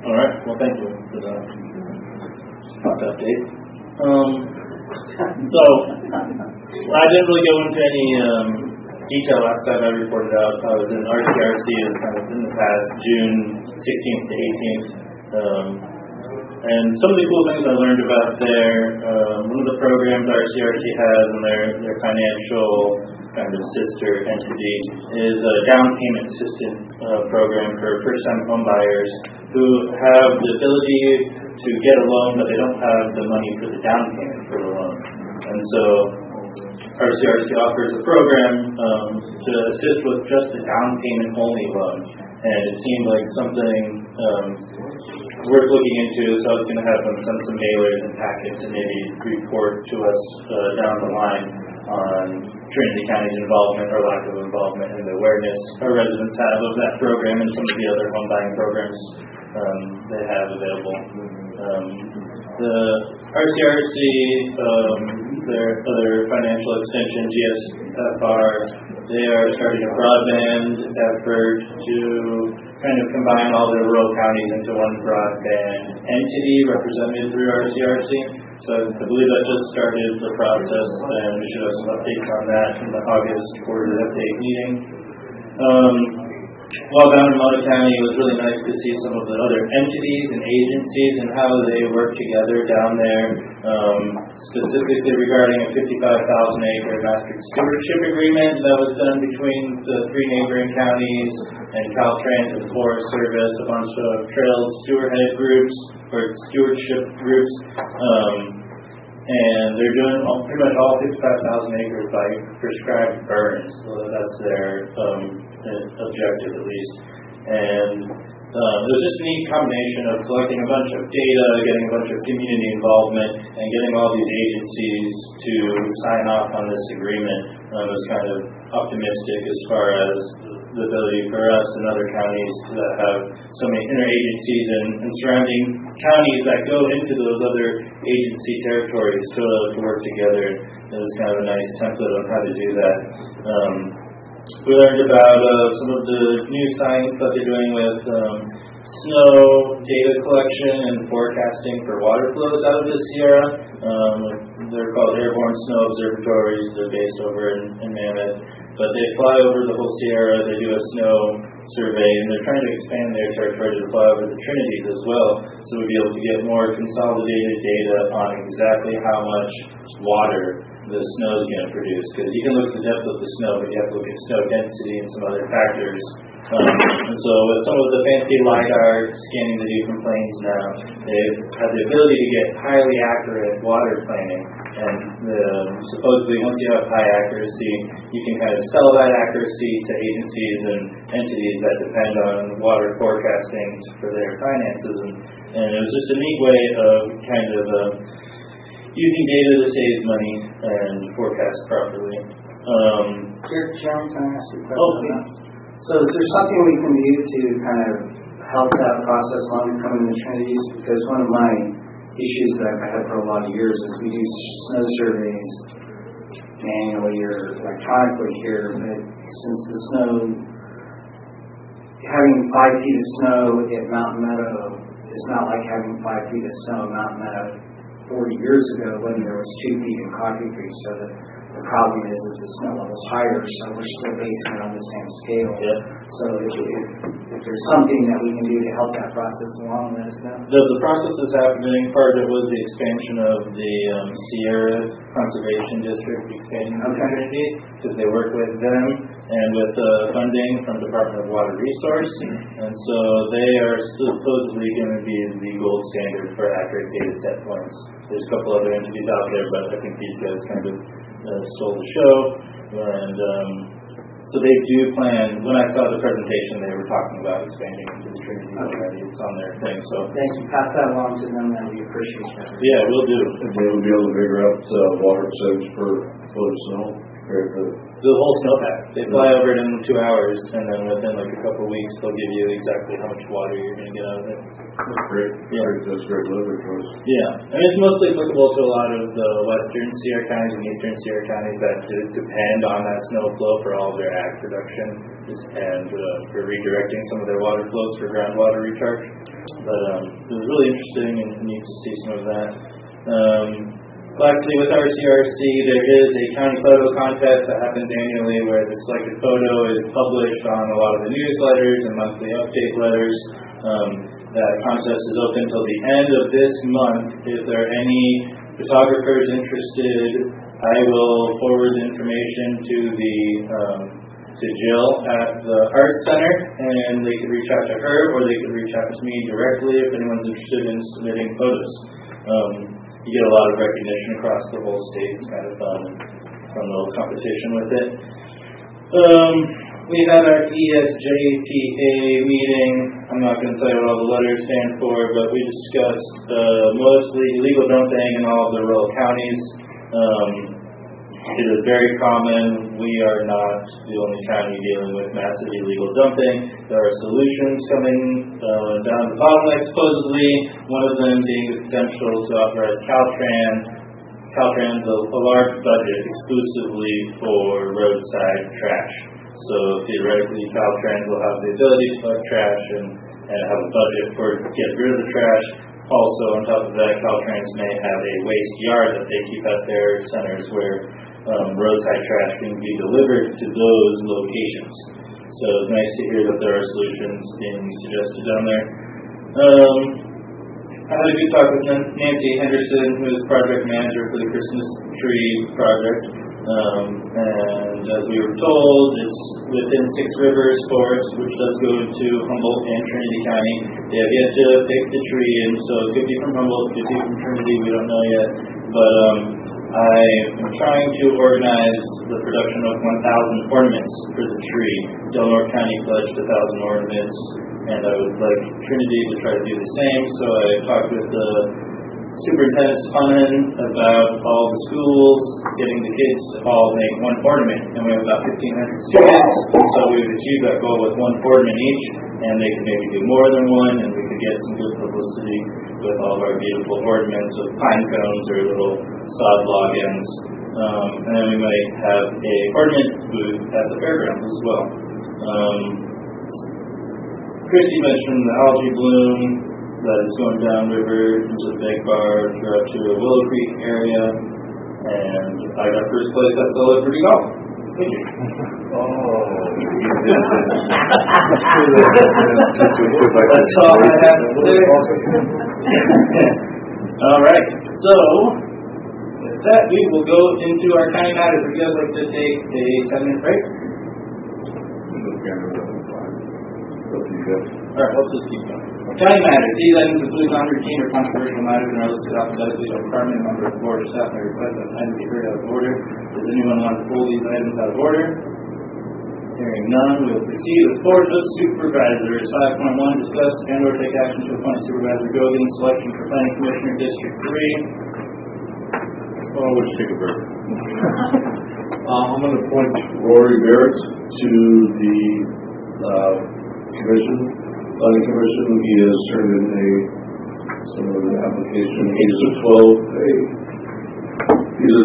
All right. Well, thank you for the update. So, I didn't really go into any detail last time I reported out. I was in RCRC kind of in the past, June 16th to 18th. And some of the cool things I learned about there, one of the programs RCRC has in their financial kind of sister entity is a down payment assistance program for first-time home buyers who have the ability to get a loan, but they don't have the money for the down payment for the loan. And so RCRC offers a program to assist with just the down payment only loan. And it seemed like something worth looking into, so I was going to have them send some mailers and packets and maybe report to us down the line on Trinity County's involvement or lack of involvement and the awareness our residents have of that program and some of the other home buying programs they have available. The RCRC, their other financial extension, GSFR, they are starting a broadband effort to kind of combine all the rural counties into one broadband entity represented through RCRC. So I believe that just started the process, and we should have some updates on that in the August quarterly update meeting. While down in Mona County, it was really nice to see some of the other entities and agencies and how they work together down there, specifically regarding a 55,000-acre master stewardship agreement that was done between the 3 neighboring counties and Caltrans and Forest Service, a bunch of trail stewardship groups, and they're doing pretty much all 55,000 acres by prescribed burns. So that's their objective, at least. And it was just a neat combination of collecting a bunch of data, getting a bunch of community involvement, and getting all these agencies to sign off on this agreement. Was kind of optimistic as far as the ability for us and other counties to have so many interagencies and surrounding counties that go into those other agency territories to work together. It was kind of a nice template on how to do that. We learned about some of the new science that they're doing with snow data collection and forecasting for water flows out of the Sierra. They're called airborne snow observatories. They're based over in Mammoth. But they fly over the whole Sierra, they do a snow survey, and they're trying to expand their territory to fly over the Trinities as well, so we'll be able to get more consolidated data on exactly how much water the snow is going to produce. Because you can look at the depth of the snow, but you have to look at snow density and some other factors. And so with some of the fancy LiDAR scanning they do from planes now, they have the ability to get highly accurate water planning. And supposedly once you have high accuracy, you can kind of sell that accuracy to agencies and entities that depend on water forecasting for their finances. And it was just a neat way of kind of using data to save money and forecast properly. Chairman, can I ask you a question? So is there something we can do to kind of help that process along coming to Trinities? Because one of my issues that I've had for a lot of years is we do snow surveys manually or electronically here, but since the snow, having 5 feet of snow at Mountain Meadow is not like having 5 feet of snow at Mountain Meadow 40 years ago when there was 2 feet in Coffee Creek. So the problem is the snow level's higher, so we're still basing it on the same scale. Yep. So if there's something that we can do to help that process along, let us know. The process is happening. Part of it was the expansion of the Sierra Conservation District expanding opportunities, because they work with them and with funding from the Department of Water Resource. And so they are supposedly going to be the gold standard for accurate data set points. There's a couple other entities out there, but I think these guys kind of stole the show. And so they do plan, when I saw the presentation, they were talking about expanding into the Trinity already. It's on their thing. So thank you. Pass that along to them, and we appreciate that. Yeah, we'll do. And they will be able to figure out water percentage per foot of snow. The whole snowpack. They fly over it in 2 hours, and then within like a couple of weeks, they'll give you exactly how much water you're going to get out of it. That's great. Yeah. That's great leverage for us. Yeah. I mean, it's mostly applicable to a lot of the western Sierra counties and eastern Sierra counties that depend on that snow flow for all of their ag production and for redirecting some of their water flows for groundwater recharge. But it was really interesting and neat to see some of that. Lastly, with RCRC, there is a county photo contest that happens annually where the selected photo is published on a lot of the newsletters and monthly update letters. That contest is open until the end of this month. If there are any photographers interested, I will forward the information to Jill at the Arts Center, and they could reach out to her, or they could reach out to me directly if anyone's interested in submitting photos. You get a lot of recognition across the whole state. It's kind of fun, a little competition with it. We had our ESJPA meeting. I'm not going to tell you what all the letters stand for, but we discussed mostly illegal dumping in all of the rural counties. It is very common. We are not the only county dealing with massive illegal dumping. There are solutions coming down the bottleneck, supposedly. One of them being the potential to authorize Caltrans a large budget exclusively for roadside trash. So theoretically, Caltrans will have the ability to collect trash and have a budget for get rid of the trash. Also, on top of that, Caltrans may have a waste yard that they keep at their centers where roadside trash can be delivered to those locations. So it's nice to hear that there are solutions being suggested down there. I had a good talk with Nancy Henderson, who is project manager for the Christmas tree project. And as we were told, it's within 6 Rivers Forest, which does go to Humboldt and Trinity County. They have yet to pick the tree, and so it could be from Humboldt, it could be from Trinity, we don't know yet. But I am trying to organize the production of 1,000 ornaments for the tree. Del Norte County pledged 1,000 ornaments, and I would like Trinity to try to do the same. So I talked with the superintendent's fun about all the schools getting the kids to all make one ornament, and we have about 1,500 students. So we've achieved that goal with one ornament each, and they could maybe do more than one, and we could get some good publicity with all of our beautiful ornaments of pine cones or little sod log ends. And then we might have a ornament booth at the fairgrounds as well. Christy mentioned the algae bloom that is going downriver into the Big Bar, up to the Willow Creek area, and I got first place at Celebrity Golf. Thank you. That's all I have to say. All right, so with that, we will go into our county matters. Would you guys like to take a 10-minute break? All right, let's just keep going. County matters. These items include non-routine or controversial matters and are listed alphabetically by department, member of the board, or staff may request that items be heard out of order. Does anyone want to pull these items out of order? Hearing none, we will proceed with Board of Supervisors. 5.1, discuss and or take action to appoint Supervisor Gogan, selection for Planning Commissioner District 3. Oh, let's take a break. I'm going to appoint Rory Barrett to the Planning Commission. He has turned in some of the application. He's a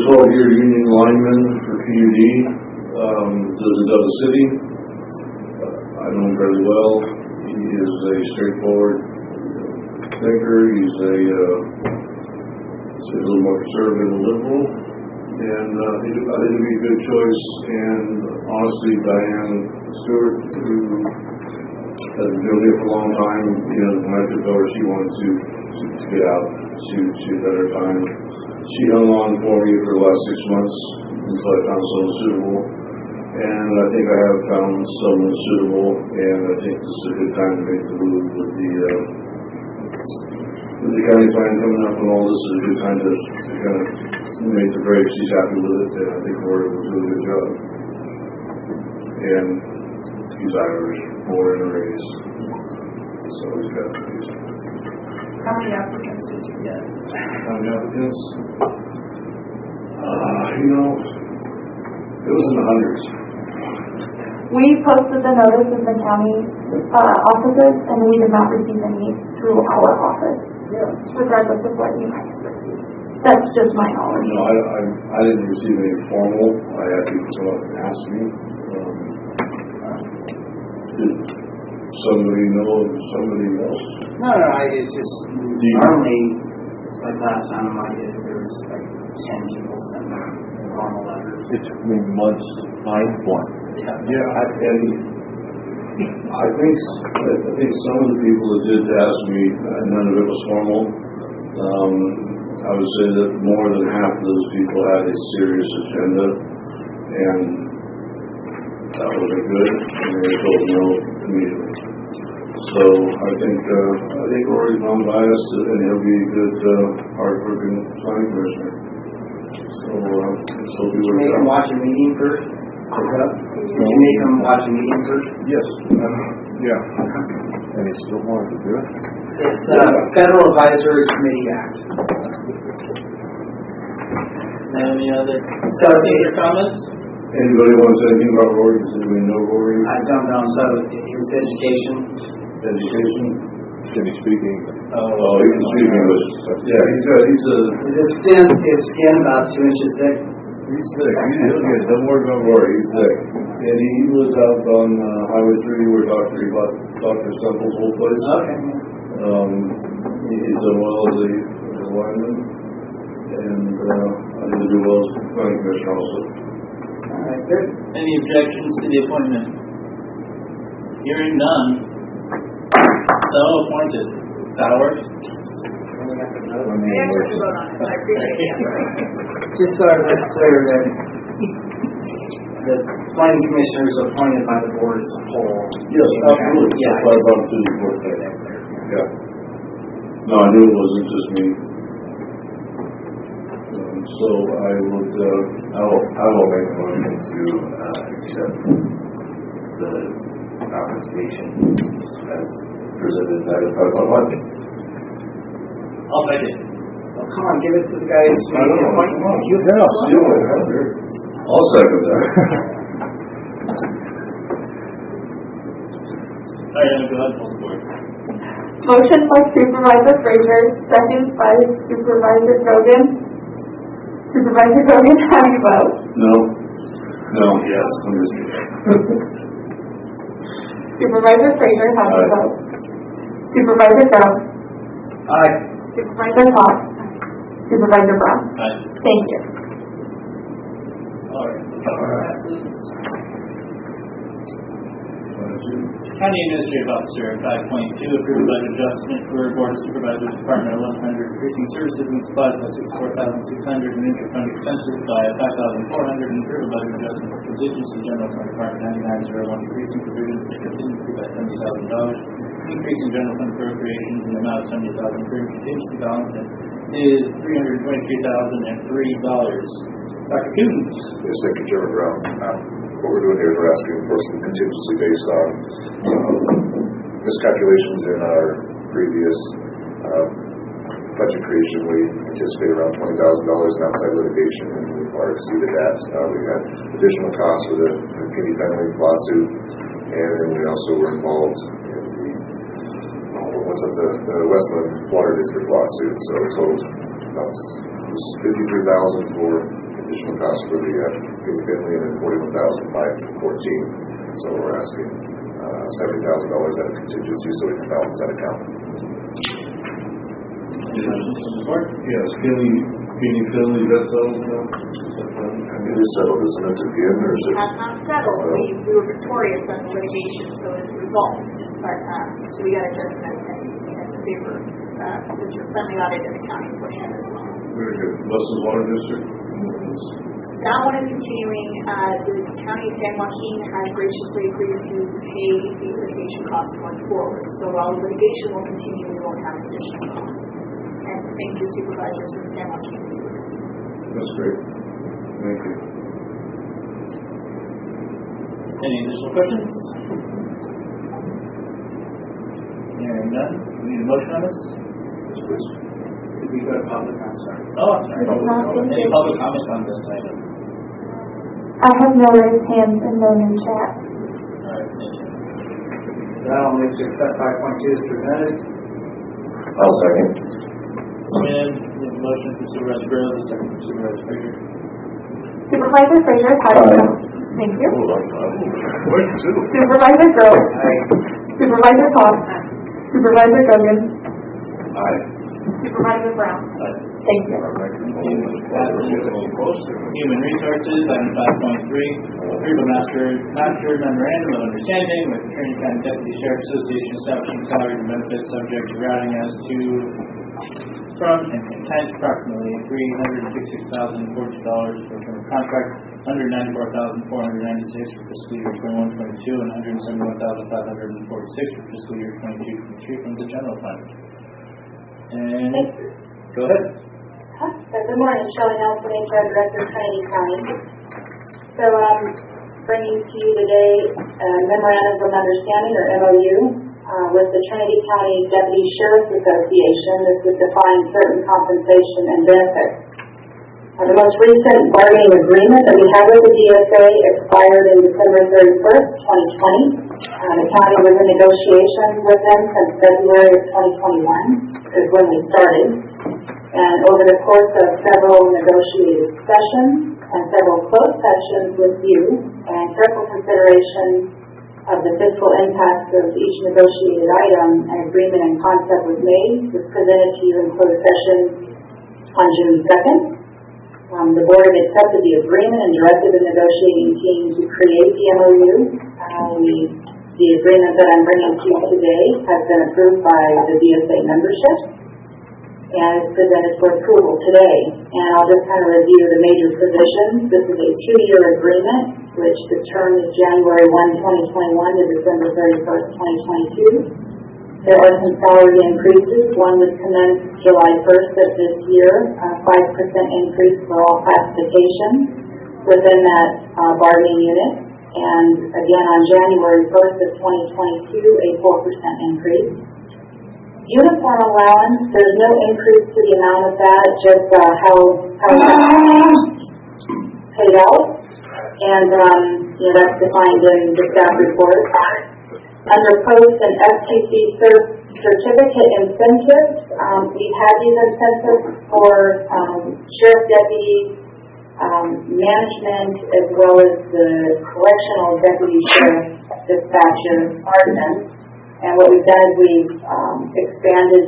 12-year union lineman for PUD. Lives in Delta City. I know him very well. He is a straightforward thinker. He's a little more conservative and liberal, and I think it'd be a good choice. And honestly, Diane Stewart, who has been doing it for a long time, when I took over, she wanted to get out to better time. She hung on for me for the last 6 months until I found someone suitable. And I think I have found someone suitable, and I think this is a good time to make the move with the county plan coming up and all. This is a good time to kind of make the break. She's happy with it, and I think we're doing a good job. And he's Irish, born and raised, so he's got these. How many applicants did you get? How many applicants? It was in the hundreds. We posted the notice in the county offices, and we did not receive any through our office, regardless of what you might have received. That's just my knowledge. No, I didn't receive any formal. I had people come up and ask me. Did somebody know of somebody else? No, it's just normally, like last time I did it, there was like 10 people sent me normal letters. It took me months to find one. Yeah, I think some of the people that did ask me, none of it was formal. I would say that more than half of those people had a serious agenda, and that wasn't good, and they told no immediately. So I think Rory's non-biased, and he'll be a good, hard-working planning commissioner. So he'll be Make him watch a meeting first? Did you make him watch a meeting first? Yes. Yeah. And he still wanted to do it? It's Federal Advisory Committee Act. Any other comments? Anybody want to say anything about Rory? Does anybody know Rory? I don't know. So his education. Can he speak English? Oh, he can speak English. Yeah, His skin about 2 inches thick. He's thick. Don't worry about Rory. He's thick. And he was out on Highway 3 where Dr. Stemple's old place. Okay. He's done well as a lineman. And I think he'll do well as planning commissioner also. All right, good. Any objections to the appointment? Hearing none. So appointed. That'll work. Just so it's clear that the planning commissioner is appointed by the board as a whole. Yes, absolutely. Yeah. That's why I brought it to the board. Yeah. No, I knew it wasn't just me. So I will make a motion to accept the application as presented that on Monday. I'll make it. Oh, come on, give it to the guys. I don't know, come on. I'll second that. All right, go ahead, full board. Motion by Supervisor Frazier, second by Supervisor Gogan. Supervisor Gogan, how do you vote? No. No, yes, I'm just kidding. Supervisor Frazier, how do you vote? Supervisor Groves. Aye. Supervisor Cox. Supervisor Brown. Aye. Thank you. All right. County Administrative Officer, 5.2, approved budget adjustment for Board of Supervisors Department 1100, increasing services and supplies by $64,600 and interfund expenses by $5,400, and approved budget adjustment for contingency general fund department 9901, increasing provisions for contingency by $70,000, increasing general fund appropriations in the amount of $70,000, current contingency balance is $323,003. Dr. Coons. Yes, thank you, Chairman Brown. What we're doing here is we're asking for some contingency based on miscalculations in our previous budget creation. We anticipated around $20,000 in outside litigation, and we far exceeded that. We had additional costs for the McKinney family lawsuit, and then we also were involved in the Westland Water District lawsuit. So it totaled about $53,000 for additional costs for the McKinley, and then $41,514. So we're asking $70,000 out of contingency so we can balance that account. Yes, Kenny Finley, that's all. It is settled, isn't it, again, or is it? That's not settled. We were victorious on the litigation, so it's resolved. But so we got a judgment in the favor which was suddenly audit in the county portion as well. Very good. Westland Water District? That one is continuing. The county of San Joaquin has graciously agreed to pay the litigation costs going forward. So while the litigation will continue, we won't have additional costs. And thank you, supervisors from San Joaquin. That's great. Thank you. Any additional questions? Hearing none. We need a motion on this? Yes, please. Did we go to public? I'm sorry. Oh, I'm sorry. Any public comments on this item? I have no raised hands and no new chat. All right, thank you. I'll move to accept 5.2 as presented. I'll second. And we have a motion for Supervisor Groves, a second for Supervisor Frazier. Supervisor Frazier, how do you vote? Thank you. Wait, two. Supervisor Groves. Supervisor Cox. Supervisor Gogan. Aye. Supervisor Brown. Thank you. Human Resources, item 5.3, approve a master memorandum of understanding with the Trinity County Deputy Sheriff Association establishing salaries and benefits subject to routing as to from and content approximately $366,040 for term contract, $194,496 for fiscal year 21-22, and $171,546 for fiscal year 22-23 from the general fund. And go ahead. Good morning, Shelley Nelson, HR Director of Trinity County. So bringing to you today a memorandum of understanding, or MOU, with the Trinity County Deputy Sheriff's Association. This would define certain compensation and benefits. The most recent bargaining agreement that we had with the DSA expired in December 31st, 2020. The county was in negotiations with them since February of 2021 is when we started. And over the course of several negotiated sessions and several closed sessions with you and careful consideration of the fiscal impacts of each negotiated item, an agreement and concept was made, was presented to you in closed session on June 2nd. The board accepted the agreement and directed the negotiating team to create the MOU. The agreement that I'm bringing to you today has been approved by the DSA membership and is presented for approval today. And I'll just kind of review the major provisions. This is a 2-year agreement, which the term is January 1, 2021 to December 31st, 2022. There are some salary increases. One would commence July 1st of this year, a 5% increase for all classifications within that bargaining unit. And again, on January 1st of 2022, a 4% increase. Uniform allowance, there's no increase to the amount of that, just how it's paid out. And, that's defined in the staff report. Under post and FTC certificate incentives, we've had these incentives for sheriff deputies, management, as well as the correctional deputy sheriff, dispatcher, sergeant. And what we've done is we've expanded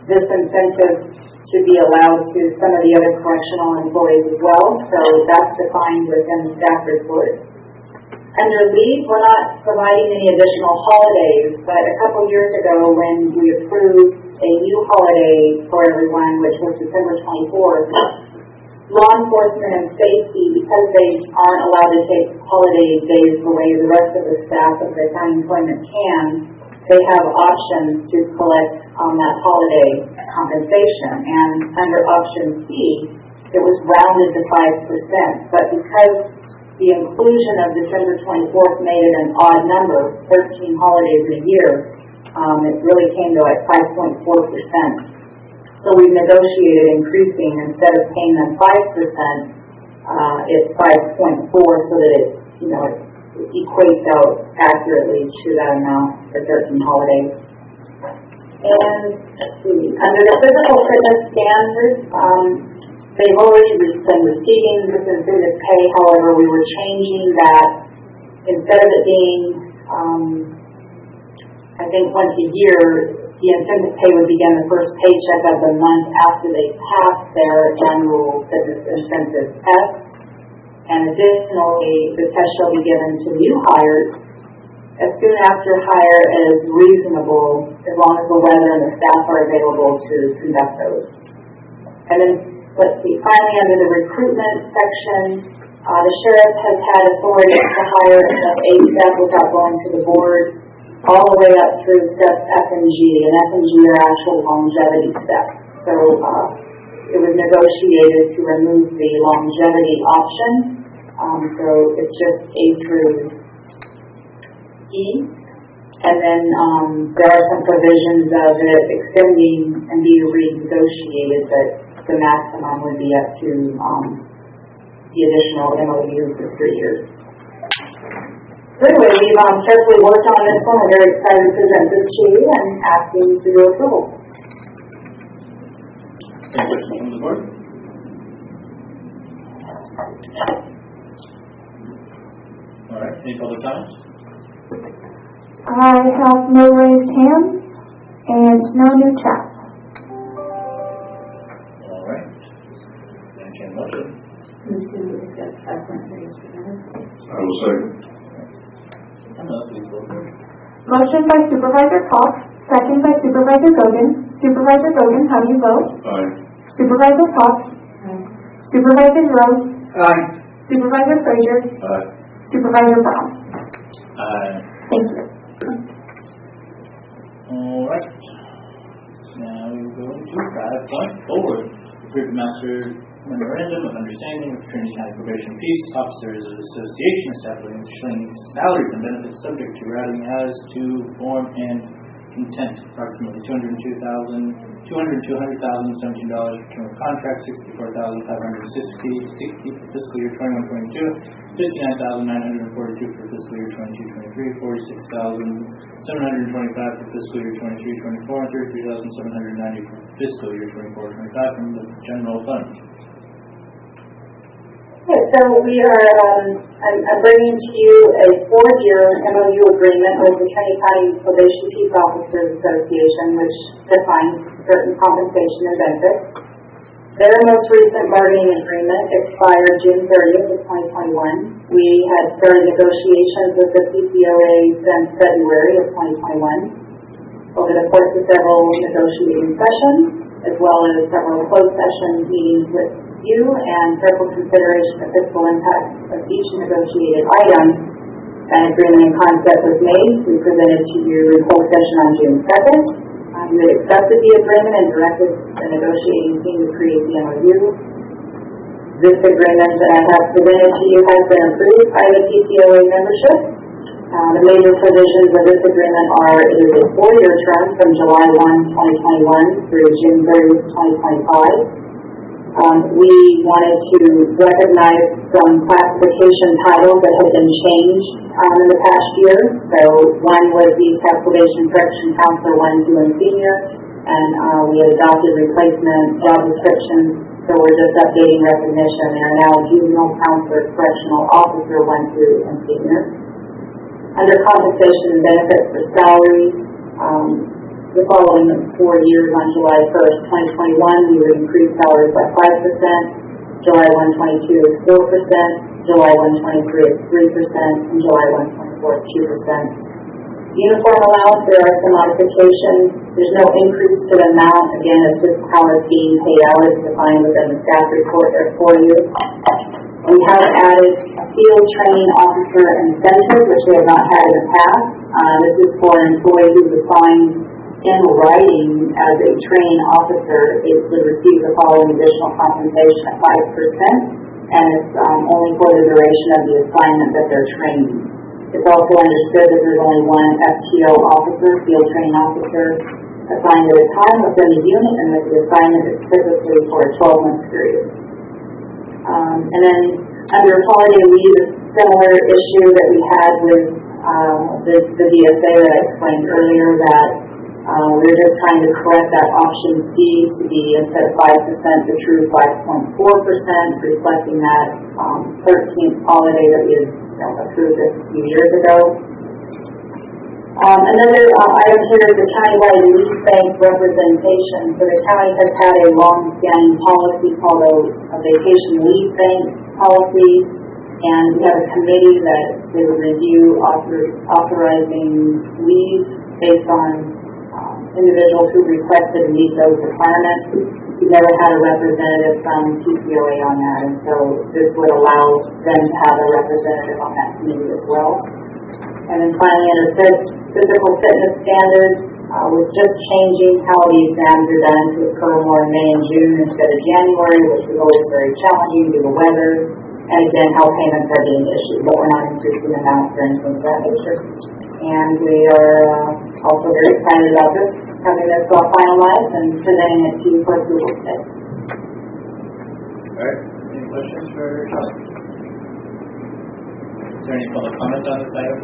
this incentive to be allowed to some of the other correctional employees as well. So that's defined within the staff report. Under leave, we're not providing any additional holidays, but a couple years ago when we approved a new holiday for everyone, which was December 24th, law enforcement and safety, because they aren't allowed to take holiday days the way the rest of the staff of the county employment can, they have options to collect on that holiday compensation. And under option C, it was rounded to 5%. But because the inclusion of December 24th made it an odd number, 13 holidays a year, it really came to like 5.4%. So we negotiated increasing, instead of paying them 5%, it's 5.4 so that it equates out accurately to that amount for 13 holidays. And let's see, under the physical fitness standards, they've already been receiving this incentive pay. However, we were changing that. Instead of it being, I think once a year, the incentive pay would begin the first paycheck of the month after they pass their annual fitness incentive test. And additionally, the test shall be given to new hires as soon after hire as reasonable, as long as the weather and the staff are available to conduct those. And then, let's see, finally under the recruitment section, the sheriff has had authority to hire enough aid staff without going to the board, all the way up through steps F and G, and F and G are actual longevity steps. So it was negotiated to remove the longevity option. So it's just A through E. And then there are some provisions of it extending and being renegotiated, but the maximum would be up to the additional MOU for 3 years. So anyway, we've carefully worked on this one. I'm very excited to present this to you and asking for your approval. Any questions from the board? All right, any public comments? I have no raised hands and no new chat. All right. Entertain motion. I will second. Motion by Supervisor Cox, second by Supervisor Gogan. Supervisor Gogan, how do you vote? Aye. Supervisor Cox? Aye. Supervisor Rose? Aye. Supervisor Frazier? Aye. Supervisor Brown? Aye. Thank you. All right. Now we go to 5.4. Approved master memorandum of understanding with Trinity County Probation Peace Officers Association establishing salaries and benefits subject to routing as to form and content. Approximately $200,017 for term of contract, $64,560 for fiscal year 21-22, $59,942 for fiscal year 22-23, $46,725 for fiscal year 23-24, and $33,790 for fiscal year 24-25 from the general fund. Okay, so we are, I'm bringing to you a 4-year MOU agreement with the Trinity County Probation Peace Officers Association, which defines certain compensation and benefits. Their most recent bargaining agreement expired June 30th of 2021. We had started negotiations with the PCOA since February of 2021. Over the course of several negotiating sessions, as well as several closed session meetings with you and careful consideration of fiscal impact of each negotiated item, an agreement in concept was made. We presented to you in closed session on June 2nd. You had accepted the agreement and directed the negotiating team to create the MOU. This agreement that I have presented to you has been approved by the PCOA membership. The major provisions of this agreement are it is a 4-year term from July 1, 2021 through June 30, 2025. We wanted to recognize some classification titles that have been changed in the past year. So one was the Probation Correction Counselor 1, 2, and Senior, and we had adopted replacement job descriptions. So we're just updating recognition. They are now Juvenile Counselor Correctional Officer 1, 2, and Senior. Under compensation and benefits for salary, the following 4 years on July 1st, 2021, we would increase salaries by 5%, July 1, 22 is 4%, July 1, 23 is 3%, and July 1, 24 is 2%. Uniform allowance, there are some modifications. There's no increase to the amount. Again, it's just how it's being paid out. It's defined within the staff report there for you. We have added a field training officer incentive, which we have not had in the past. This is for an employee who's assigned in writing as a training officer. It would receive the following additional compensation at 5%, and it's only for the duration of the assignment that they're training. It's also understood that there's only one FTO officer, field training officer, assigned at a time within the unit, and that the assignment is typically for a 12-month period. And then under holiday leave, a similar issue that we had with the DSA that I explained earlier, that we're just trying to correct that option C to be, instead of 5%, the true 5.4%, reflecting that 13th holiday that we had approved a few years ago. Another item here is the countywide lease bank representation. So the county has had a long-standing policy called a vacation lease bank policy, and we have a committee that they would review authorizing leave based on individuals who requested to meet those requirements. We've never had a representative from TCOA on that, and so this would allow them to have a representative on that committee as well. And then finally, under physical fitness standards, with just changing how the exams are done to occur more in May and June instead of January, which was always very challenging due to the weather, and again, how payments are being issued, but we're not increasing amounts or anything of that nature. And we are also very excited about this, having this all finalized and presenting it to you for approval today. All right. Any questions for Sean? Is there any public comment on this item?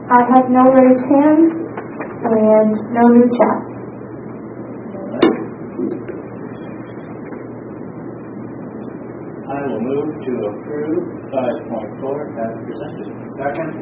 I have no raised hands and no new chat. I will move to approve 5.4 as presented. Second.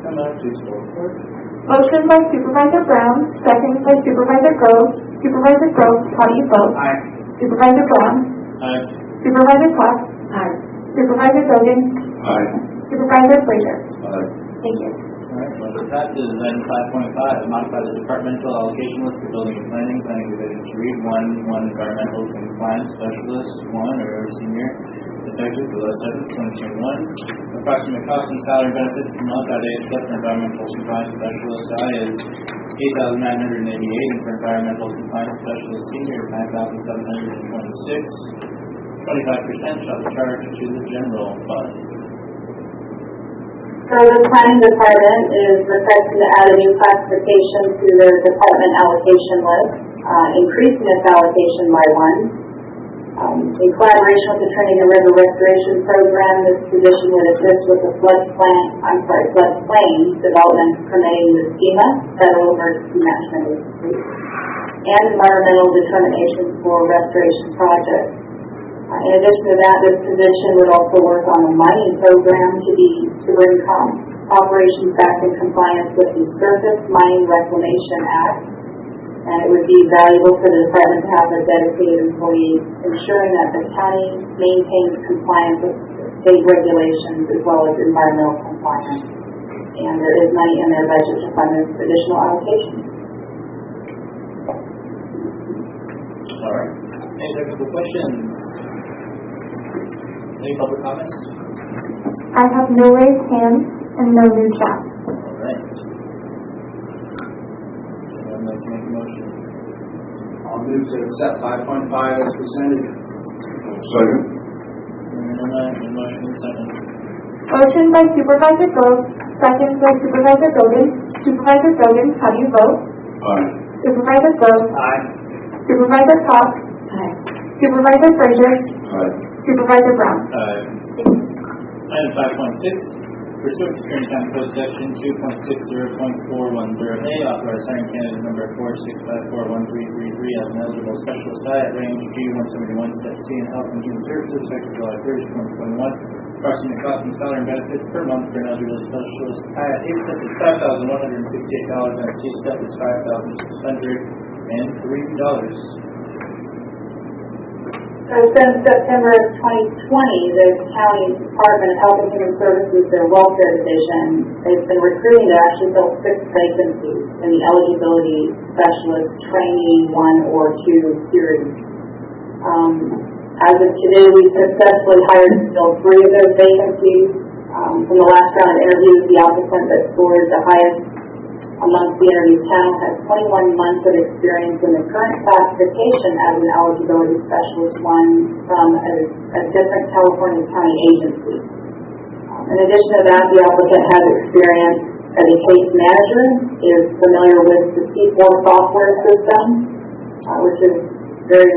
Come up, please go forward. Motion by Supervisor Brown, second by Supervisor Groves. Supervisor Groves, how do you vote? Aye. Supervisor Brown? Aye. Supervisor Clark? Aye. Supervisor Dogan? Aye. Supervisor Frazier? Aye. Thank you. All right, motion passes. Item 5.5, modify the departmental allocation list for building and planning division to read one environmental compliance specialist, 1 or senior, effective July 7, 2021. Approximate cost and salary benefits per month at age for environmental compliance specialist I is $8,988, and for environmental compliance specialist senior, $9,726. 25% shall be charged to the general fund. So the planning department is requesting to add a new classification to their department allocation list, increasing its allocation by 1. In collaboration with the Trinity River Restoration Program, this position would assist with the floodplain development permitting the FEMA, Federal Emergency Management Agency, and environmental determinations for restoration projects. In addition to that, this position would also work on a mining program to bring operations back in compliance with the Surface Mining Reclamation Act. And it would be valuable for the department to have a dedicated employee ensuring that the county maintains compliance with state regulations as well as environmental compliance. And there is money in their budget to fund this additional allocation. All right. Any technical questions? Any public comments? I have no raised hands and no new chat. All right. I'd like to make a motion. I'll move to accept 5.5 as presented. Second. And motion and second. Motion by Supervisor Grove, second by Supervisor Bogan. Supervisor Bogan, how do you vote? Aye. Supervisor Grove? Aye. Supervisor Cox? Aye. Supervisor Frazier? Aye. Supervisor Brown? Item 5.6, pursuant to Trinity County Code Section 2.60.410A, authorize hiring candidate number 4654133 as an eligible specialist at range G171, step C in Health and Human Services, effective July 1st, 2021. Approximate cost and salary and benefits per month for an eligible specialist at A step is $5,168 and C step is $5,603. So since September of 2020, the County Department of Health and Human Services, their welfare division, they've been recruiting to actually fill 6 vacancies in the eligibility specialist training 1 or 2 series. As of today, we've successfully hired and filled 3 of those vacancies. From the last round of interviews, the applicant that scored the highest amongst the interview panel has 21 months of experience in the current classification as an eligibility specialist 1 from a different California county agency. In addition to that, the applicant has experience as a case manager, is familiar with the C4 software system, which is very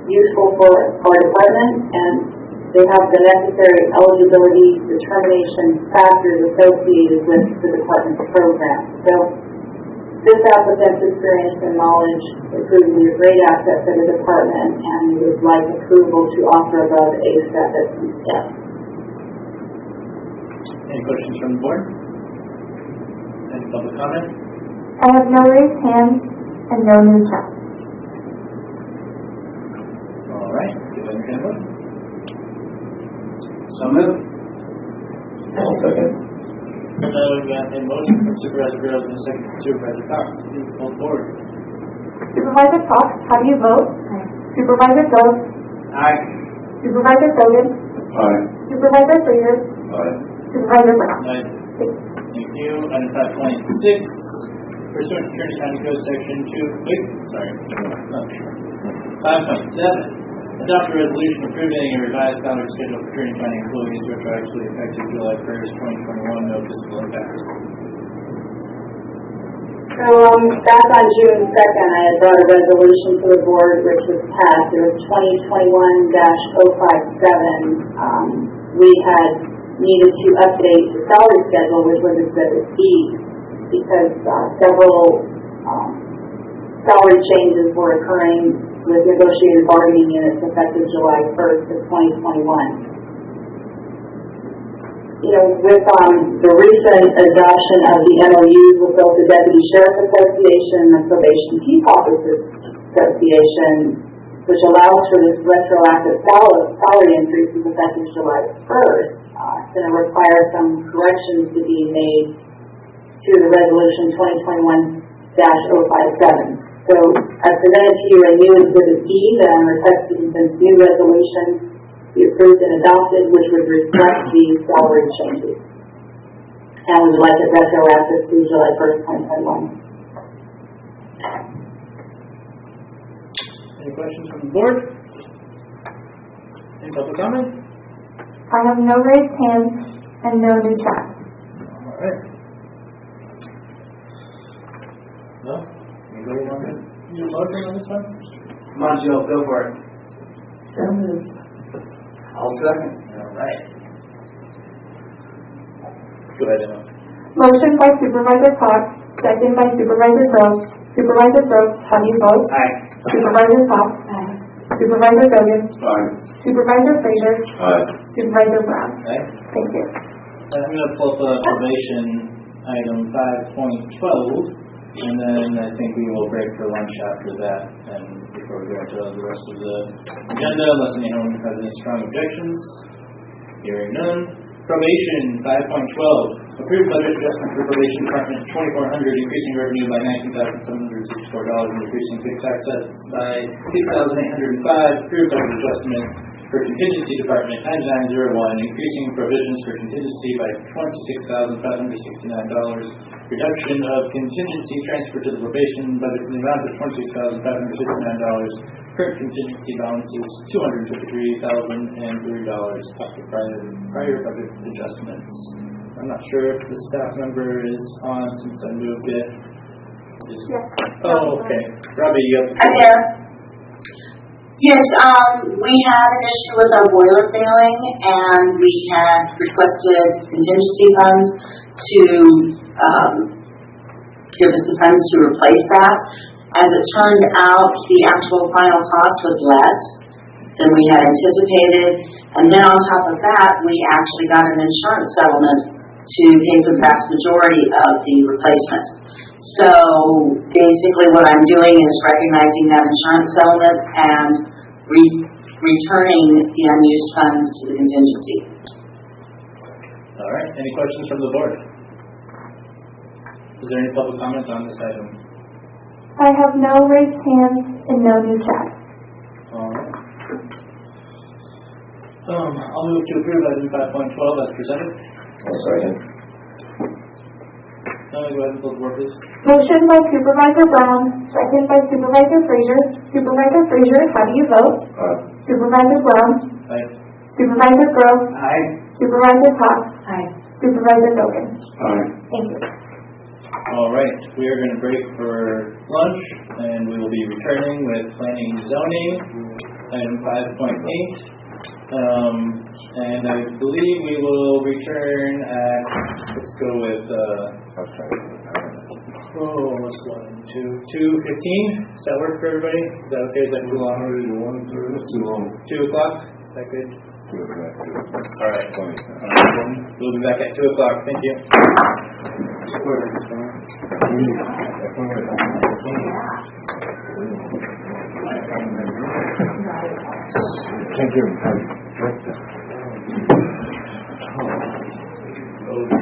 useful for our department, and they have the necessary eligibility determination factors associated with the department's program. So this applicant's experience and knowledge is proving to be a great asset for the department, and we would like approval to offer above A step at C step. Any questions from the board? Any public comment? I have no raised hands and no new chat. All right, give it a vote. So moved. I'll second. We've got a motion from Supervisor Grills and a second from Supervisor Cox. Please hold forward. Supervisor Cox, how do you vote? Aye. Supervisor Grove? Aye. Supervisor Bogan? Aye. Supervisor Frazier? Aye. Supervisor Brown? Aye. Thank you. Item 5.6, pursuant to Trinity County Code Section 5.7, adopt a resolution approving a revised salary schedule for Trinity County employees retroactively effective July 1st, 2021. No fiscal impact. So back on June 2nd, I had brought a resolution to the board which was passed. It was 2021-057. We had needed to update the salary schedule, which was Exhibit B, because several salary changes were occurring with negotiated bargaining units effective July 1st of 2021. With the recent adoption of the MOUs with both the Deputy Sheriff Association and the Probation Peace Officers Association, which allows for this retroactive salary increases effective July 1st, it's going to require some corrections to be made to the resolution 2021-057. So I presented to you a new Exhibit B that I'm requesting this new resolution be approved and adopted, which would reflect these salary changes. And we would like it retroactive to July 1st, 2021. Any questions from the board? Any public comment? I have no raised hands and no new chat. All right. No? Anybody want to do a motion on this one? Come on, Jill, go for it. So moved. I'll second. All right. Go ahead, Emma. Motion by Supervisor Cox, second by Supervisor Grove. Supervisor Grove, how do you vote? Aye. Supervisor Cox? Aye. Supervisor Bogan? Aye. Supervisor Frazier? Aye. Supervisor Brown? Aye. Thank you. I'm going to pull up probation item 5.12, and then I think we will break for lunch after that, and before we go into the rest of the agenda, unless anyone has any strong objections. Hearing none. Probation 5.12, approved budget adjustment for probation department 2,400, increasing revenue by $19,764 and decreasing fixed assets by $6,805. Approved budget adjustment for contingency department 9901, increasing provisions for contingency by $26,569. Reduction of contingency transfer to the probation budget in the amount of $26,569. current contingency balance is $253,003 after prior budget adjustments. I'm not sure if the staff member is on since I moved it. Oh, okay. Robbie, you have Hi there. Yes, we had an issue with our boiler failing, and we had requested contingency funds to give us the funds to replace that. As it turned out, the actual final cost was less than we had anticipated, and then on top of that, we actually got an insurance settlement to pay for the vast majority of the replacement. So basically what I'm doing is recognizing that insurance settlement and returning the unused funds to the contingency. All right. Any questions from the board? Is there any public comment on this item? I have no raised hands and no new chat. All right. I'll move to approve item 5.12 as presented. Second. Go ahead and pull the board, please. Motion by Supervisor Brown, second by Supervisor Frazier. Supervisor Frazier, how do you vote? Supervisor Brown? Aye. Supervisor Grove? Aye. Supervisor Cox? Aye. Supervisor Logan? Aye. Thank you. All right. We are going to break for lunch, and we will be returning with planning and zoning, item 5.8. And I believe we will return at, let's go with, what's 2:15? Does that work for everybody? Is that okay? Is that too long? That's too long. 2 o'clock? Is that good? All right. We'll be back at 2 o'clock. Thank you. Thank you.